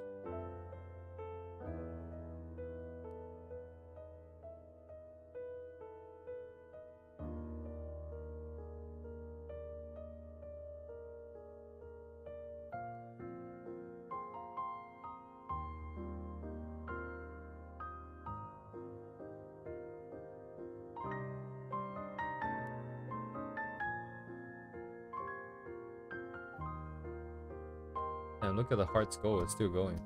And look at the hearts go, it's still going.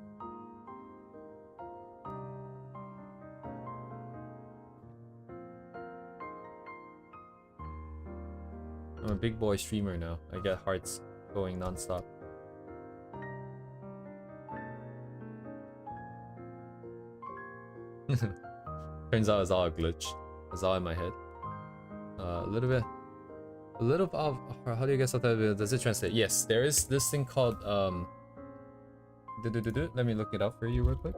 I'm a big boy streamer now. I get hearts going non-stop. Turns out it's all a glitch. It's all in my head. A little bit of how do you guess what that does it translate? Yes, there is this thing called let me look it up for you real quick.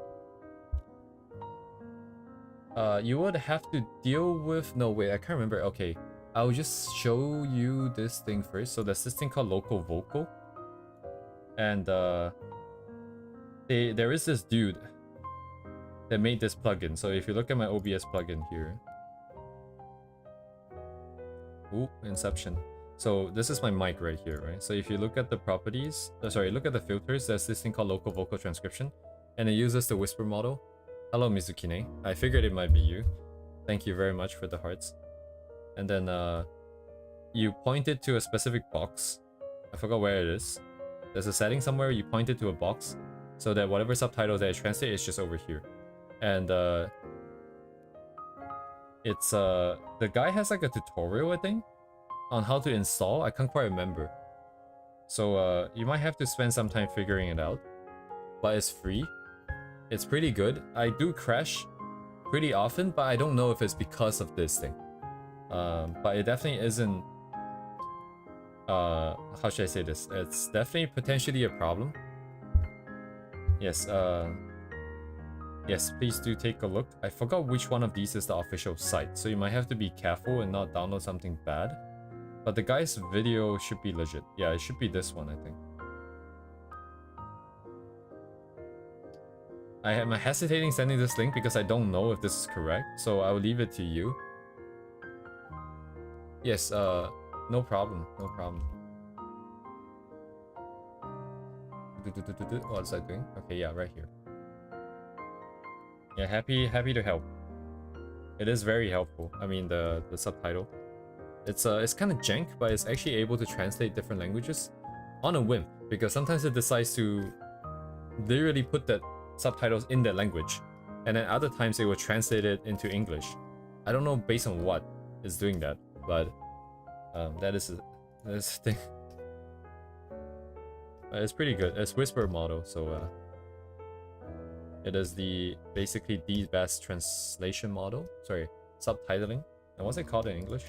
You would have to deal with, no wait, I can't remember. Okay, I'll just show you this thing first. So there's this thing called local vocal. And there is this dude that made this plugin. So if you look at my OBS plugin here, ooh, Inception. So this is my mic right here, right? So if you look at the properties, sorry, look at the filters, there's this thing called local vocal transcription, and it uses the whisper model. Hello, Mizukine. I figured it might be you. Thank you very much for the hearts. And then you point it to a specific box. I forgot where it is. There's a setting somewhere, you point it to a box so that whatever subtitles that I translate is just over here. And it's the guy has like a tutorial, I think, on how to install. I can't quite remember. So you might have to spend some time figuring it out. But it's free. It's pretty good. I do crash pretty often, but I don't know if it's because of this thing. But it definitely isn't how should I say this? It's definitely potentially a problem. Yes, yes, please do take a look. I forgot which one of these is the official site, so you might have to be careful and not download something bad. But the guy's video should be legit. Yeah, it should be this one, I think. I am hesitating sending this link because I don't know if this is correct, so I will leave it to you. Yes, no problem, no problem. What is I doing? Okay, yeah, right here. Yeah, happy to help. It is very helpful. I mean, the subtitle. It's kind of jank, but it's actually able to translate different languages on a whim, because sometimes it decides to literally put that subtitles in that language, and then other times it will translate it into English. I don't know based on what is doing that, but that is a thing. It's pretty good. It's whisper model, so it is basically the best translation model. Sorry, subtitling. And what's it called in English?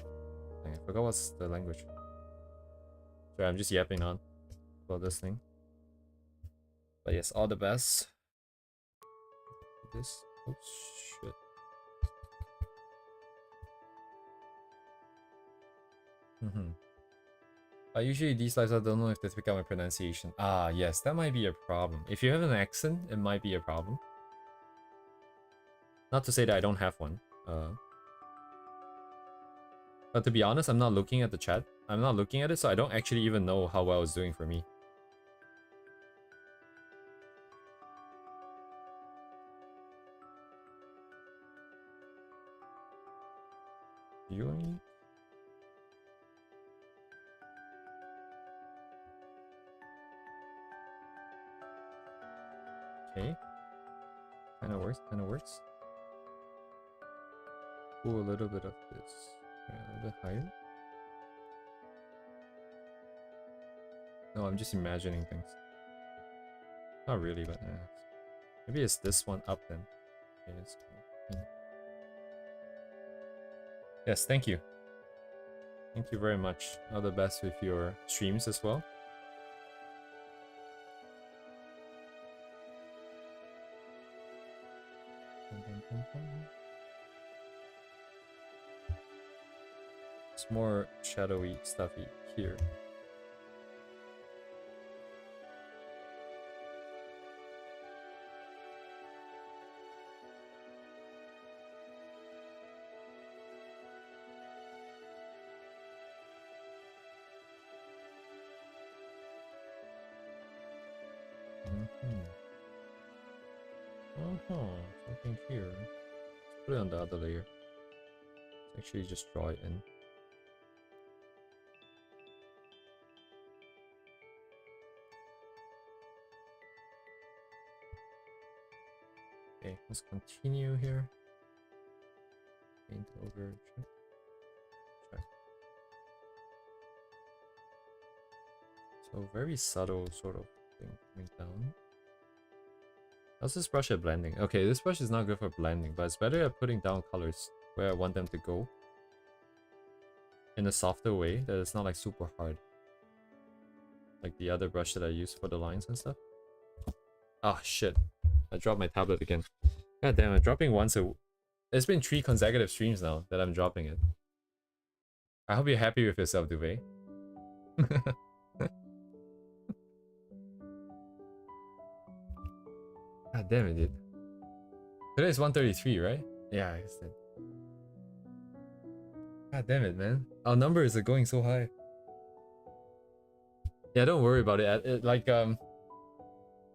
I forgot what's the language. Sorry, I'm just yapping on about this thing. But yes, all the best. This. Oh shit. Usually these lives, I don't know if they pick up my pronunciation. Ah, yes, that might be a problem. If you have an accent, it might be a problem. Not to say that I don't have one. But to be honest, I'm not looking at the chat. I'm not looking at it, so I don't actually even know how well it's doing for me. Viewing? Okay. Kinda works, kinda works. Ooh, a little bit of this. Okay, a little bit higher. No, I'm just imagining things. Not really, but maybe it's this one up then. Okay, it's cool. Yes, thank you. Thank you very much. All the best with your streams as well. It's more shadowy, stuffy here. Something here. Let's put it on the other layer. Let's actually just draw it in. Okay, let's continue here. Paint over. Check. So very subtle sort of thing coming down. How's this brush at blending? Okay, this brush is not good for blending, but it's better at putting down colors where I want them to go in a softer way that it's not like super hard, like the other brush that I use for the lines and stuff. Ah, shit. I dropped my tablet again. God damn, I'm dropping once a... It's been 3 consecutive streams now that I'm dropping it. I hope you're happy with yourself, Duvet. God damn it, dude. Today is 133, right? Yeah, I guess that. God damn it, man. Our numbers are going so high. Yeah, don't worry about it.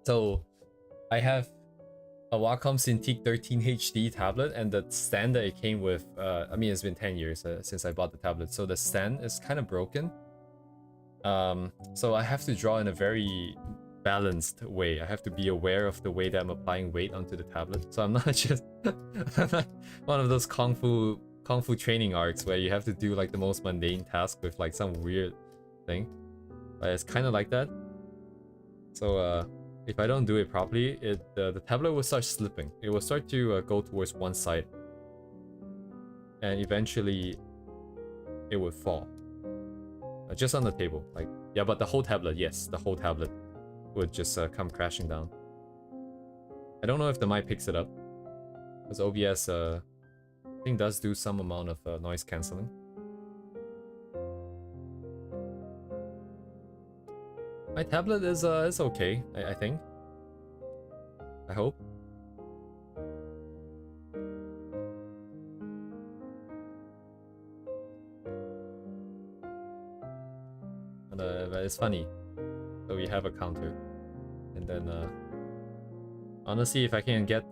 So I have a Wacom Cintiq 13 HD tablet, and the stand that it came with, I mean, it's been 10 years since I bought the tablet, so the stand is kind of broken. So I have to draw in a very balanced way. I have to be aware of the way that I'm applying weight onto the tablet. So I'm not just I'm not one of those kung fu training arcs where you have to do like the most mundane task with like some weird thing. But it's kind of like that. So if I don't do it properly, the tablet will start slipping. It will start to go towards one side, and eventually it would fall. Just on the table, like, yeah, but the whole tablet, yes, the whole tablet would just come crashing down. I don't know if the mic picks it up, because OBS, I think, does do some amount of noise cancelling. My tablet is okay, I think. I hope. But it's funny. So we have a counter, and then honestly, if I can get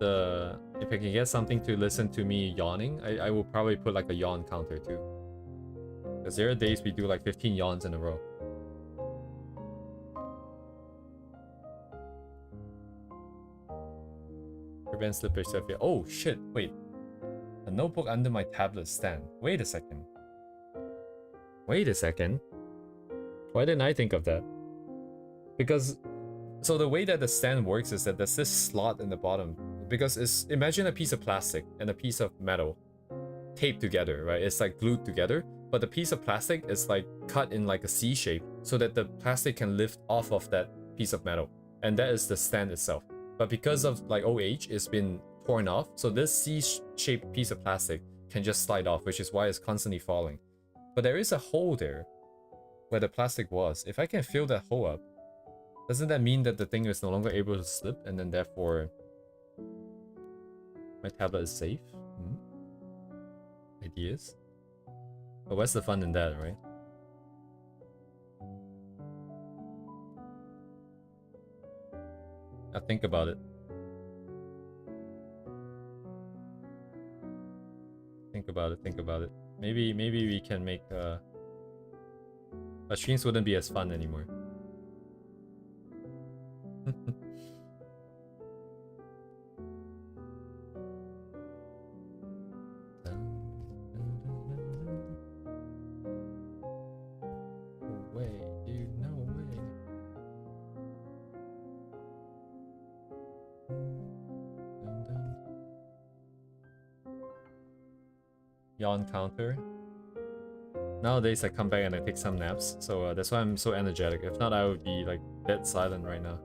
something to listen to me yawning, I will probably put like a yawn counter too. Because there are days we do like 15 yawns in a row. Prevent slippage surface. Oh shit! Wait, a notebook under my tablet stand. Wait a second. Wait a second. Why didn't I think of that? Because, so the way that the stand works is that there's this slot in the bottom. Because it's, imagine a piece of plastic and a piece of metal taped together, right? It's like glued together, but the piece of plastic is like cut in like a C shape so that the plastic can lift off of that piece of metal. And that is the stand itself. But because of like OH, it's been torn off, so this C-shaped piece of plastic can just slide off, which is why it's constantly falling. But there is a hole there where the plastic was. If I can fill that hole up, doesn't that mean that the thing is no longer able to slip, and then therefore my tablet is safe? Ideas? But what's the fun in that, right? Now think about it. Think about it, think about it. Maybe we can make our streams wouldn't be as fun anymore. No way, dude, no way. Yawn counter. Nowadays I come back and I take some naps, so that's why I'm so energetic. If not, I would be like dead silent right now.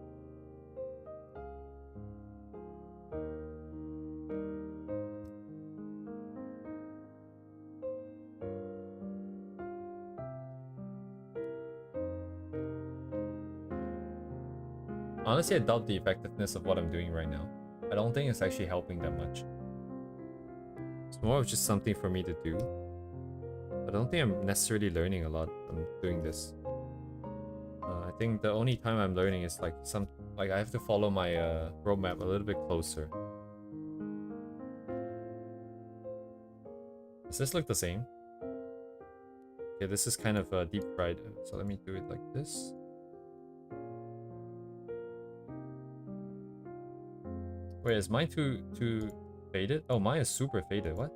Honestly, I doubt the effectiveness of what I'm doing right now. I don't think it's actually helping that much. It's more of just something for me to do. But I don't think I'm necessarily learning a lot from doing this. I think the only time I'm learning is like I have to follow my roadmap a little bit closer. Does this look the same? Okay, this is kind of deep fried, so let me do it like this. Wait, is mine too faded? Oh, mine is super faded. What?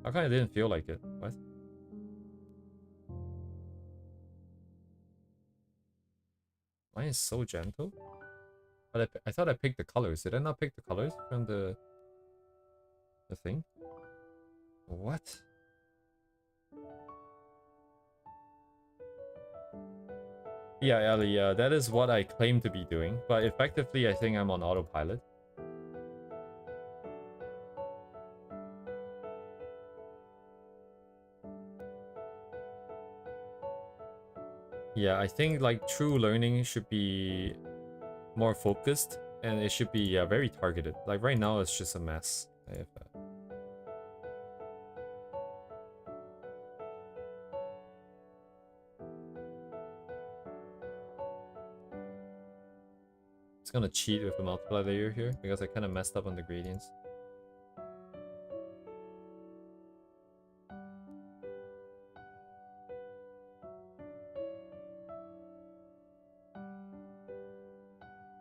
How come I didn't feel like it? What? Mine is so gentle. But I thought I picked the colors. Did I not pick the colors from the thing? What? Yeah, Ellie, that is what I claim to be doing, but effectively I think I'm on autopilot. Yeah, I think like true learning should be more focused and it should be very targeted. Like right now, it's just a mess. It's gonna cheat with a multiply layer here because I kind of messed up on the gradients.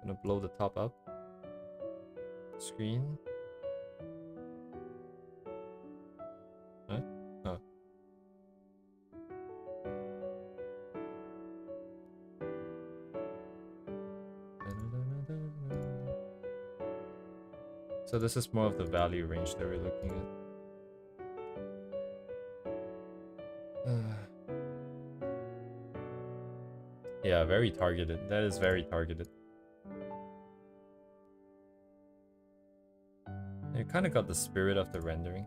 Gonna blow the top up. Screen. Huh? Oh. So this is more of the value range that we're looking at. Yeah, very targeted. That is very targeted. You kind of got the spirit of the rendering.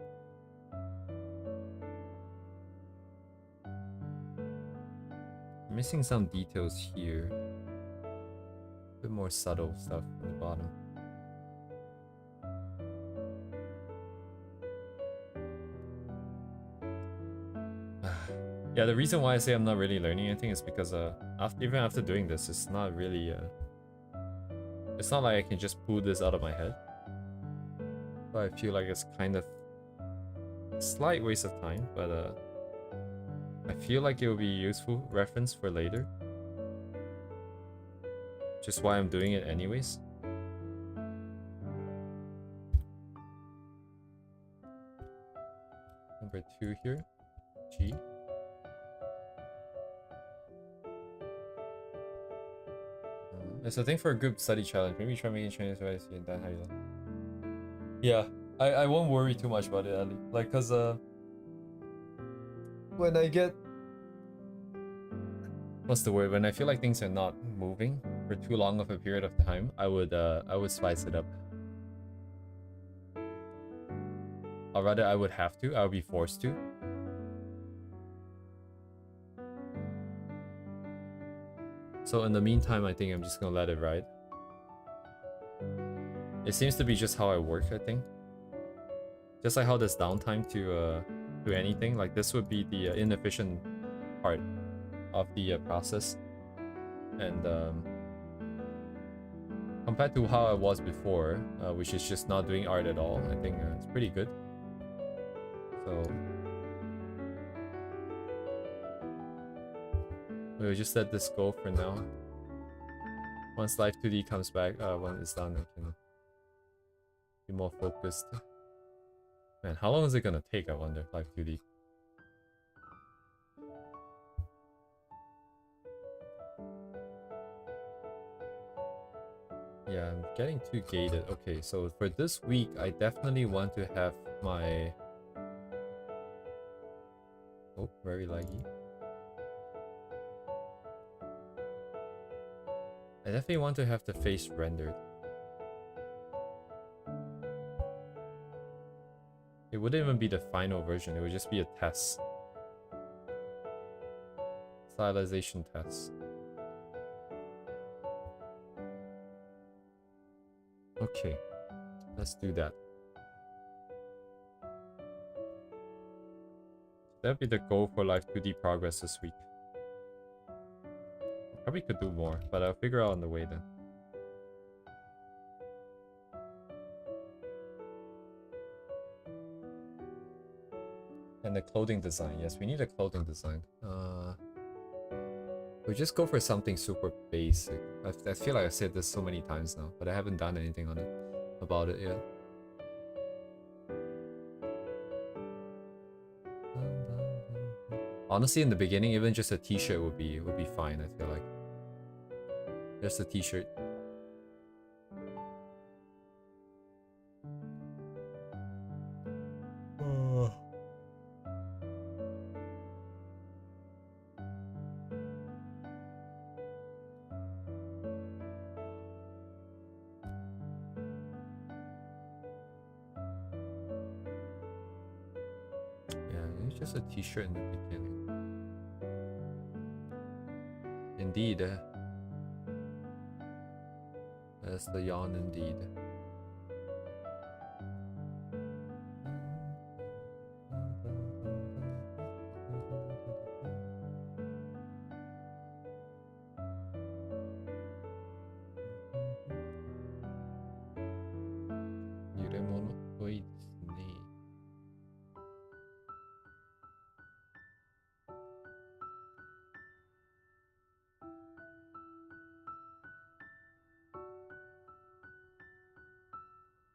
Missing some details here. A bit more subtle stuff on the bottom. Yeah, the reason why I say I'm not really learning anything is because even after doing this, it's not really it's not like I can just pull this out of my head. But I feel like it's kind of a slight waste of time, but I feel like it will be a useful reference for later. Just why I'm doing it anyways. Number 2 here, G. It's a thing for a group study challenge. Maybe try making Chinese rice and then how you like. Yeah, I won't worry too much about it, Ali. Like, cause when I get what's the word? When I feel like things are not moving for too long of a period of time, I would spice it up. Or rather, I would have to. I would be forced to. So in the meantime, I think I'm just gonna let it ride. It seems to be just how I work, I think. Just like how there's downtime to anything, like this would be the inefficient part of the process. And compared to how I was before, which is just not doing art at all, I think it's pretty good. So we'll just let this go for now. Once Live 2D comes back, when it's done, I can be more focused. Man, how long is it gonna take, I wonder, Live 2D? Yeah, I'm getting too gated. Okay, so for this week, I definitely want to have my... Oh, very laggy. I definitely want to have the face rendered. It wouldn't even be the final version, it would just be a test. Stylization test. Okay, let's do that. That'd be the goal for Live 2D progress this week. Probably could do more, but I'll figure out on the way then. And the clothing design. Yes, we need a clothing design. We'll just go for something super basic. I feel like I've said this so many times now, but I haven't done anything on it about it yet. Honestly, in the beginning, even just a t-shirt would be fine, I feel like. Just a t-shirt. Yeah, it's just a t-shirt in the beginning. indeed. That's the yawn indeed.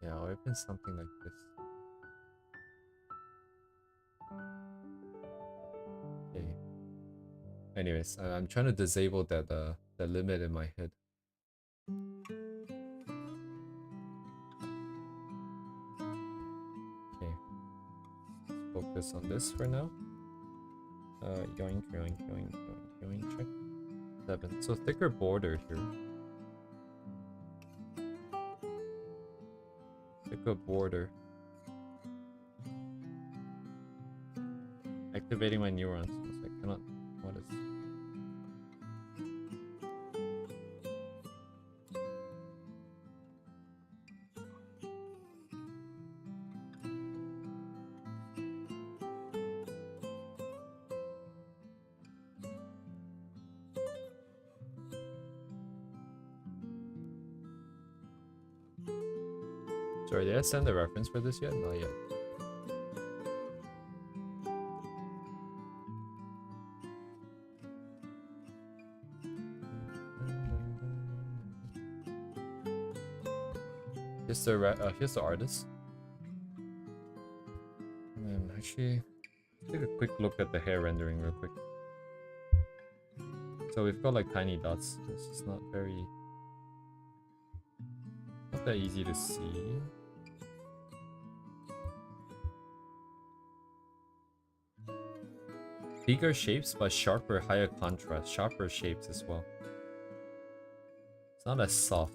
Yeah, or even something like this. Okay. Anyways, I'm trying to disable that the limit in my head. Okay. Let's focus on this for now. Yoink, yoink, yoink, yoink, yoink, check. 7. So thicker border here. Thicker border. Activating my neurons. So I cannot. What is? Sorry, did I send the reference for this yet? Not yet. Here's the artist. And then actually, take a quick look at the hair rendering real quick. So we've got like tiny dots. This is not that easy to see. Bigger shapes, but sharper, higher contrast. Sharper shapes as well. It's not as soft.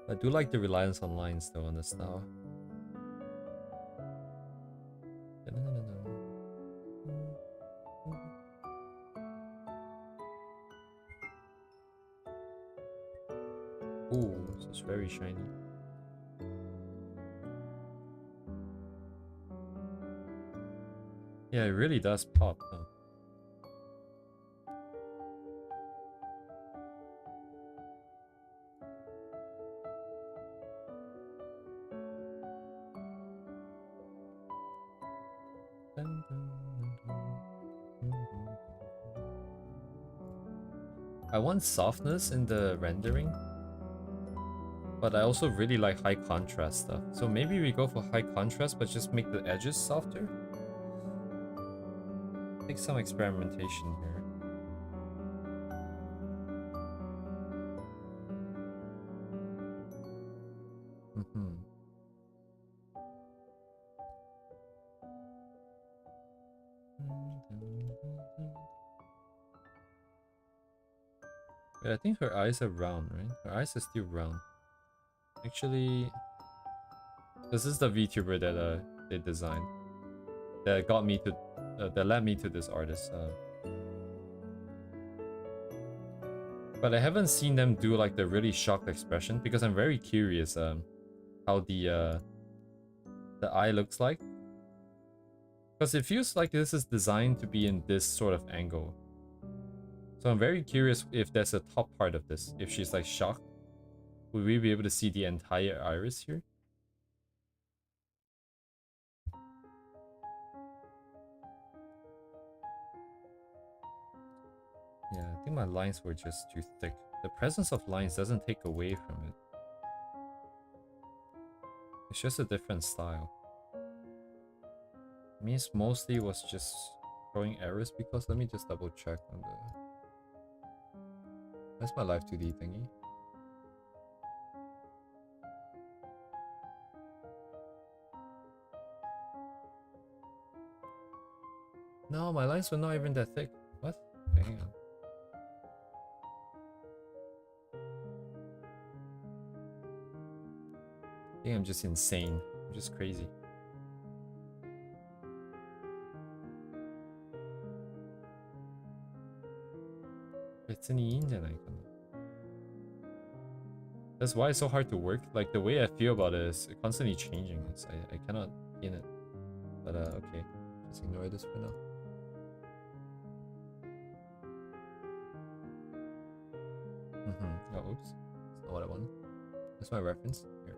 I do like the reliance on lines though on the style. Ooh, this is very shiny. Yeah, it really does pop though. I want softness in the rendering, but I also really like high contrast stuff. So maybe we go for high contrast, but just make the edges softer. Take some experimentation here. Wait, I think her eyes are round, right? Her eyes are still round. Actually, this is the VTuber that they designed. That got me to, that led me to this artist. But I haven't seen them do like the really shocked expression because I'm very curious how the eye looks like. Because it feels like this is designed to be in this sort of angle. So I'm very curious if there's a top part of this. If she's like shocked, will we be able to see the entire iris here? Yeah, I think my lines were just too thick. The presence of lines doesn't take away from it. It's just a different style. It means mostly was just throwing errors because let me just double check on the... That's my live 2D thingy. No, my lines were not even that thick. What? Hang on. think I'm just insane. I'm just crazy. That's why it's so hard to work. Like, the way I feel about it is constantly changing. I cannot in it. But okay. Just ignore this for now. Oh, oops. That's not what I wanted. That's my reference. Here.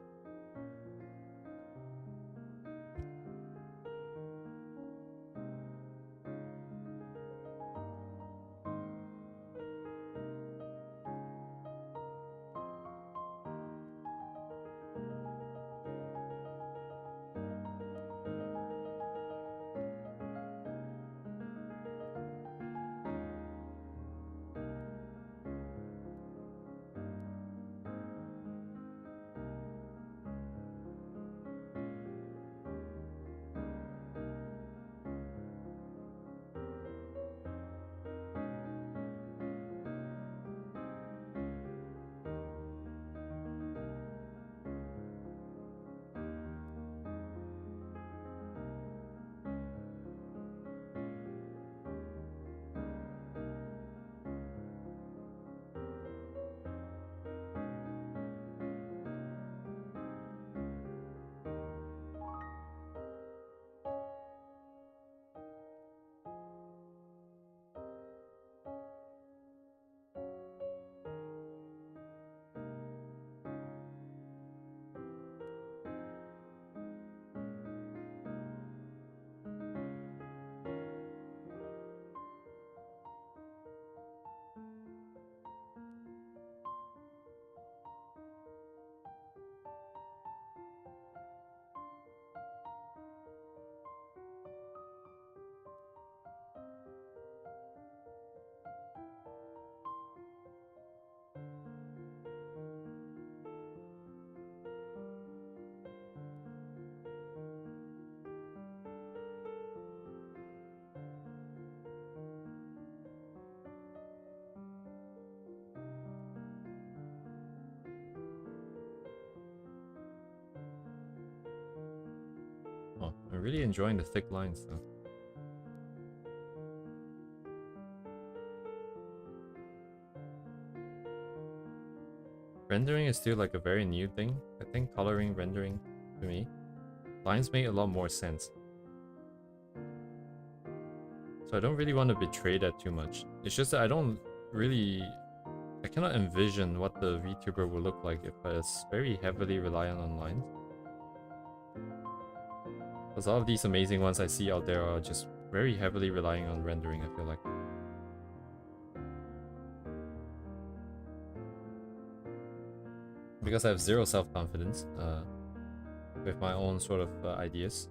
Oh, I'm really enjoying the thick lines though. Rendering is still like a very new thing. I think coloring rendering to me. Lines make a lot more sense. So I don't really want to betray that too much. It's just that I cannot envision what the VTuber will look like if it's very heavily reliant on lines. Because all of these amazing ones I see out there are just very heavily relying on rendering, I feel like. Because I have zero self-confidence with my own sort of ideas.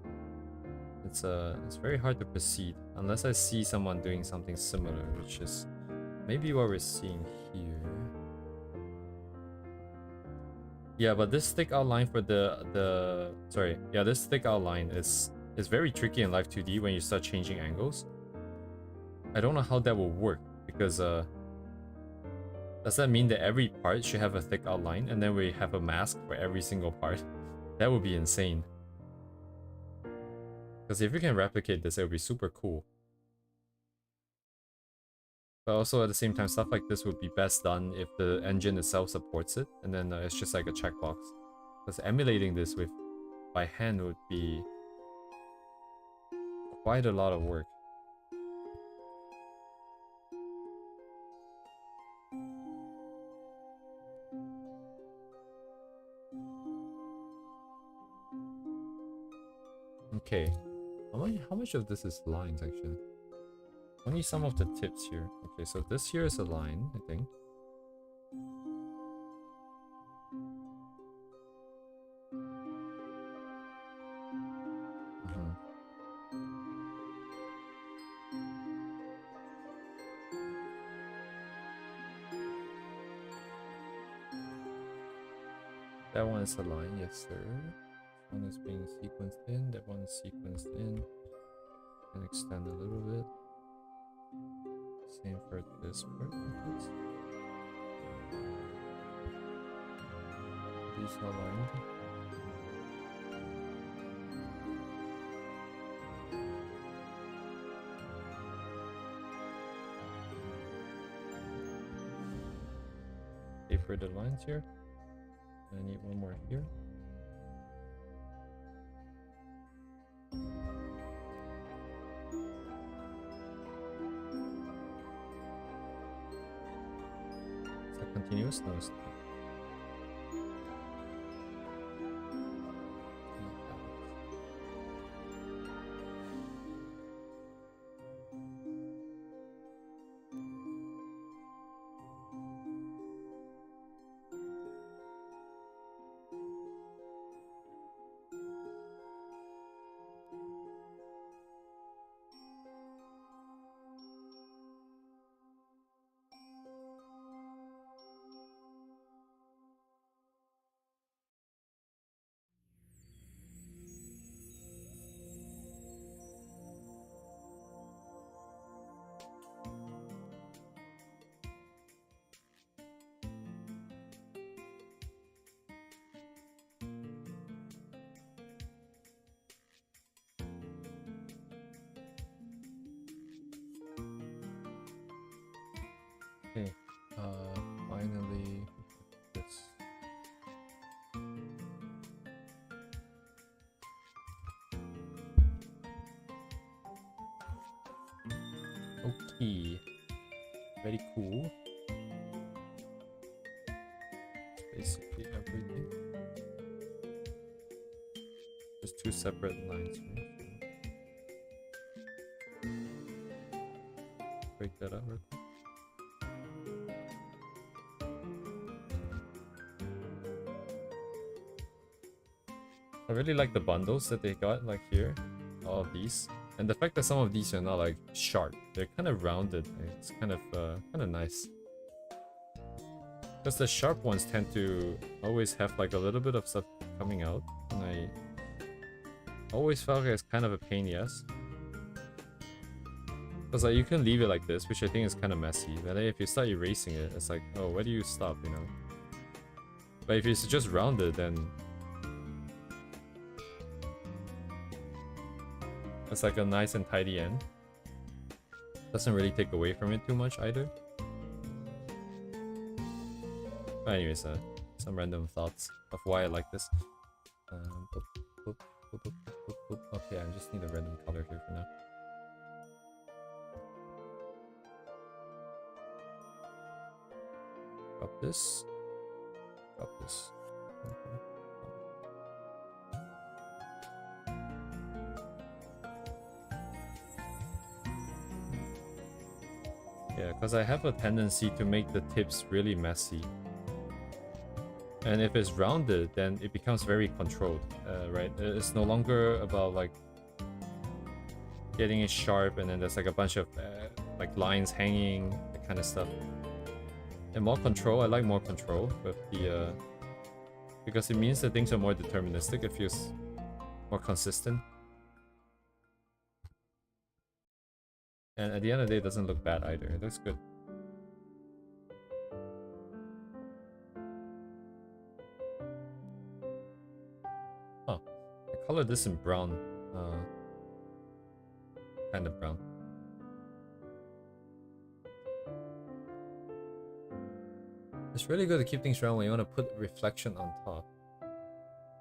It's very hard to proceed unless I see someone doing something similar, which is maybe what we're seeing here. Yeah, but this thick outline for this thick outline is very tricky in Live 2D when you start changing angles. I don't know how that will work because does that mean that every part should have a thick outline and then we have a mask for every single part? That would be insane. Because if you can replicate this, it would be super cool. But also at the same time, stuff like this would be best done if the engine itself supports it, and then it's just like a checkbox. Because emulating this by hand would be quite a lot of work. Okay, how much of this is lines actually? Only some of the tips here. Okay, so this here is a line, I think. That one is a line, yes sir. This one is being sequenced in, that one is sequenced in. And extend a little bit. Same for this part, I guess. These are lined. taper the lines here. I need one more here. Is that continuous? No, it's not. Okay, finally this. Okay, very cool. Basically everything. Just two separate lines. Break that up real quick. I really like the bundles that they got, like here, all of these, and the fact that some of these are not like sharp; they're kind of rounded. It's kind of nice. Because the sharp ones tend to always have like a little bit of stuff coming out, and I always felt like it's kind of a pain, yes. Because like you can leave it like this, which I think is kind of messy. But then if you start erasing it, it's like, oh, where do you stop, you know? But if it's just rounded, then it's like a nice and tidy end. Doesn't really take away from it too much either. But anyways, some random thoughts of why I like this. Okay, I just need a random color here for now. Drop this. Drop this. Yeah, because I have a tendency to make the tips really messy. And if it's rounded, then it becomes very controlled, right? It's no longer about like getting it sharp and then there's like a bunch of like lines hanging, that kind of stuff. And more control, I like more control with the because it means that things are more deterministic. It feels more consistent. And at the end of the day, it doesn't look bad either. It looks good. Huh. I colored this in brown. Kind of brown. It's really good to keep things round when you want to put reflection on top.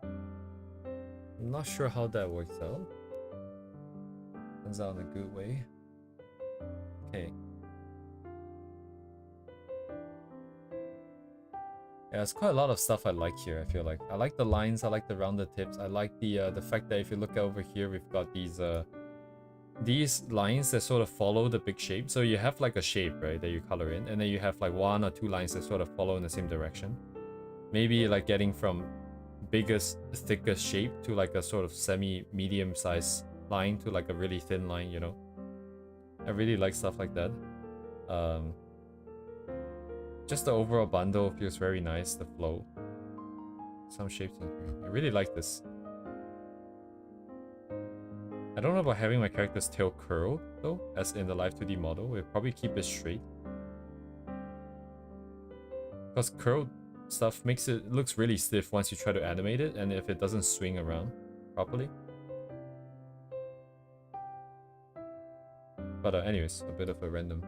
I'm not sure how that works out. Turns out in a good way. Okay. Yeah, it's quite a lot of stuff I like here, I feel like. I like the lines, I like the rounded tips, I like the fact that if you look over here, we've got these lines that sort of follow the big shape. So you have like a shape, right, that you color in, and then you have like one or two lines that sort of follow in the same direction. Maybe like getting from biggest, thickest shape to like a sort of semi-medium size line to like a really thin line, you know. I really like stuff like that. Just the overall bundle feels very nice, the flow. Some shapes in here. I really like this. I don't know about having my character's tail curl, though, as in the Live 2D model. We'll probably keep it straight. Because curled stuff makes it looks really stiff once you try to animate it, and if it doesn't swing around properly. But anyways, a bit of a random.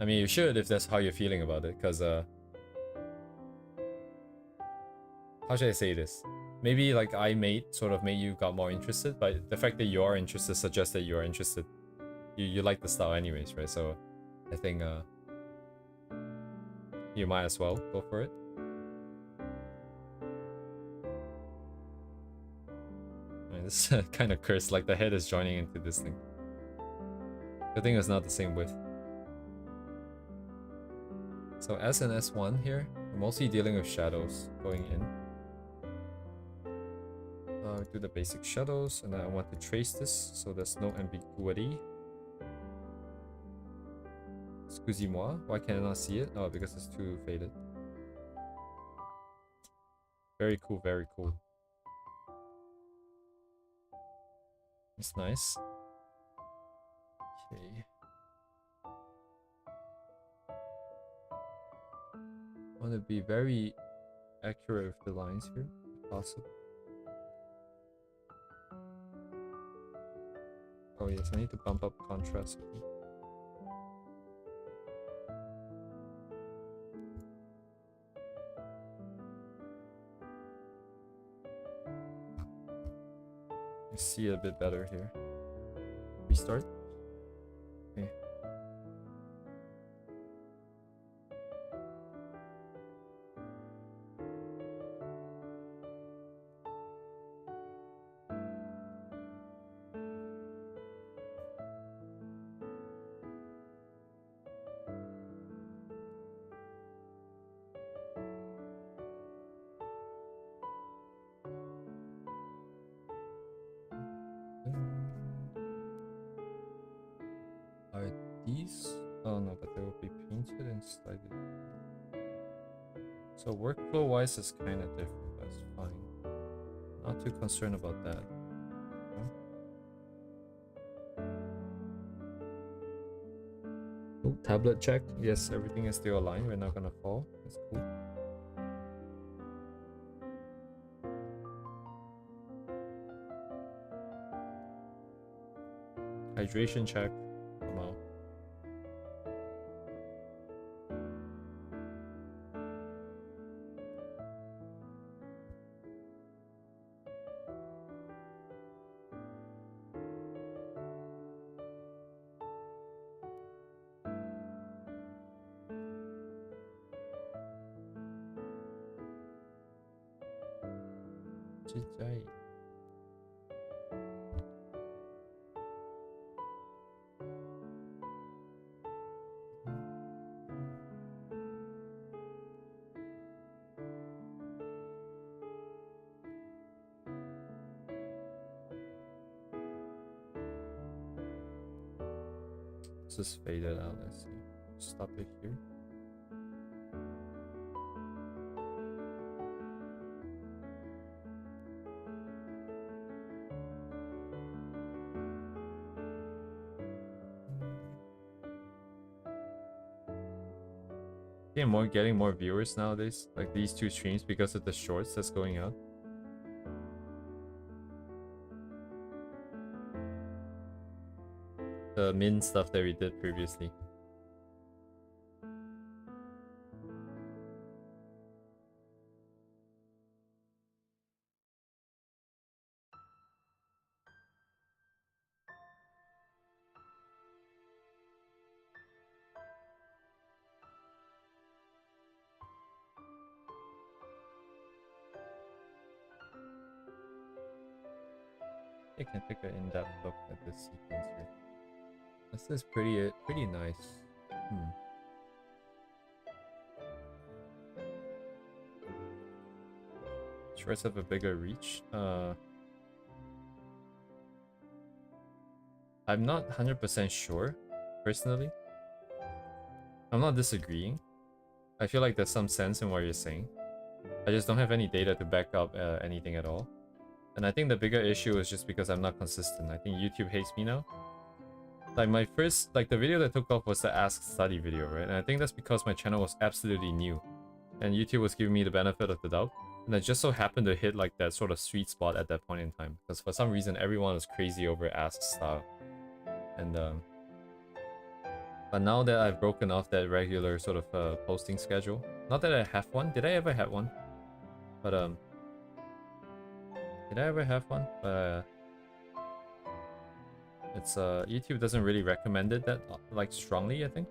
I mean, you should if that's how you're feeling about it, because how should I say this? Maybe like sort of made you got more interested, but the fact that you are interested suggests that you are interested. You like the style anyways, right? So I think you might as well go for it. I mean, this is kind of cursed, like the head is joining into this thing. Good thing it's not the same width. So S and S1 here, we're mostly dealing with shadows going in. Do the basic shadows, and then I want to trace this so there's no ambiguity. Excusez-moi, why can I not see it? Oh, because it's too faded. Very cool, very cool. It's nice. Okay. I want to be very accurate with the lines here, if possible. Oh yes, I need to bump up contrast. You see it a bit better here. Restart. Okay. Are these? Oh no, but they will be painted and slightly. So workflow wise it's kind of different. That's fine. Not too concerned about that. Oh, tablet check. Yes, everything is still aligned. We're not gonna fall. That's cool. Hydration check. Come out. Just fade it out. Let's see. Stop it here. Yeah, getting more viewers nowadays, like these two streams, because of the shorts that's going out. The min stuff that we did previously. You can take an in-depth look at this sequence here. This is pretty nice. Shorts have a bigger reach. I'm not 100% sure, personally. I'm not disagreeing. I feel like there's some sense in what you're saying. I just don't have any data to back up anything at all. And I think the bigger issue is just because I'm not consistent. I think YouTube hates me now. Like my first, like the video that took off was the Ask Study video, right? And I think that's because my channel was absolutely new. And YouTube was giving me the benefit of the doubt. And I just so happened to hit like that sort of sweet spot at that point in time. Because for some reason, everyone was crazy over Ask style. And But now that I've broken off that regular sort of posting schedule, not that I have one. Did I ever have one? But did I ever have one? But it's YouTube doesn't really recommend it that like strongly, I think.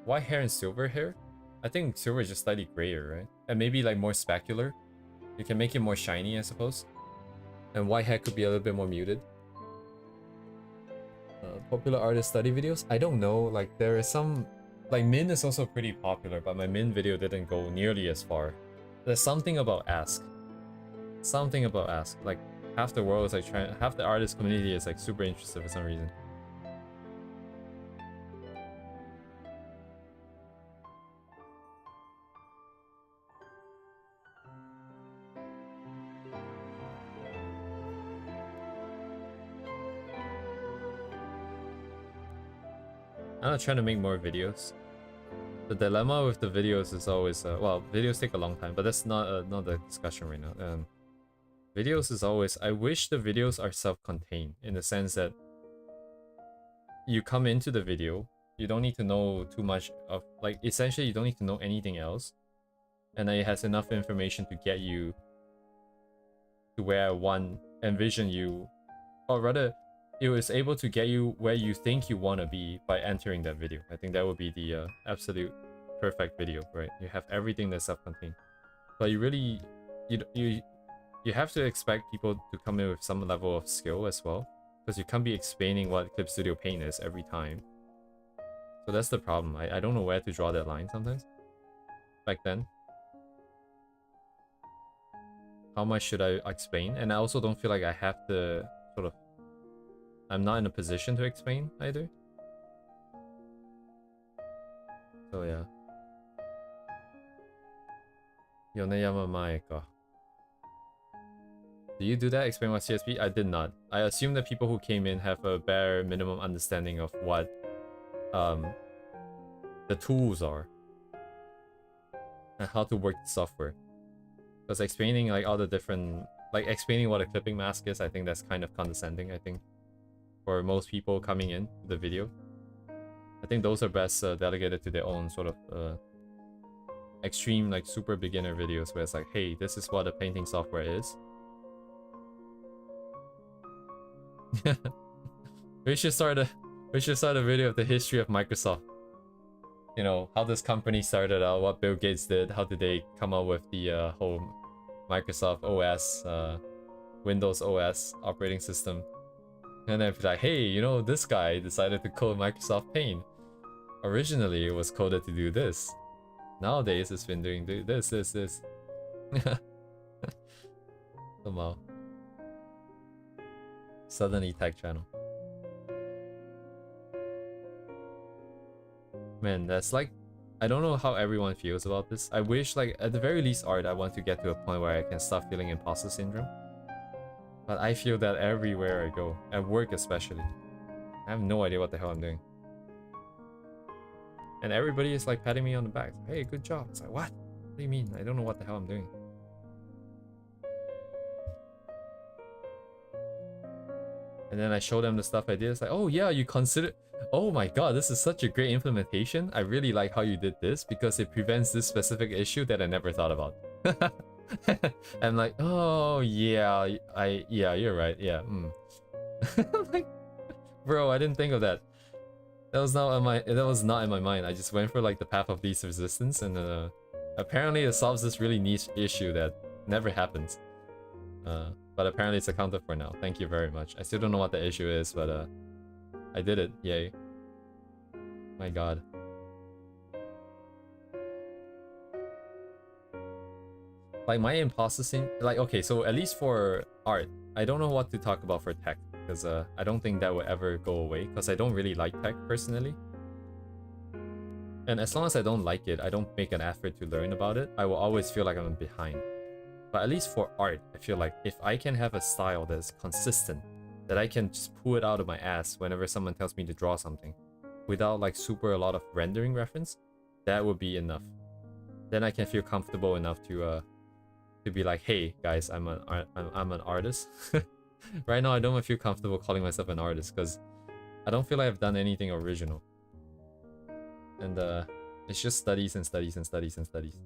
White hair and silver hair? I think silver is just slightly grayer, right? And maybe like more specular. You can make it more shiny, I suppose. And white hair could be a little bit more muted. Popular artist study videos? I don't know, like there is some... Like Min is also pretty popular, but my Min video didn't go nearly as far. There's something about Ask. Something about Ask. Like half the world is like trying... Half the artist community is like super interested for some reason. I'm not trying to make more videos. The dilemma with the videos is always, well, videos take a long time, but that's not the discussion right now. Videos is always, I wish the videos are self-contained in the sense that you come into the video, you don't need to know too much of, like, essentially you don't need to know anything else, and it has enough information to get you to where one envision you, or rather, it was able to get you where you think you want to be by entering that video. I think that would be the absolute perfect video, right? You have everything that's self-contained, but you really, you have to expect people to come in with some level of skill as well, because you can't be explaining what Clip Studio Paint is every time. So that's the problem. I don't know where to draw that line sometimes. Back then, how much should I explain? And I also don't feel like I have to sort of, I'm not in a position to explain either. So yeah. Yoneyama Mae ka. Do you do that? Explain what CSP? I did not. I assume that people who came in have a bare minimum understanding of what the tools are and how to work the software. Because explaining like all the different, like explaining what a clipping mask is, I think that's kind of condescending, I think, for most people coming in to the video. I think those are best delegated to their own sort of extreme, like super beginner videos where it's like, hey, this is what a painting software is. we should start a video of the history of Microsoft. You know, how this company started out, what Bill Gates did, how did they come up with the whole Microsoft OS, Windows OS operating system. And then be like, hey, you know, this guy decided to code Microsoft Paint. Originally, it was coded to do this. Nowadays, it's been doing this. Somehow. Suddenly tech channel. Man, that's like, I don't know how everyone feels about this. I wish, like, at the very least art, I want to get to a point where I can stop feeling imposter syndrome. But I feel that everywhere I go, at work especially. I have no idea what the hell I'm doing. And everybody is like patting me on the back. Hey, good job. It's like, what? What do you mean? I don't know what the hell I'm doing. And then I show them the stuff I did. It's like, oh yeah, you consider... Oh my god, this is such a great implementation. I really like how you did this because it prevents this specific issue that I never thought about. I'm like, oh yeah, yeah, you're right, yeah. Like, bro, I didn't think of that. That was not in my mind. I just went for like the path of least resistance, and apparently it solves this really niche issue that never happens. But apparently it's accounted for now. Thank you very much. I still don't know what the issue is, but I did it. Yay. My god. Like my imposter syndrome, like, okay, so at least for art, I don't know what to talk about for tech, because I don't think that will ever go away, because I don't really like tech personally. And as long as I don't like it, I don't make an effort to learn about it, I will always feel like I'm behind. But at least for art, I feel like if I can have a style that's consistent, that I can just pull it out of my ass whenever someone tells me to draw something, without like super a lot of rendering reference, that would be enough. Then I can feel comfortable enough to be like, hey guys, I'm an artist. Right now I don't feel comfortable calling myself an artist because I don't feel like I've done anything original. And it's just studies and studies and studies and studies.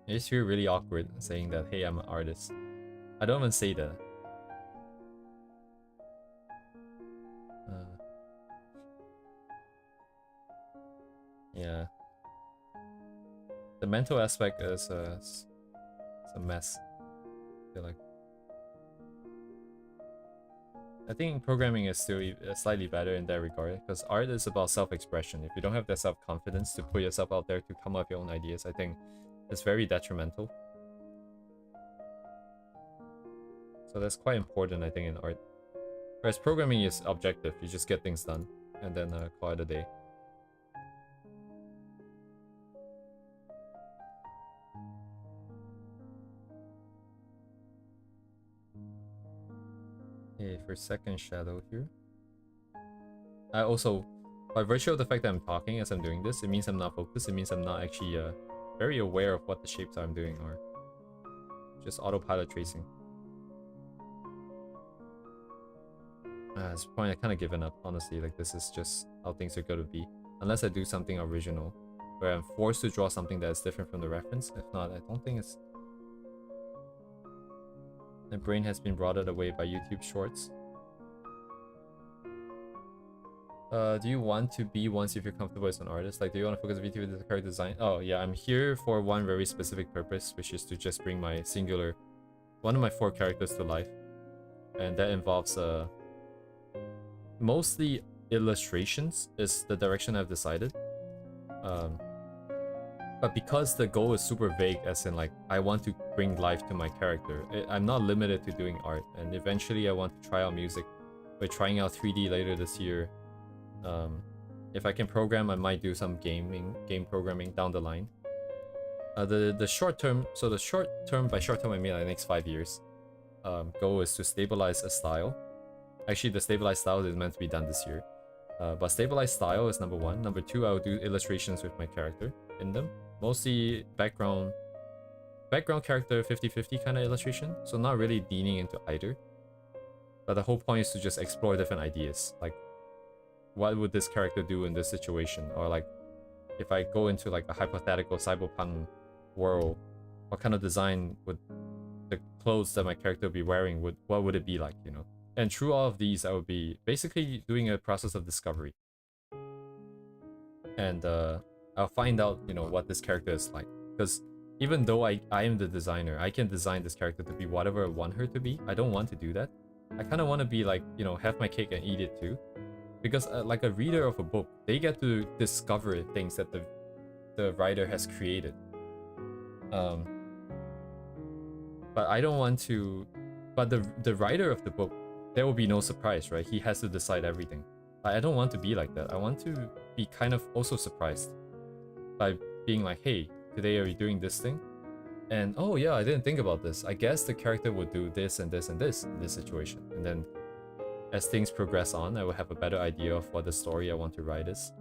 I just feel really awkward saying that, hey, I'm an artist. I don't even say that. Yeah. The mental aspect is it's a mess. I feel like. I think programming is still slightly better in that regard, because art is about self-expression. If you don't have that self-confidence to put yourself out there to come up with your own ideas, I think it's very detrimental. So that's quite important, I think, in art. Whereas programming is objective, you just get things done, and then call it a day. Okay, for second shadow here. I also, by virtue of the fact that I'm talking as I'm doing this, it means I'm not focused, it means I'm not actually very aware of what the shapes I'm doing are. Just autopilot tracing. At this point, I kind of given up, honestly. Like, this is just how things are going to be. Unless I do something original, where I'm forced to draw something that is different from the reference. If not, I don't think it's... My brain has been rotted away by YouTube shorts. Do you want to be once you feel comfortable as an artist? Like, do you want to focus VT with the character design? Oh, yeah, I'm here for one very specific purpose, which is to just bring my singular... one of my 4 characters to life. And that involves, mostly illustrations is the direction I've decided. But because the goal is super vague, as in like, I want to bring life to my character, I'm not limited to doing art. And eventually I want to try out music. We're trying out 3D later this year. If I can program, I might do some game programming down the line. The short term, so the short term, by short term I mean like the next 5 years, goal is to stabilize a style. Actually, the stabilized style is meant to be done this year. But stabilized style is number 1. Number 2, I'll do illustrations with my character in them. Mostly background character 50-50 kind of illustration. So not really leaning into either. But the whole point is to just explore different ideas. Like, what would this character do in this situation? Or like, if I go into like a hypothetical cyberpunk world, what kind of design would the clothes that my character would be wearing, what would it be like, you know? And through all of these, I would be basically doing a process of discovery. And I'll find out, you know, what this character is like. Because even though I am the designer, I can design this character to be whatever I want her to be. I don't want to do that. I kind of want to be like, you know, have my cake and eat it too. Because like a reader of a book, they get to discover things that the writer has created. But I don't want to... But the writer of the book, there will be no surprise, right? He has to decide everything. I don't want to be like that. I want to be kind of also surprised by being like, hey, today are you doing this thing? And oh yeah, I didn't think about this. I guess the character would do this and this and this in this situation. And then as things progress on, I will have a better idea of what the story I want to write is.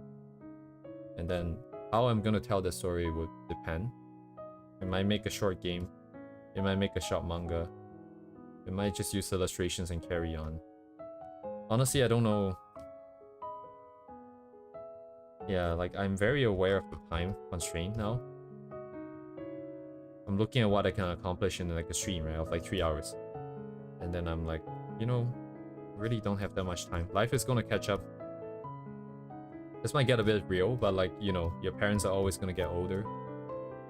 And then how I'm gonna tell the story would depend. It might make a short game. It might make a short manga. It might just use illustrations and carry on. Honestly, I don't know. Yeah, like I'm very aware of the time constraint now. I'm looking at what I can accomplish in like a stream, right, of like 3 hours. And then I'm like, you know, really don't have that much time. Life is gonna catch up. This might get a bit real, but like, you know, your parents are always gonna get older.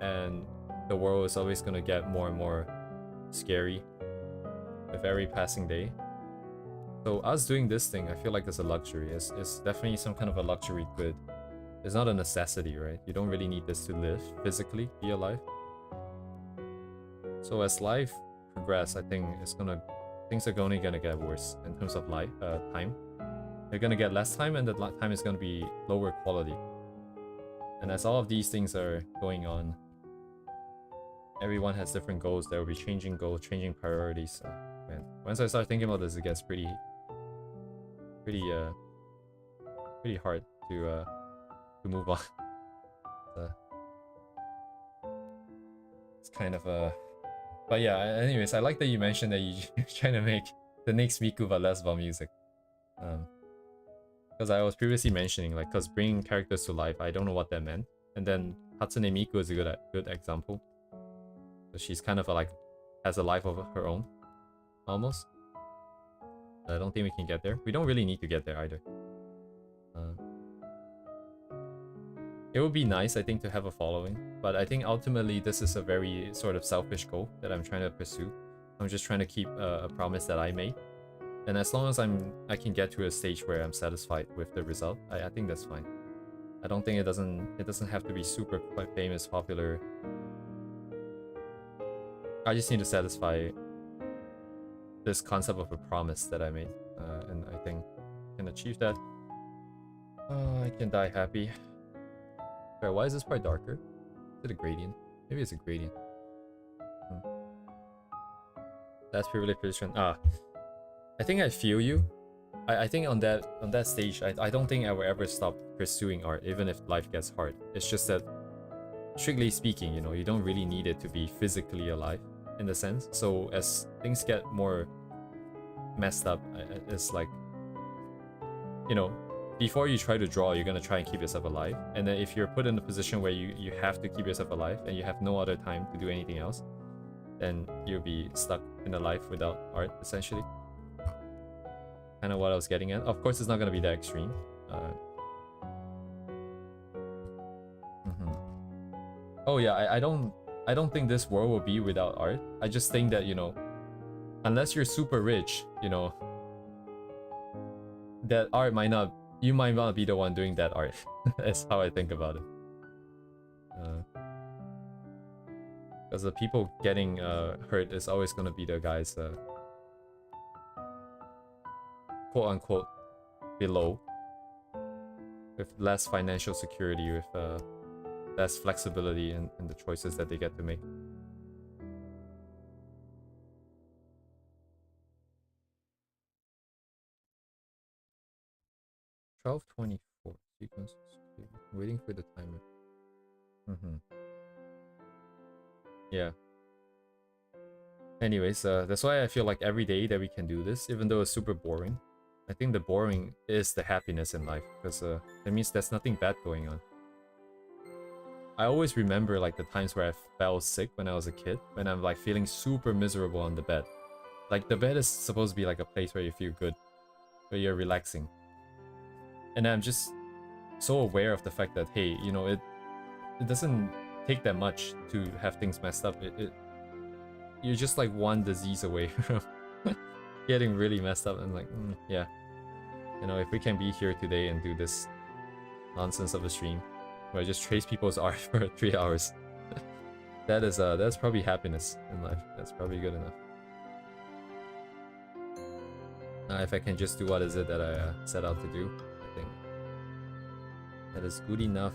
And the world is always gonna get more and more scary with every passing day. So us doing this thing, I feel like it's a luxury. It's definitely some kind of a luxury good. It's not a necessity, right? You don't really need this to live physically, be alive. So as life progresses, I think things are only gonna get worse in terms of life, time. You're gonna get less time, and the time is gonna be lower quality. And as all of these things are going on, everyone has different goals. There will be changing goals, changing priorities. Man, once I start thinking about this, it gets pretty hard to move on. It's kind of a... But yeah, anyways, I like that you mentioned that you're trying to make the next Miku, but less about music. Because I was previously mentioning, like, because bringing characters to life, I don't know what that meant. And then Hatsune Miku is a good example. So she's kind of like has a life of her own, almost. I don't think we can get there. We don't really need to get there either. It would be nice, I think, to have a following, but I think ultimately this is a very sort of selfish goal that I'm trying to pursue. I'm just trying to keep a promise that I made, and as long as I can get to a stage where I'm satisfied with the result, I think that's fine. I don't think it doesn't have to be super quite famous, popular. I just need to satisfy this concept of a promise that I made, and I think I can achieve that. I can die happy. Sorry, why is this part darker? Is it a gradient? Maybe it's a gradient. That's privilege position. I think I feel you. I think on that stage, I don't think I will ever stop pursuing art, even if life gets hard. It's just that, strictly speaking, you know, you don't really need it to be physically alive, in the sense. So as things get more messed up, it's like, you know, before you try to draw, you're gonna try and keep yourself alive. And then if you're put in a position where you have to keep yourself alive and you have no other time to do anything else, then you'll be stuck in a life without art, essentially. Kind of what I was getting at. Of course, it's not gonna be that extreme. Oh yeah, I don't think this world will be without art. I just think that, you know, unless you're super rich, you know, that art might not, you might not be the one doing that art. That's how I think about it. Because the people getting hurt is always gonna be the guys quote unquote below, with less financial security, with less flexibility in the choices that they get to make. $12:24 sequences. Waiting for the timer. Yeah. Anyways, that's why I feel like every day that we can do this, even though it's super boring, I think the boring is the happiness in life, because that means there's nothing bad going on. I always remember like the times where I fell sick when I was a kid, when I'm like feeling super miserable on the bed. Like the bed is supposed to be like a place where you feel good, where you're relaxing. And I'm just so aware of the fact that, hey, you know, it doesn't take that much to have things messed up. You're just like one disease away from getting really messed up. And like, yeah, you know, if we can be here today and do this nonsense of a stream where I just trace people's art for 3 hours, that's probably happiness in life. That's probably good enough. If I can just do what is it that I set out to do, I think that is good enough.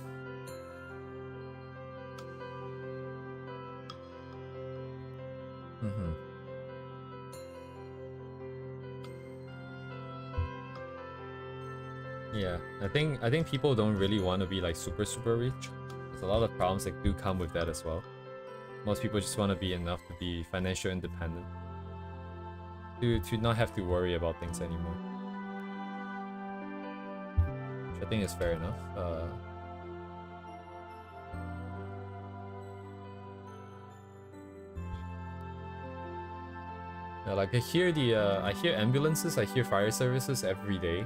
Yeah, I think people don't really want to be like super rich. There's a lot of problems that do come with that as well. Most people just want to be enough to be financially independent, to not have to worry about things anymore, which I think is fair enough. Yeah, like I hear ambulances, I hear fire services every day.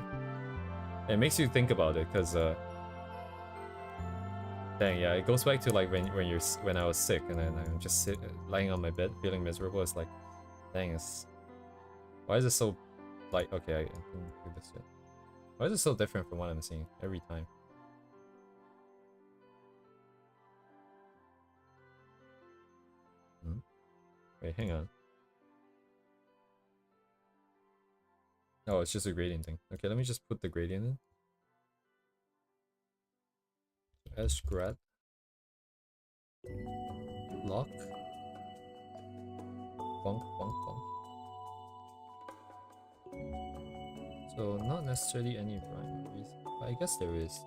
It makes you think about it, because dang, yeah, it goes back to like when I was sick and then I'm just lying on my bed feeling miserable. It's like, dang, why is it so, like, okay, I didn't do this yet. Why is it so different from what I'm seeing every time? Wait, hang on. Oh, it's just a gradient thing. Okay, let me just put the gradient in. S grad lock. Bonk, bonk, bonk. So not necessarily any rhyme reason, but I guess there is.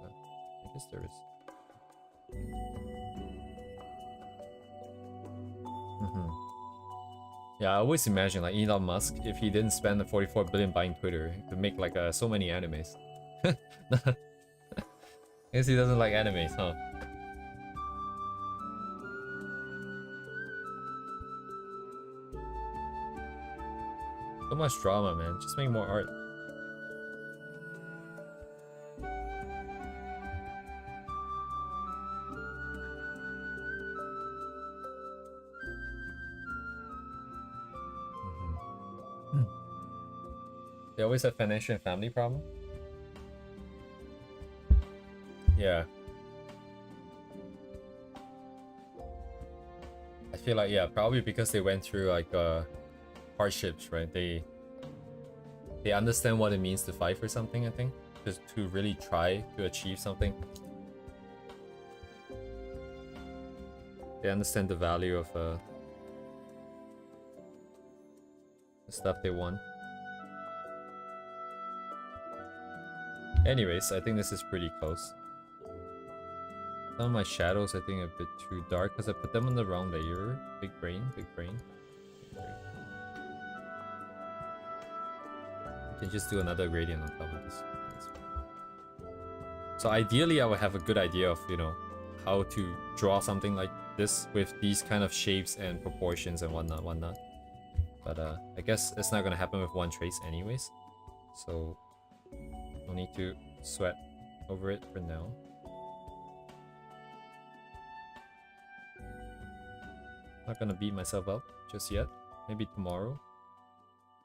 I guess there is. Yeah, I always imagine like Elon Musk, if he didn't spend the 44 billion buying Twitter, he could make like so many animes. I guess he doesn't like animes, huh? So much drama, man. Just make more art. They always have financial and family problem. Yeah. I feel like, yeah, probably because they went through like hardships, right? They understand what it means to fight for something, I think. Just to really try to achieve something. They understand the value of the stuff they want. Anyways, I think this is pretty close. Some of my shadows I think are a bit too dark because I put them on the wrong layer. Big brain, big brain. You can just do another gradient on top of this. So ideally I would have a good idea of, you know, how to draw something like this with these kind of shapes and proportions and whatnot. But I guess it's not gonna happen with one trace anyways. So no need to sweat over it for now. Not gonna beat myself up just yet. Maybe tomorrow.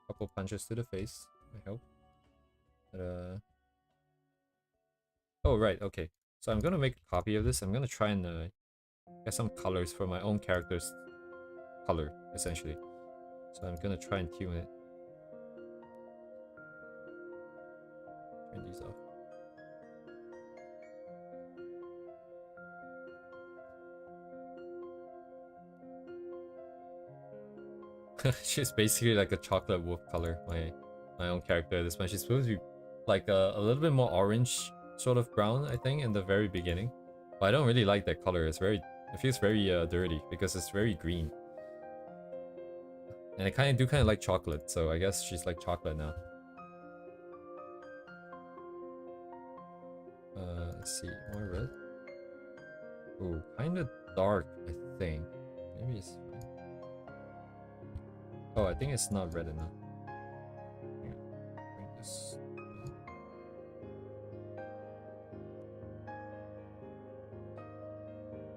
Couple punches to the face, I hope. But oh right, okay. So I'm gonna make a copy of this. I'm gonna try and get some colors for my own character's color, essentially. So I'm gonna try and tune it. Turn these off. She's basically like a chocolate wolf color, my own character. This one, she's supposed to be like a little bit more orange, sort of brown, I think, in the very beginning. But I don't really like that color. It feels very dirty because it's very green. And I kind of like chocolate, so I guess she's like chocolate now. Let's see, more red. Ooh, kind of dark, I think. Maybe it's fine. Oh, I think it's not red enough. Bring this.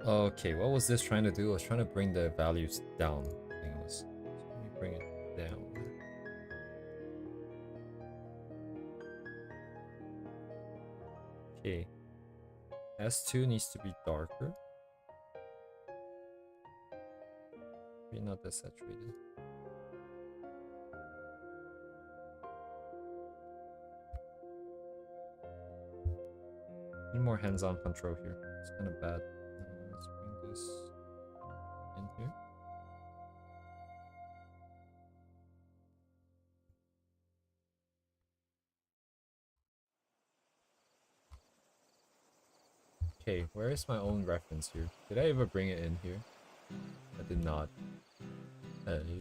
Okay, what was this trying to do? I was trying to bring the values down. I think it was. So let me bring it down. Okay. S2 needs to be darker. Maybe not that saturated. Need more hands-on control here. It's kind of bad. Let's bring this in here. Okay, where is my own reference here? Did I ever bring it in here? I did not. Okay.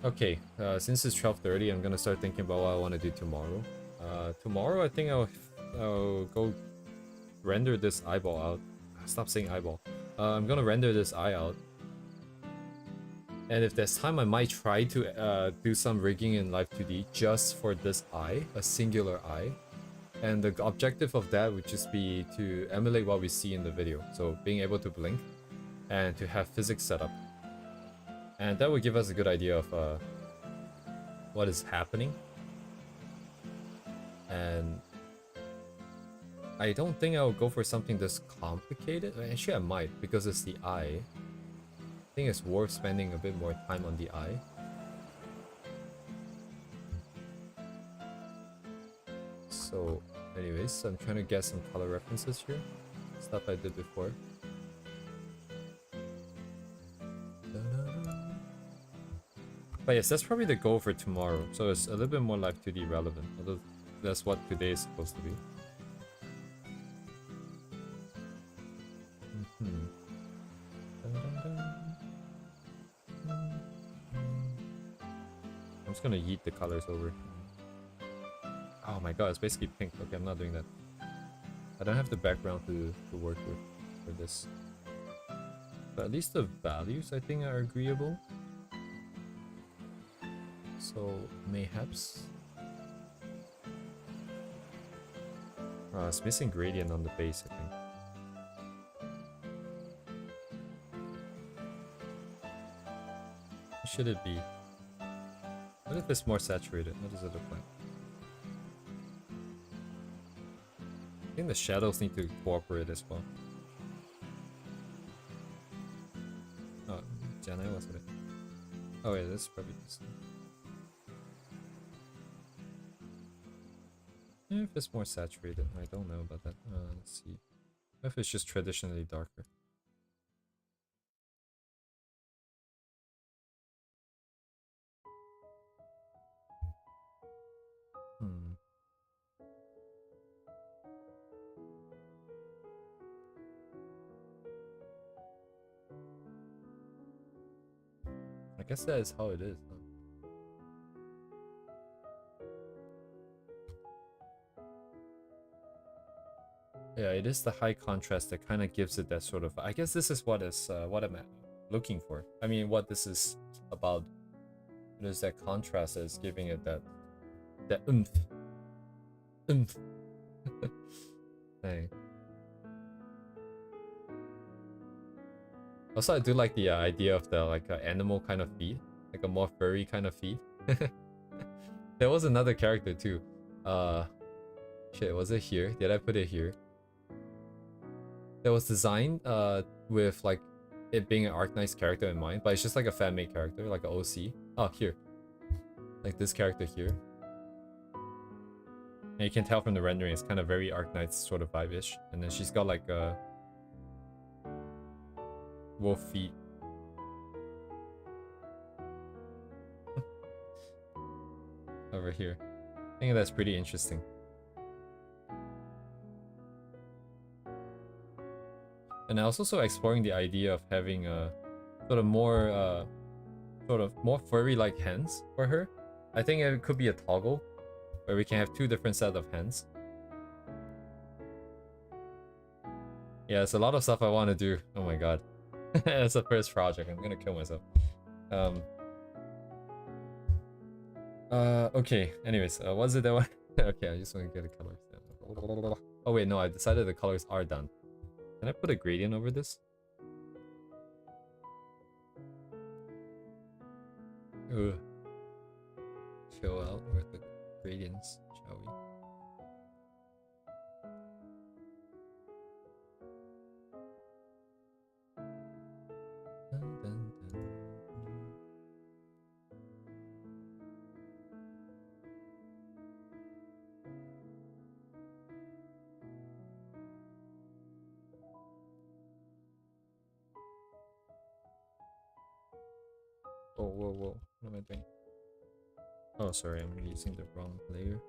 Okay, since it's 12:30, I'm gonna start thinking about what I want to do tomorrow. Tomorrow, I think I'll go render this eyeball out. Stop saying eyeball. I'm gonna render this eye out. And if there's time, I might try to do some rigging in Live 2D just for this eye, a singular eye. And the objective of that would just be to emulate what we see in the video. So being able to blink and to have physics set up. And that would give us a good idea of what is happening. And I don't think I'll go for something this complicated. Actually, I might, because it's the eye. I think it's worth spending a bit more time on the eye. So, anyways, I'm trying to get some color references here. Stuff I did before. But yes, that's probably the goal for tomorrow. So it's a little bit more Live 2D relevant. Although that's what today is supposed to be. just gonna yeet the colors over. Oh my god, it's basically pink. Okay, I'm not doing that. I don't have the background to work with for this. But at least the values, I think, are agreeable. So, mayhaps. It's missing gradient on the base, I think. What should it be? What if it's more saturated? What does it look like? I think the shadows need to cooperate as well. Oh, Janai was it? Oh wait, this is probably this. If it's more saturated, I don't know about that. Let's see. If it's just traditionally darker. I guess that is how it is. Huh? Yeah, it is the high contrast that kind of gives it that sort of. I guess this is what I'm looking for. I mean, what this is about. It is that contrast that is giving it that oomph. Dang. Also, I do like the idea of the like animal kind of feet, like a more furry kind of feet. There was another character too. Shit, was it here? Did I put it here? That was designed with like it being an Arknight's character in mind, but it's just like a fan-made character, like an OC. Oh, here. Like this character here. And you can tell from the rendering, it's kind of very Arknight's sort of vibe-ish. And then she's got like wolf feet. Over here. I think that's pretty interesting. And I was also exploring the idea of having a sort of more furry-like hands for her. I think it could be a toggle where we can have two different set of hands. Yeah, it's a lot of stuff I want to do. Oh my god. It's the first project. I'm gonna kill myself. Okay. Anyways, what's it that one? Okay, I just want to get the colors down. Oh wait, no, I decided the colors are done. Can I put a gradient over this? Ugh. Chill out with the gradients, shall we? Dun, dun, dun. Oh, whoa, whoa. What am I doing? Oh, sorry, I'm using the wrong layer.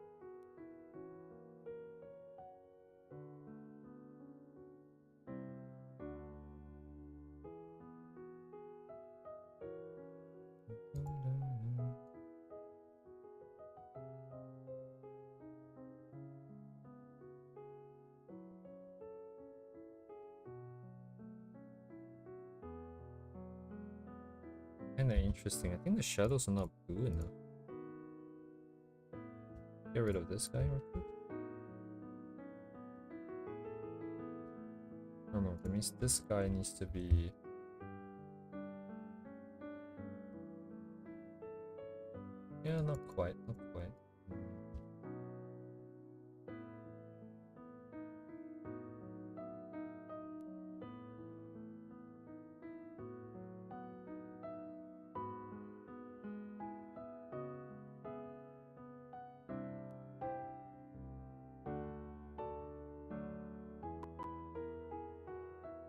Kinda interesting. I think the shadows are not blue enough. Get rid of this guy real quick. Oh no, that means this guy needs to be... Yeah, not quite, not quite.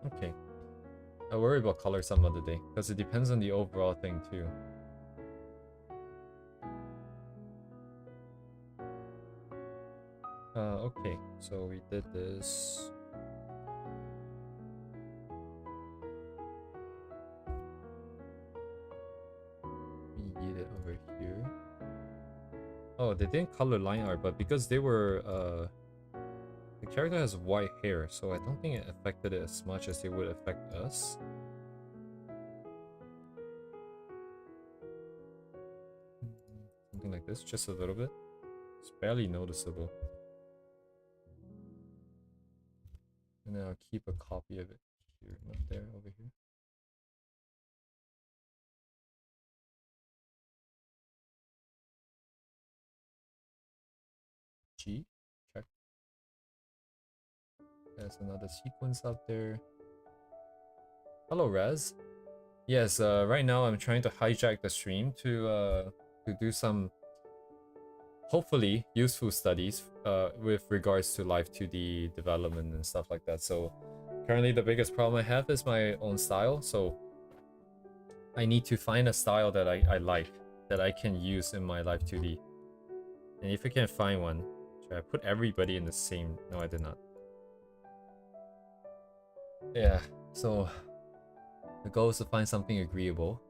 Okay. I'll worry about color some other day, because it depends on the overall thing too. Okay, so we did this. We get it over here. They didn't color line art, but because they were the character has white hair, so I don't think it affected it as much as it would affect us. Something like this, just a little bit. It's barely noticeable. And then I'll keep a copy of it here, not there, over here. G, check. There's another sequence up there. Hello, Raz. Yes, right now I'm trying to hijack the stream to do some hopefully useful studies with regards to live 2D development and stuff like that. So currently the biggest problem I have is my own style. So I need to find a style that I like, that I can use in my live 2D. And if I can find one, should I put everybody in the same? No, I did not. Yeah, so the goal is to find something agreeable.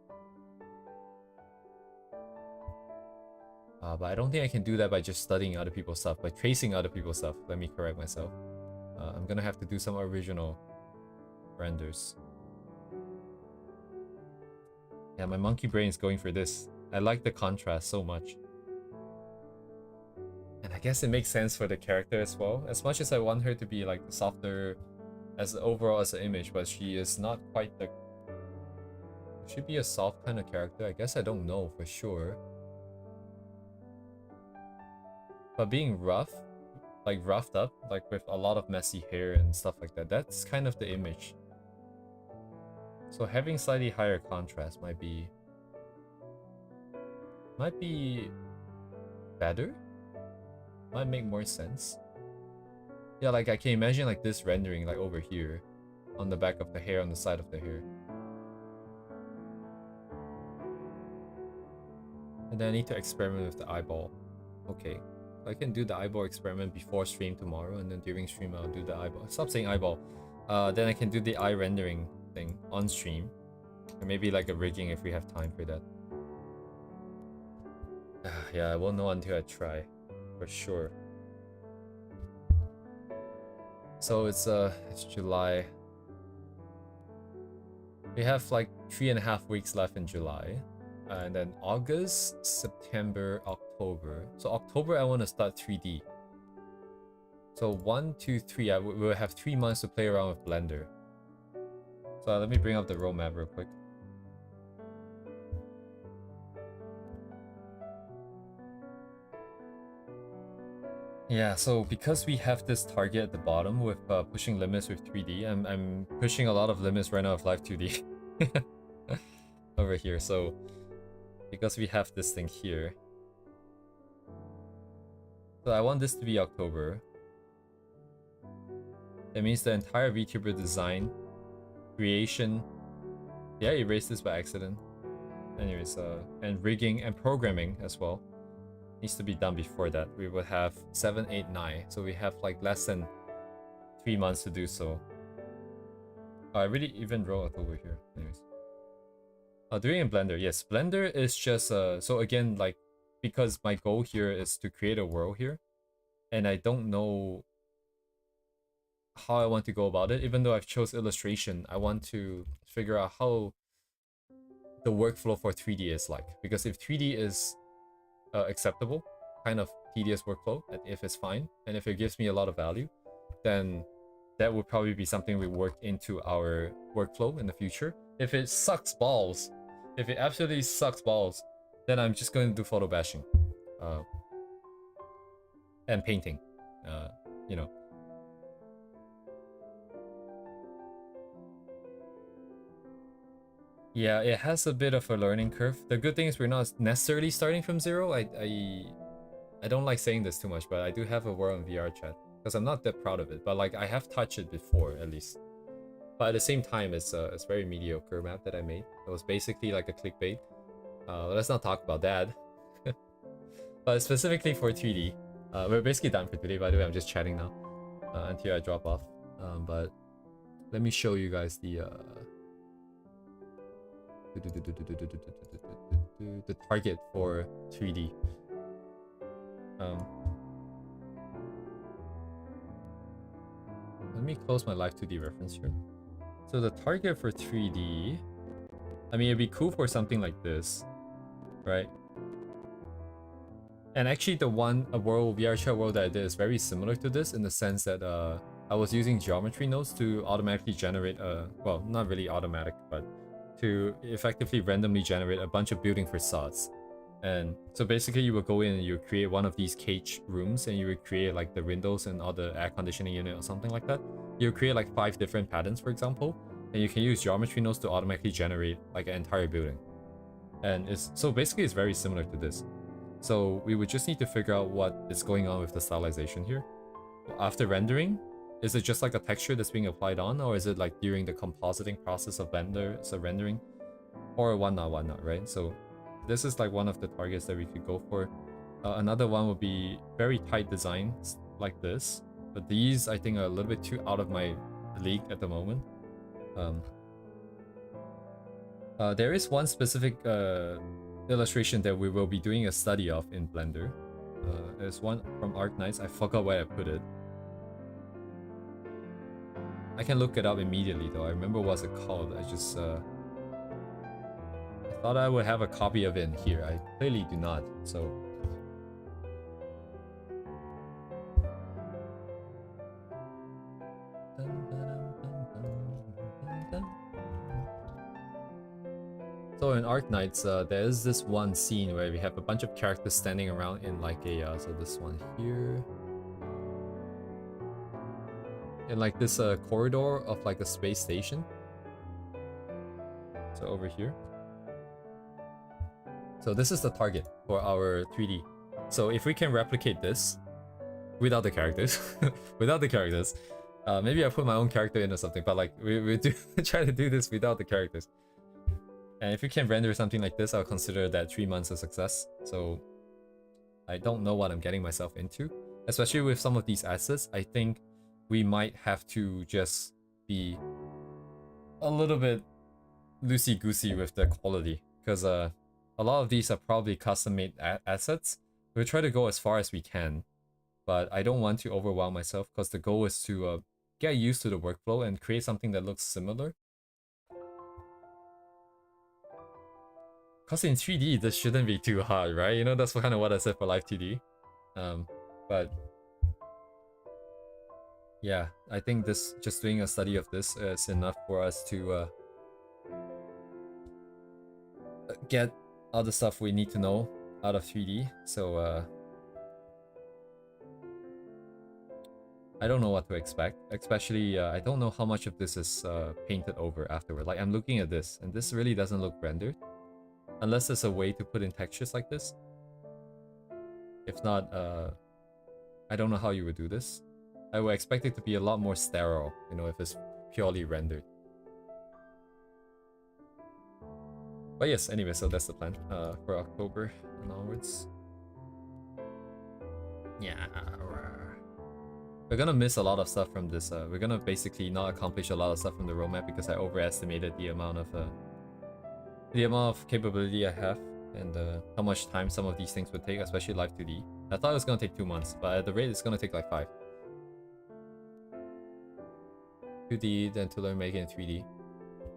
But I don't think I can do that by just studying other people's stuff, by tracing other people's stuff. Let me correct myself. I'm gonna have to do some original renders. Yeah, my monkey brain is going for this. I like the contrast so much. And I guess it makes sense for the character as well. As much as I want her to be like softer as overall as an image, but she is not quite the... Should be a soft kind of character. I guess I don't know for sure. But being rough, like roughed up, like with a lot of messy hair and stuff like that, that's kind of the image. So having slightly higher contrast might be better. Might make more sense. Yeah, like I can imagine like this rendering like over here on the back of the hair, on the side of the hair. And then I need to experiment with the eyeball. Okay. I can do the eyeball experiment before stream tomorrow, and then during stream I'll do the eyeball. Stop saying eyeball. Then I can do the eye rendering thing on stream. And maybe like a rigging if we have time for that. Yeah, I won't know until I try. For sure. So it's July. We have like 3.5 weeks left in July. And then August, September, October. So October I want to start 3D. So 1, 2, 3. We'll have 3 months to play around with Blender. So let me bring up the roadmap real quick. Yeah, so because we have this target at the bottom with pushing limits with 3D, I'm pushing a lot of limits right now with Live 2D. Over here, so because we have this thing here. So I want this to be October. That means the entire VTuber design, creation... Yeah, I erased this by accident. Anyways, and rigging and programming as well needs to be done before that. We would have 7, 8, 9. So we have like less than 3 months to do so. I really even wrote October here. Anyways. Doing in Blender. Yes, Blender is just so again, like, because my goal here is to create a world here, and I don't know how I want to go about it. Even though I've chose illustration, I want to figure out how the workflow for 3D is like. Because if 3D is acceptable, kind of tedious workflow, and if it's fine, and if it gives me a lot of value, then that would probably be something we work into our workflow in the future. If it sucks balls, if it absolutely sucks balls, then I'm just going to do photo bashing. And painting. You know. Yeah, it has a bit of a learning curve. The good thing is we're not necessarily starting from zero. I don't like saying this too much, but I do have a World in VR chat. Because I'm not that proud of it, but like I have touched it before at least. But at the same time, it's very mediocre map that I made. It was basically like a clickbait. Let's not talk about that. But specifically for 3D, we're basically done for today. By the way, I'm just chatting now until I drop off. But let me show you guys the target for 3D. Um, Let me close my live 2D reference here. So the target for 3D, I mean, it'd be cool for something like this, right? And actually the one VR chat world that I did is very similar to this in the sense that I was using geometry nodes to automatically generate well, not really automatic, but to effectively randomly generate a bunch of building facades. And so basically you would go in and you would create one of these cage rooms and you would create like the windows and all the air conditioning unit or something like that. You would create like 5 different patterns, for example, and you can use geometry nodes to automatically generate like an entire building. And so basically it's very similar to this. So we would just need to figure out what is going on with the stylization here. After rendering, is it just like a texture that's being applied on, or is it like during the compositing process of rendering? Or whatnot, right? So this is like one of the targets that we could go for. Another one would be very tight designs like this. But these, I think, are a little bit too out of my league at the moment. There is one specific illustration that we will be doing a study of in Blender. There's one from Arknights. I forgot where I put it. I can look it up immediately though. I remember what's it called. I just I thought I would have a copy of it in here. I clearly do not. So so in Arknights, there is this one scene where we have a bunch of characters standing around in like a so this one here. In like this corridor of like a space station. So over here. So this is the target for our 3D. So if we can replicate this without the characters, maybe I put my own character in or something, but like we do try to do this without the characters. And if we can render something like this, I'll consider that 3 months a success. So I don't know what I'm getting myself into, especially with some of these assets. I think we might have to just be a little bit loosey-goosey with the quality, because a lot of these are probably custom-made assets. We'll try to go as far as we can, but I don't want to overwhelm myself, because the goal is to get used to the workflow and create something that looks similar. Because in 3D, this shouldn't be too hard, right? You know, that's kind of what I said for Live 2D. But yeah, I think just doing a study of this is enough for us to get all the stuff we need to know out of 3D. So I don't know what to expect. Especially, I don't know how much of this is painted over afterward. Like, I'm looking at this, and this really doesn't look rendered. Unless there's a way to put in textures like this. If not, I don't know how you would do this. I would expect it to be a lot more sterile, you know, if it's purely rendered. But yes, anyway, so that's the plan for October and onwards. Yeah. We're gonna miss a lot of stuff from this. We're gonna basically not accomplish a lot of stuff from the roadmap because I overestimated the amount of capability I have and how much time some of these things would take, especially Live 2D. I thought it was gonna take 2 months, but at the rate it's gonna take like 5. 2D, then to learn making in 3D.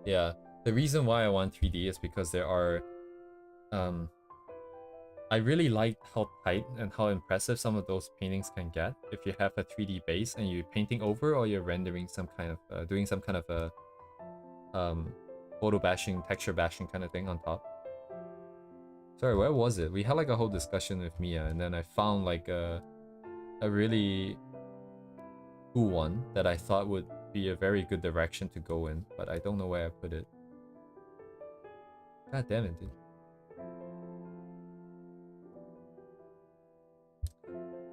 Yeah, the reason why I want 3D is because there are I really like how tight and how impressive some of those paintings can get if you have a 3D base and you're painting over or you're rendering some kind of doing some kind of a photo bashing, texture bashing kind of thing on top. Sorry, where was it? We had like a whole discussion with Mia, and then I found like a really cool one that I thought would be a very good direction to go in, but I don't know where I put it. God damn it, dude.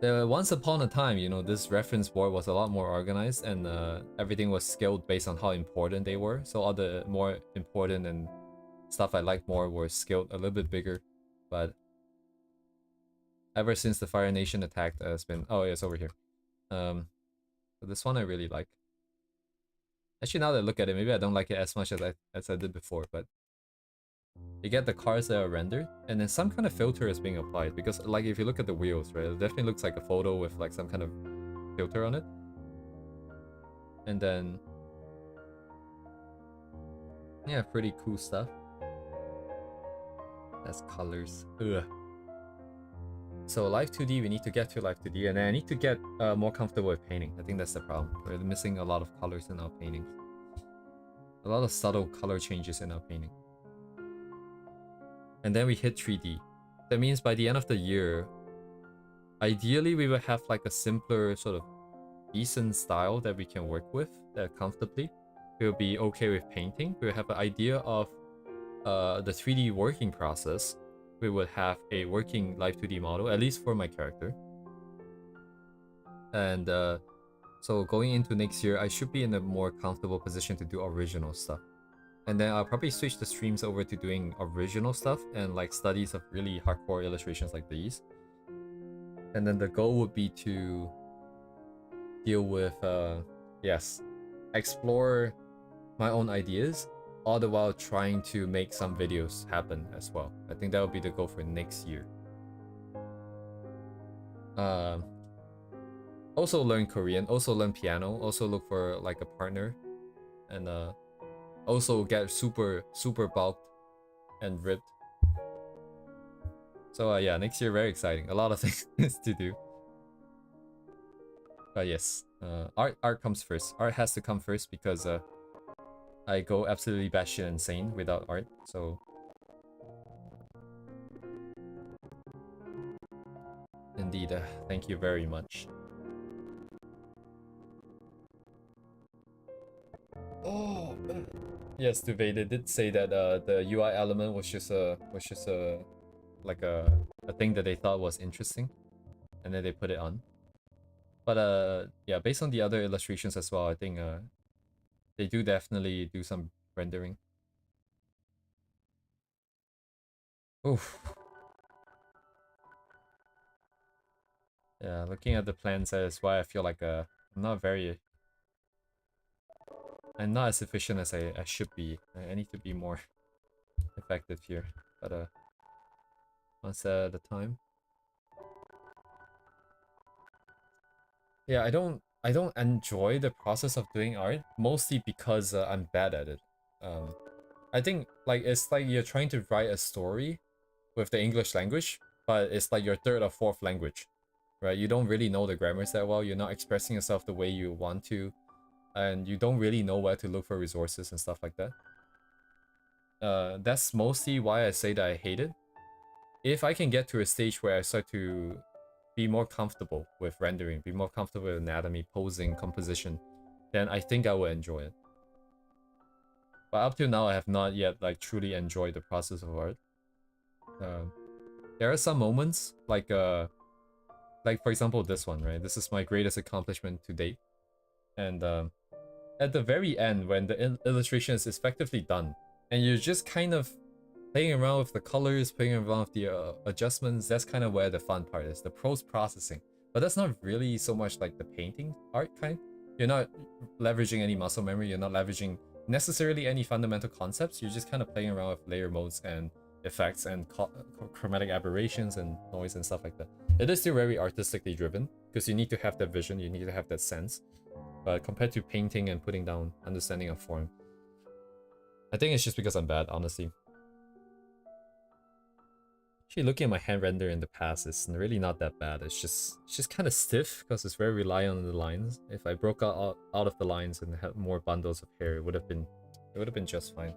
Once upon a time, you know, this reference board was a lot more organized and everything was scaled based on how important they were. So all the more important and stuff I liked more were scaled a little bit bigger. But ever since the Fire Nation attacked, it's been... Oh, yeah, it's over here. So this one I really like. Actually, now that I look at it, maybe I don't like it as much as I did before, but You get the cars that are rendered, and then some kind of filter is being applied, because like if you look at the wheels, right, it definitely looks like a photo with like some kind of filter on it. And then yeah, pretty cool stuff. That's colors. Ugh. So live 2D, we need to get to live 2D, and then I need to get more comfortable with painting. I think that's the problem. We're missing a lot of colors in our paintings. A lot of subtle color changes in our painting. And then we hit 3D. That means by the end of the year, ideally we will have like a simpler sort of decent style that we can work with comfortably. We'll be okay with painting. We'll have an idea of the 3D working process. We would have a working live 2D model, at least for my character. And so going into next year, I should be in a more comfortable position to do original stuff. And then I'll probably switch the streams over to doing original stuff and like studies of really hardcore illustrations like these. And then the goal would be to deal with, yes, explore my own ideas, all the while trying to make some videos happen as well. I think that would be the goal for next year. Also learn Korean, also learn piano, also look for like a partner, and also get super bulked and ripped. So yeah, next year very exciting. A lot of things to do. But yes, art comes first. Art has to come first because I go absolutely batshit insane without art. So indeed, thank you very much. Oh yes, Duvet, they did say that the UI element was just a like a thing that they thought was interesting, and then they put it on. But yeah, based on the other illustrations as well, I think they do definitely do some rendering. Oof. Yeah, looking at the plans, that's why I feel like I'm not as efficient as I should be. I need to be more effective here, but one step at a time. Yeah, I don't enjoy the process of doing art, mostly because I'm bad at it. I think like it's like you're trying to write a story with the English language, but it's like your third or fourth language, right? You don't really know the grammars that well. You're not expressing yourself the way you want to, and you don't really know where to look for resources and stuff like that. That's mostly why I say that I hate it. If I can get to a stage where I start to be more comfortable with rendering, be more comfortable with anatomy, posing, composition, then I think I will enjoy it. But up to now, I have not yet like truly enjoyed the process of art. There are some moments like for example this one, right? This is my greatest accomplishment to date, and at the very end when the illustration is effectively done, and you're just kind of playing around with the colors, playing around with the adjustments, that's kind of where the fun part is, the post-processing. But that's not really so much like the painting art kind. You're not leveraging any muscle memory, you're not leveraging necessarily any fundamental concepts, you're just kind of playing around with layer modes and effects and chromatic aberrations and noise and stuff like that. It is still very artistically driven, because you need to have that vision, you need to have that sense. But compared to painting and putting down understanding of form, I think it's just because I'm bad, honestly. Actually, looking at my hand render in the past, it's really not that bad. It's just kind of stiff because it's very reliant on the lines. If I broke out of the lines and had more bundles of hair, it would have been just fine.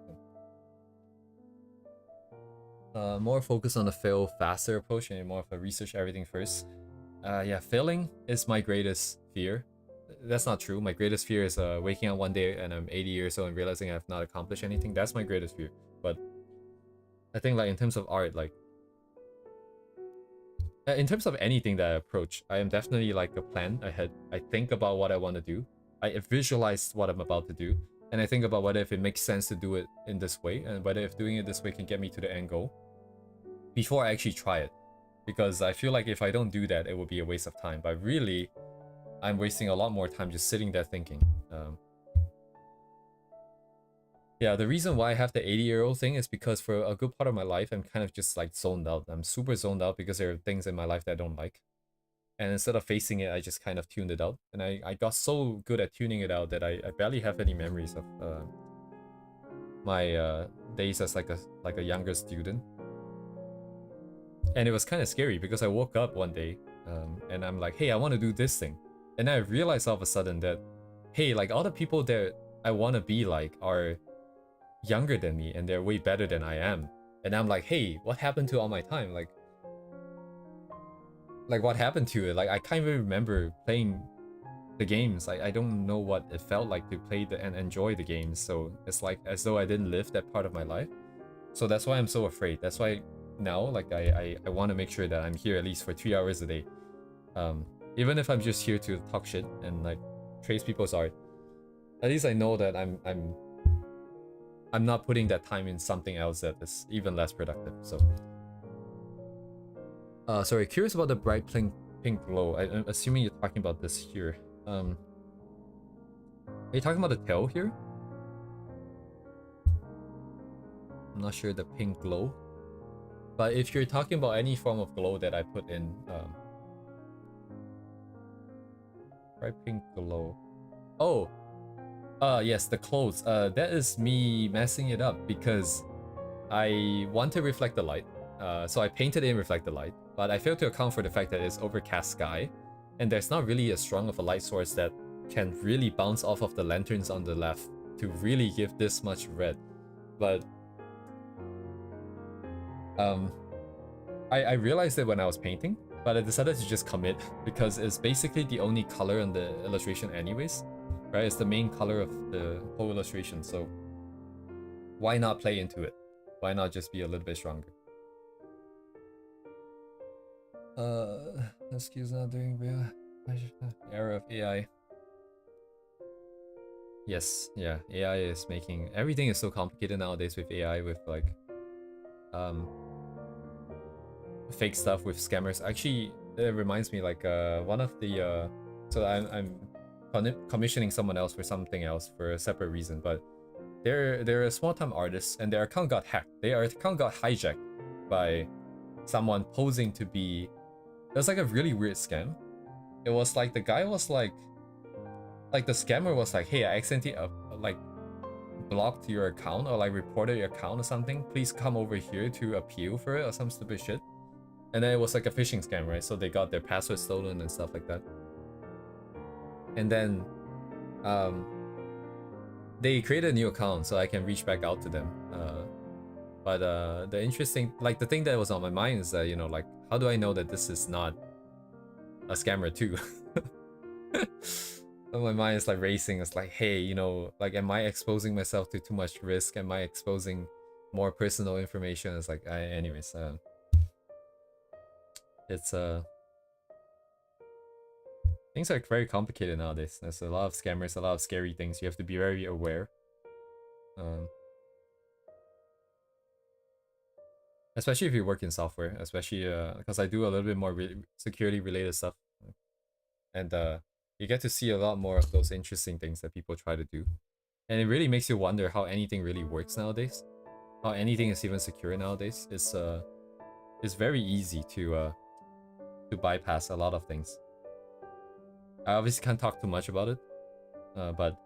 More focus on the fail faster approach and more of a research everything first. Yeah, failing is my greatest fear. That's not true. My greatest fear is waking up one day and I'm 80 years old and realizing I have not accomplished anything. That's my greatest fear. But I think like in terms of art, like in terms of anything that I approach, I am definitely like a plan ahead. I think about what I want to do. I visualize what I'm about to do. And I think about whether if it makes sense to do it in this way and whether if doing it this way can get me to the end goal before I actually try it. Because I feel like if I don't do that, it would be a waste of time. But really, I'm wasting a lot more time just sitting there thinking. Yeah, the reason why I have the 80-year-old thing is because for a good part of my life, I'm kind of just like zoned out. I'm super zoned out because there are things in my life that I don't like. And instead of facing it, I just kind of tuned it out. And I got so good at tuning it out that I barely have any memories of my days as like a younger student. And it was kind of scary because I woke up one day and I'm like, hey, I want to do this thing. And I realized all of a sudden that, hey, like all the people that I want to be like are younger than me and they're way better than I am. And I'm like, hey, what happened to all my time? Like what happened to it? Like I can't even remember playing the games. I don't know what it felt like to play and enjoy the games. So it's like as though I didn't live that part of my life. So that's why I'm so afraid. That's why now like I want to make sure that I'm here at least for 3 hours a day. Even if I'm just here to talk shit and like trace people's art, at least I know that I'm not putting that time in something else that is even less productive. So sorry, curious about the bright pink glow. I'm assuming you're talking about this here. Are you talking about the tail here? I'm not sure, the pink glow. But if you're talking about any form of glow that I put in, bright pink glow. Oh, yes, the clothes. That is me messing it up because I want to reflect the light. So I painted in reflect the light, but I failed to account for the fact that it's overcast sky, and there's not really as strong of a light source that can really bounce off of the lanterns on the left to really give this much red. But I realized it when I was painting, but I decided to just commit because it's basically the only color in the illustration anyways, right? It's the main color of the whole illustration, so why not play into it? Why not just be a little bit stronger? Excuse not doing real era of AI. Yes, yeah, AI is making everything is so complicated nowadays with AI, with like fake stuff with scammers. Actually, it reminds me like one of the so I'm commissioning someone else for something else for a separate reason, but they're a small-time artist and their account got hacked. Their account got hijacked by someone posing to be. It was like a really weird scam. It was like the guy was like the scammer was like, hey, I accidentally like blocked your account or like reported your account or something. Please come over here to appeal for it or some stupid shit. And then it was like a phishing scam, right? So they got their password stolen and stuff like that. And then they created a new account so I can reach back out to them. But the interesting, like the thing that was on my mind is that, you know, like, how do I know that this is not a scammer too? And my mind is like racing. It's like, hey, you know, like, am I exposing myself to too much risk? Am I exposing more personal information? It's like, anyways, it's things are very complicated nowadays. There's a lot of scammers, a lot of scary things. You have to be very aware. Especially if you work in software, especially because I do a little bit more security related stuff, and you get to see a lot more of those interesting things that people try to do, and it really makes you wonder how anything really works nowadays, how anything is even secure nowadays. It's very easy to bypass a lot of things. I obviously can't talk too much about it, but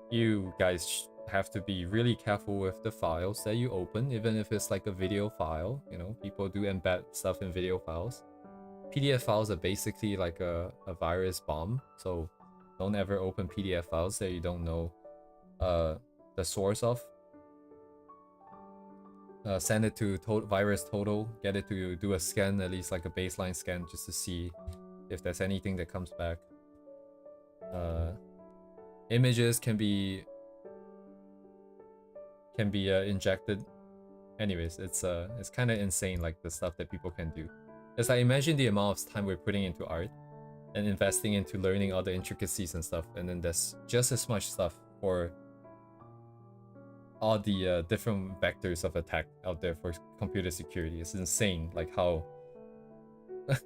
you guys have to be really careful with the files that you open, even if it's like a video file. You know, people do embed stuff in video files. PDF files are basically like a virus bomb, so don't ever open PDF files that you don't know the source of. Send it to virus total, get it to do a scan, at least like a baseline scan, just to see if there's anything that comes back. Images can be injected. Anyways, it's kind of insane, like the stuff that people can do. Because I imagine the amount of time we're putting into art and investing into learning all the intricacies and stuff, and then there's just as much stuff for all the different vectors of attack out there for computer security. It's insane, like how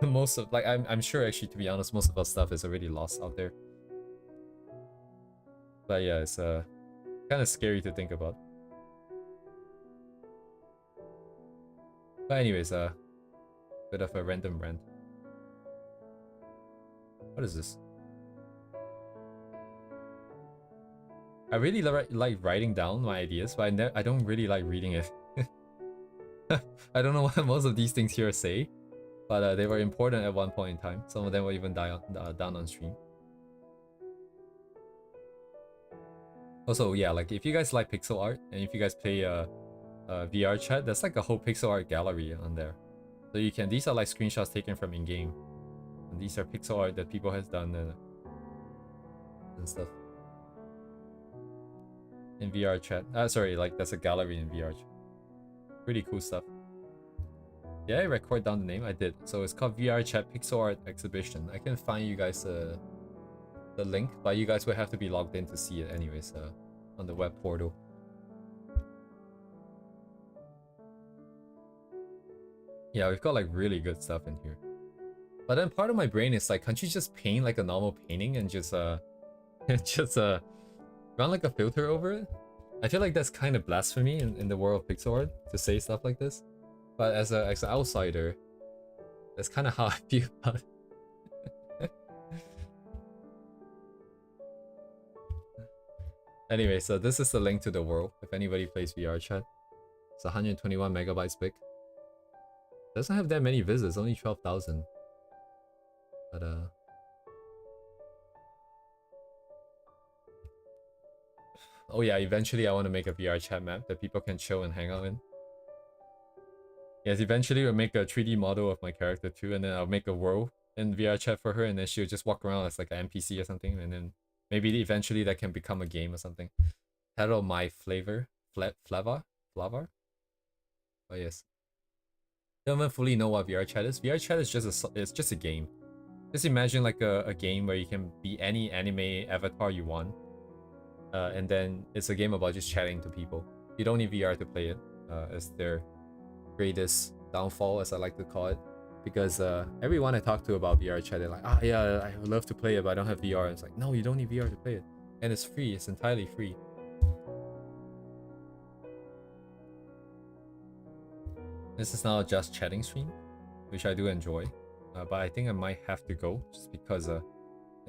most of, like, I'm sure actually, to be honest, most of our stuff is already lost out there. But yeah, it's Kind of scary to think about. But anyways, bit of a random rant. What is this? I really like writing down my ideas, but I don't really like reading it. I don't know what most of these things here say, but they were important at one point in time. Some of them will even die down on stream. Also, yeah, like if you guys like pixel art and if you guys play VR chat, there's like a whole pixel art gallery on there. So you can, these are like screenshots taken from in-game. And these are pixel art that people has done and stuff. In VR chat. Sorry, like that's a gallery in VR chat. Pretty cool stuff. Did I record down the name? I did. So it's called VR Chat Pixel Art Exhibition. I can find you guys the link, but you guys will have to be logged in to see it anyways, on the web portal. Yeah, we've got like really good stuff in here. But then part of my brain is like, can't you just paint like a normal painting and just run like a filter over it? I feel like that's kind of blasphemy in the world of pixel art to say stuff like this. But as an outsider, that's kind of how I feel about it. Anyway, so this is the link to the world if anybody plays VR chat. It's 121 megabytes big. Doesn't have that many visits, only 12,000. But oh yeah, eventually I want to make a VR chat map that people can chill and hang out in. Yes, eventually we'll make a 3D model of my character too, and then I'll make a world in VR chat for her, and then she'll just walk around as like an NPC or something, and then maybe eventually that can become a game or something. Title My Flavor? Flavar? Oh yes. Don't even fully know what VR chat is. VR chat is just a game. Just imagine like a game where you can be any anime avatar you want. And then it's a game about just chatting to people. You don't need VR to play it. It's their greatest downfall, as I like to call it. Because everyone I talk to about VR chat, they're like, ah, yeah, I would love to play it, but I don't have VR. It's like, no, you don't need VR to play it. And it's free. It's entirely free. This is now a just chatting stream, which I do enjoy. But I think I might have to go just because I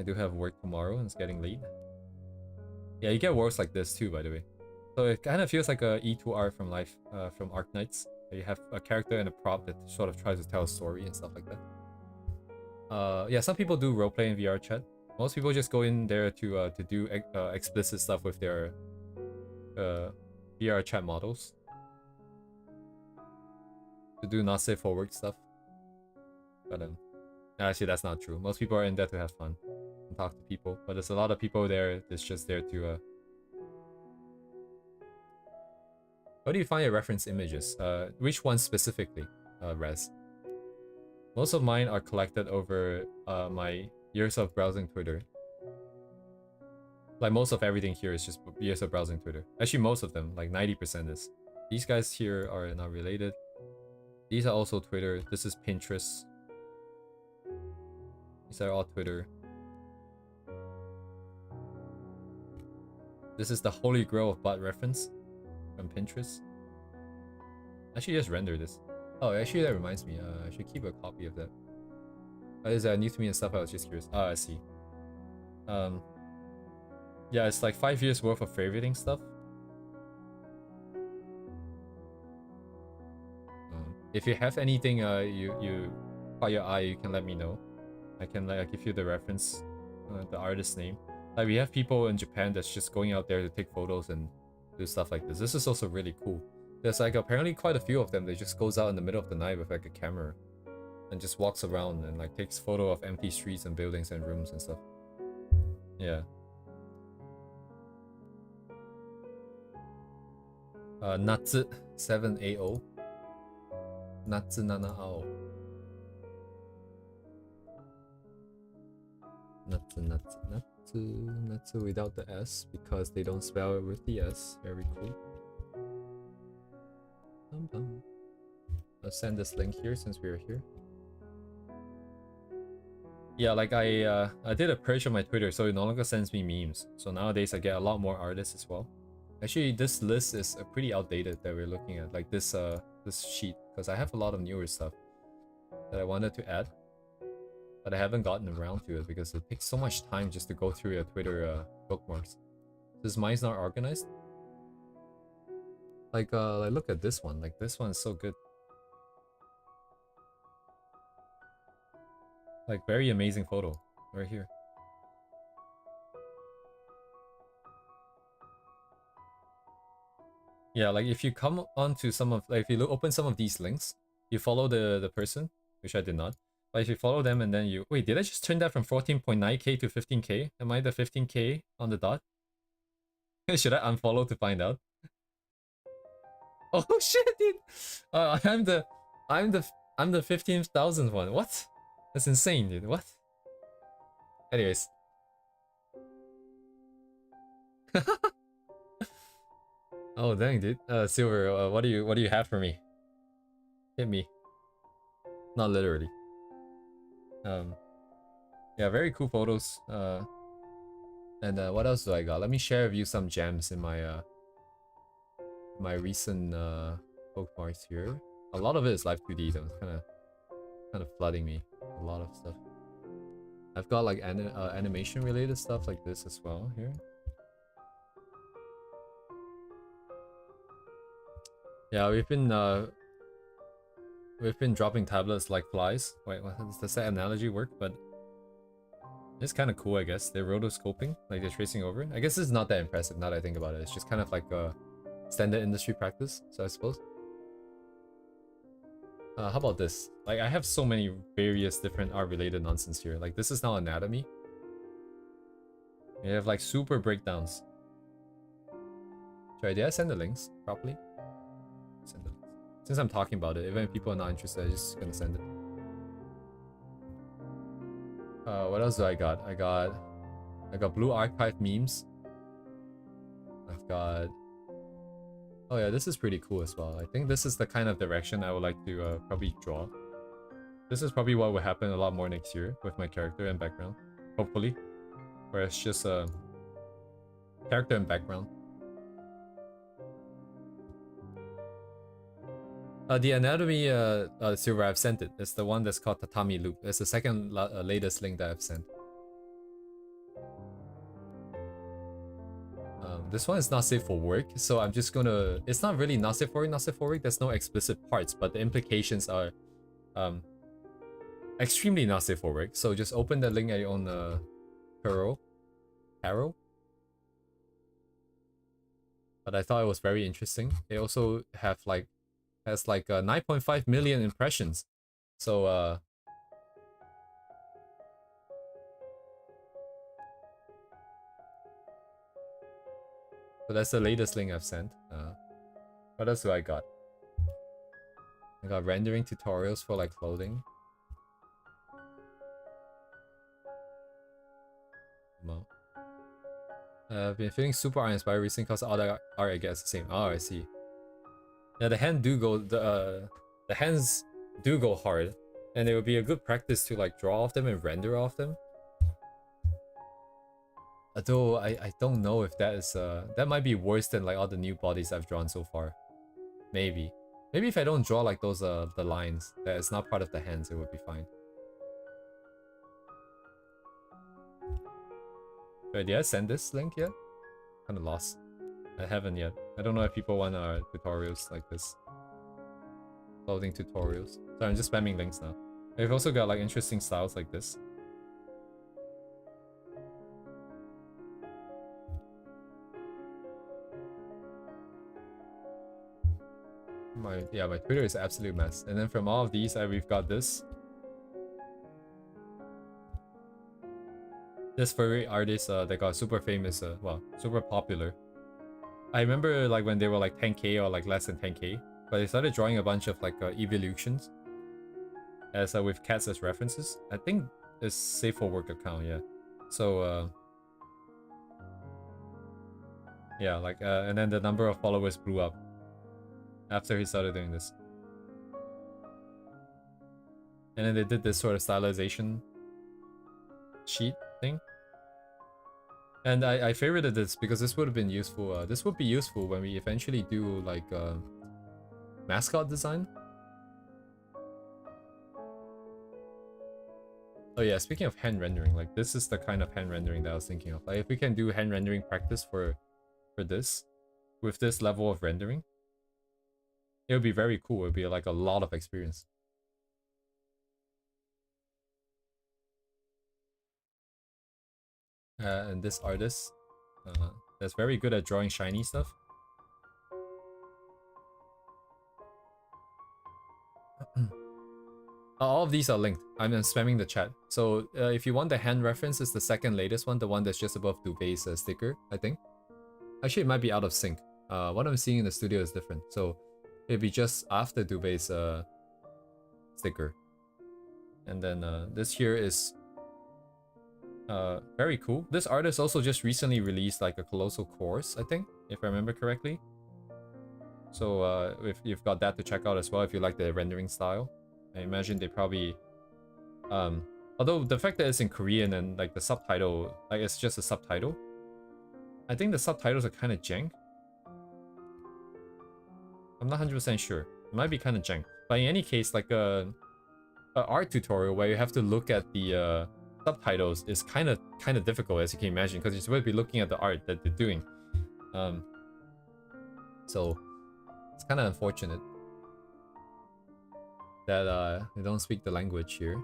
do have work tomorrow and it's getting late. Yeah, you get works like this too, by the way. So it kind of feels like a E2R from life, from Arknights. You have a character and a prop that sort of tries to tell a story and stuff like that. Yeah, some people do roleplay in VR chat. Most people just go in there to do explicit stuff with their VR chat models. To do not safe for work stuff. But actually that's not true. Most people are in there to have fun and talk to people. But there's a lot of people there that's just there to How do you find your reference images? Which ones specifically, Rez? Most of mine are collected over my years of browsing Twitter. Like most of everything here is just years of browsing Twitter. Actually most of them, like 90% is. These guys here are not related. These are also Twitter. This is Pinterest. These are all Twitter. This is the Holy Grail of butt reference from Pinterest. Actually, just render this. Oh, actually, that reminds me. I should keep a copy of that. That is new to me and stuff. I was just curious. Oh, I see. Yeah, it's like 5 years worth of favoriting stuff. If you have anything you caught your eye, you can let me know. I can like give you the reference, the artist's name. Like we have people in Japan that's just going out there to take photos and do stuff like this. This is also really cool. There's like apparently quite a few of them. They just goes out in the middle of the night with like a camera and just walks around and like takes photo of empty streets and buildings and rooms and stuff. Yeah. Natsu 7AO. Natsu 7AO. Natsu without the S because they don't spell it with the S. Very cool. I'll send this link here since we're here. Yeah, like I did a purge on my Twitter, so it no longer sends me memes. So nowadays I get a lot more artists as well. Actually, this list is pretty outdated that we're looking at, like this this sheet, because I have a lot of newer stuff that I wanted to add, but I haven't gotten around to it because it takes so much time just to go through your Twitter bookmarks. This mine's not organized. Like look at this one. Like this one is so good. Like very amazing photo right here. Yeah, like if you come onto some of, like if you open some of these links, you follow the person, which I did not. But if you follow them and then you wait, did I just turn that from 14.9k to 15k? Am I the 15k on the dot? Should I unfollow to find out? Oh shit, dude! I'm the, I'm the, I'm the 15,000 one. What? That's insane, dude. What? Anyways. Oh dang, dude. Silver, what do you have for me? Hit me. Not literally. Yeah, very cool photos. And what else do I got? Let me share with you some gems in my my recent bookmarks here. A lot of it is live 2D though. It's kind of flooding me. A lot of stuff. I've got like animation related stuff like this as well here. Yeah, we've been dropping tablets like flies. Wait, does that analogy work? But it's kind of cool, I guess. They're rotoscoping, like they're tracing over it. I guess it's not that impressive now that I think about it. It's just kind of like a standard industry practice, so I suppose. How about this? Like, I have so many various different art-related nonsense here. Like, this is now anatomy. We have like super breakdowns. Sorry, did I send the links properly? Send the links. Since I'm talking about it, even if people are not interested, I'm just gonna send it. What else do I got? I got blue archive memes. I've got... Oh yeah, this is pretty cool as well. I think this is the kind of direction I would like to probably draw. This is probably what will happen a lot more next year with my character and background. Hopefully. Where it's just a character and background. The anatomy silver, I've sent it. It's the one that's called Tatami Loop. It's the second latest link that I've sent. This one is not safe for work, so I'm just gonna... It's not really not safe for work, not safe for work. There's no explicit parts, but the implications are extremely not safe for work. So just open the link at your own peril. But I thought it was very interesting. They also have like... has like 9.5 million impressions. So so that's the latest link I've sent. What else do I got? I got rendering tutorials for like clothing. No. I've been feeling super uninspired recently because all the art I get is the same. Oh, I see. Yeah, the hands do go hard, and it would be a good practice to like draw off them and render off them. Although I don't know if that is that might be worse than like all the new bodies I've drawn so far. Maybe if I don't draw like those the lines that is not part of the hands, it would be fine. Wait, did I send this link yet? Kind of lost. I haven't yet. I don't know if people want tutorials like this. Clothing tutorials. Sorry, I'm just spamming links now. They've also got like interesting styles like this. My Twitter is an absolute mess. And then from all of these, we've got this. This furry artist that got super famous, well, super popular. I remember like when they were like 10k or like less than 10k, but they started drawing a bunch of like evolutions as with cats as references. I think it's safe for work account, yeah. So yeah, like and then the number of followers blew up after he started doing this. And then they did this sort of stylization sheet thing. And I favorited this because this would have been useful. This would be useful when we eventually do like mascot design. Oh yeah, speaking of hand rendering, like this is the kind of hand rendering that I was thinking of. Like if we can do hand rendering practice for this, with this level of rendering, it would be very cool. It would be like a lot of experience. And this artist that's very good at drawing shiny stuff. All of these are linked. I'm spamming the chat. So if you want the hand reference, it's the second latest one, the one that's just above Duvet's sticker, I think. Actually, it might be out of sync. What I'm seeing in the studio is different. So it'd be just after Duvet's sticker. And then this here is very cool. This artist also just recently released like a colossal course, I think, if I remember correctly. So if you've got that to check out as well, if you like the rendering style. I imagine they probably although the fact that it's in Korean and like the subtitle, like it's just a subtitle, I think the subtitles are kind of jank. I'm not 100% sure. It might be kind of jank. But in any case, like a art tutorial where you have to look at the subtitles is kind of difficult, as you can imagine, because you're supposed to be looking at the art that they're doing. So it's kind of unfortunate that they don't speak the language here.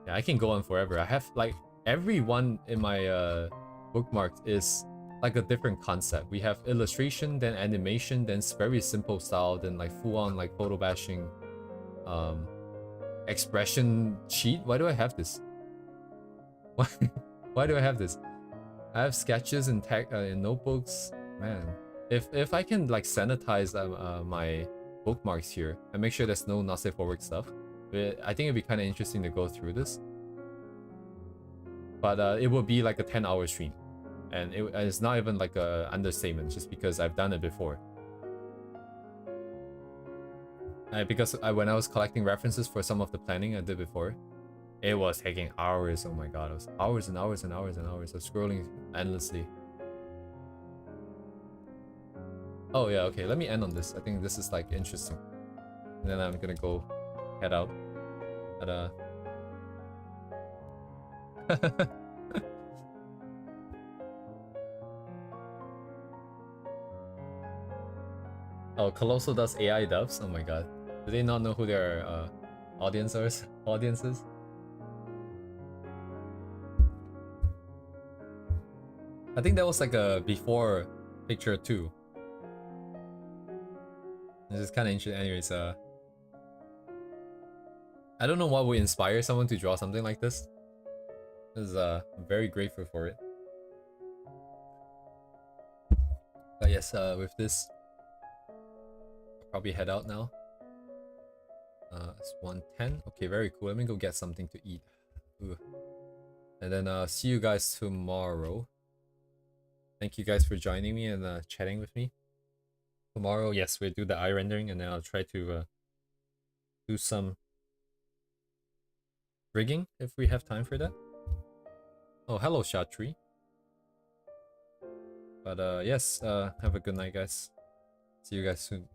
Yeah, I can go on forever. I have like every one in my bookmarks is like a different concept. We have illustration, then animation, then very simple style, then like full on like photo bashing, expression sheet. Why do I have this? Why do I have this? I have sketches in in notebooks. Man, if I can like sanitize my bookmarks here and make sure there's no not safe for work stuff, I think it'd be kind of interesting to go through this. But it will be like a 10-hour stream, and it's not even like a understatement, just because I've done it before. Because when I was collecting references for some of the planning I did before, it was taking hours. Oh my god, it was hours and hours and hours and hours of scrolling endlessly. Oh yeah, okay, let me end on this. I think this is like interesting. And then I'm gonna go head out. But oh, Colossal does AI dubs? Oh my god. Do they not know who their audiences? I think that was like a before picture too. This is kind of interesting. Anyways, I don't know what would inspire someone to draw something like this. I'm very grateful for it. But yes, with this, I'll probably head out now. It's 1:10. Okay, very cool. Let me go get something to eat. Ooh. And then see you guys tomorrow. Thank you guys for joining me and chatting with me. Tomorrow, yes, we'll do the eye rendering, and then I'll try to do some rigging if we have time for that. Oh, hello, Shatri. But yes, have a good night, guys. See you guys soon.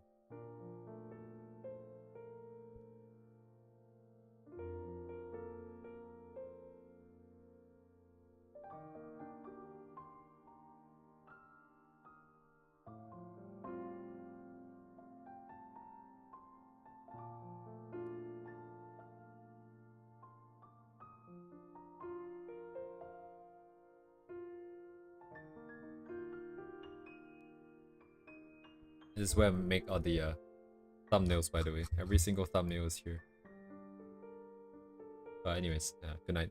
This is where I make all the thumbnails, by the way. Every single thumbnail is here. But anyways, good night.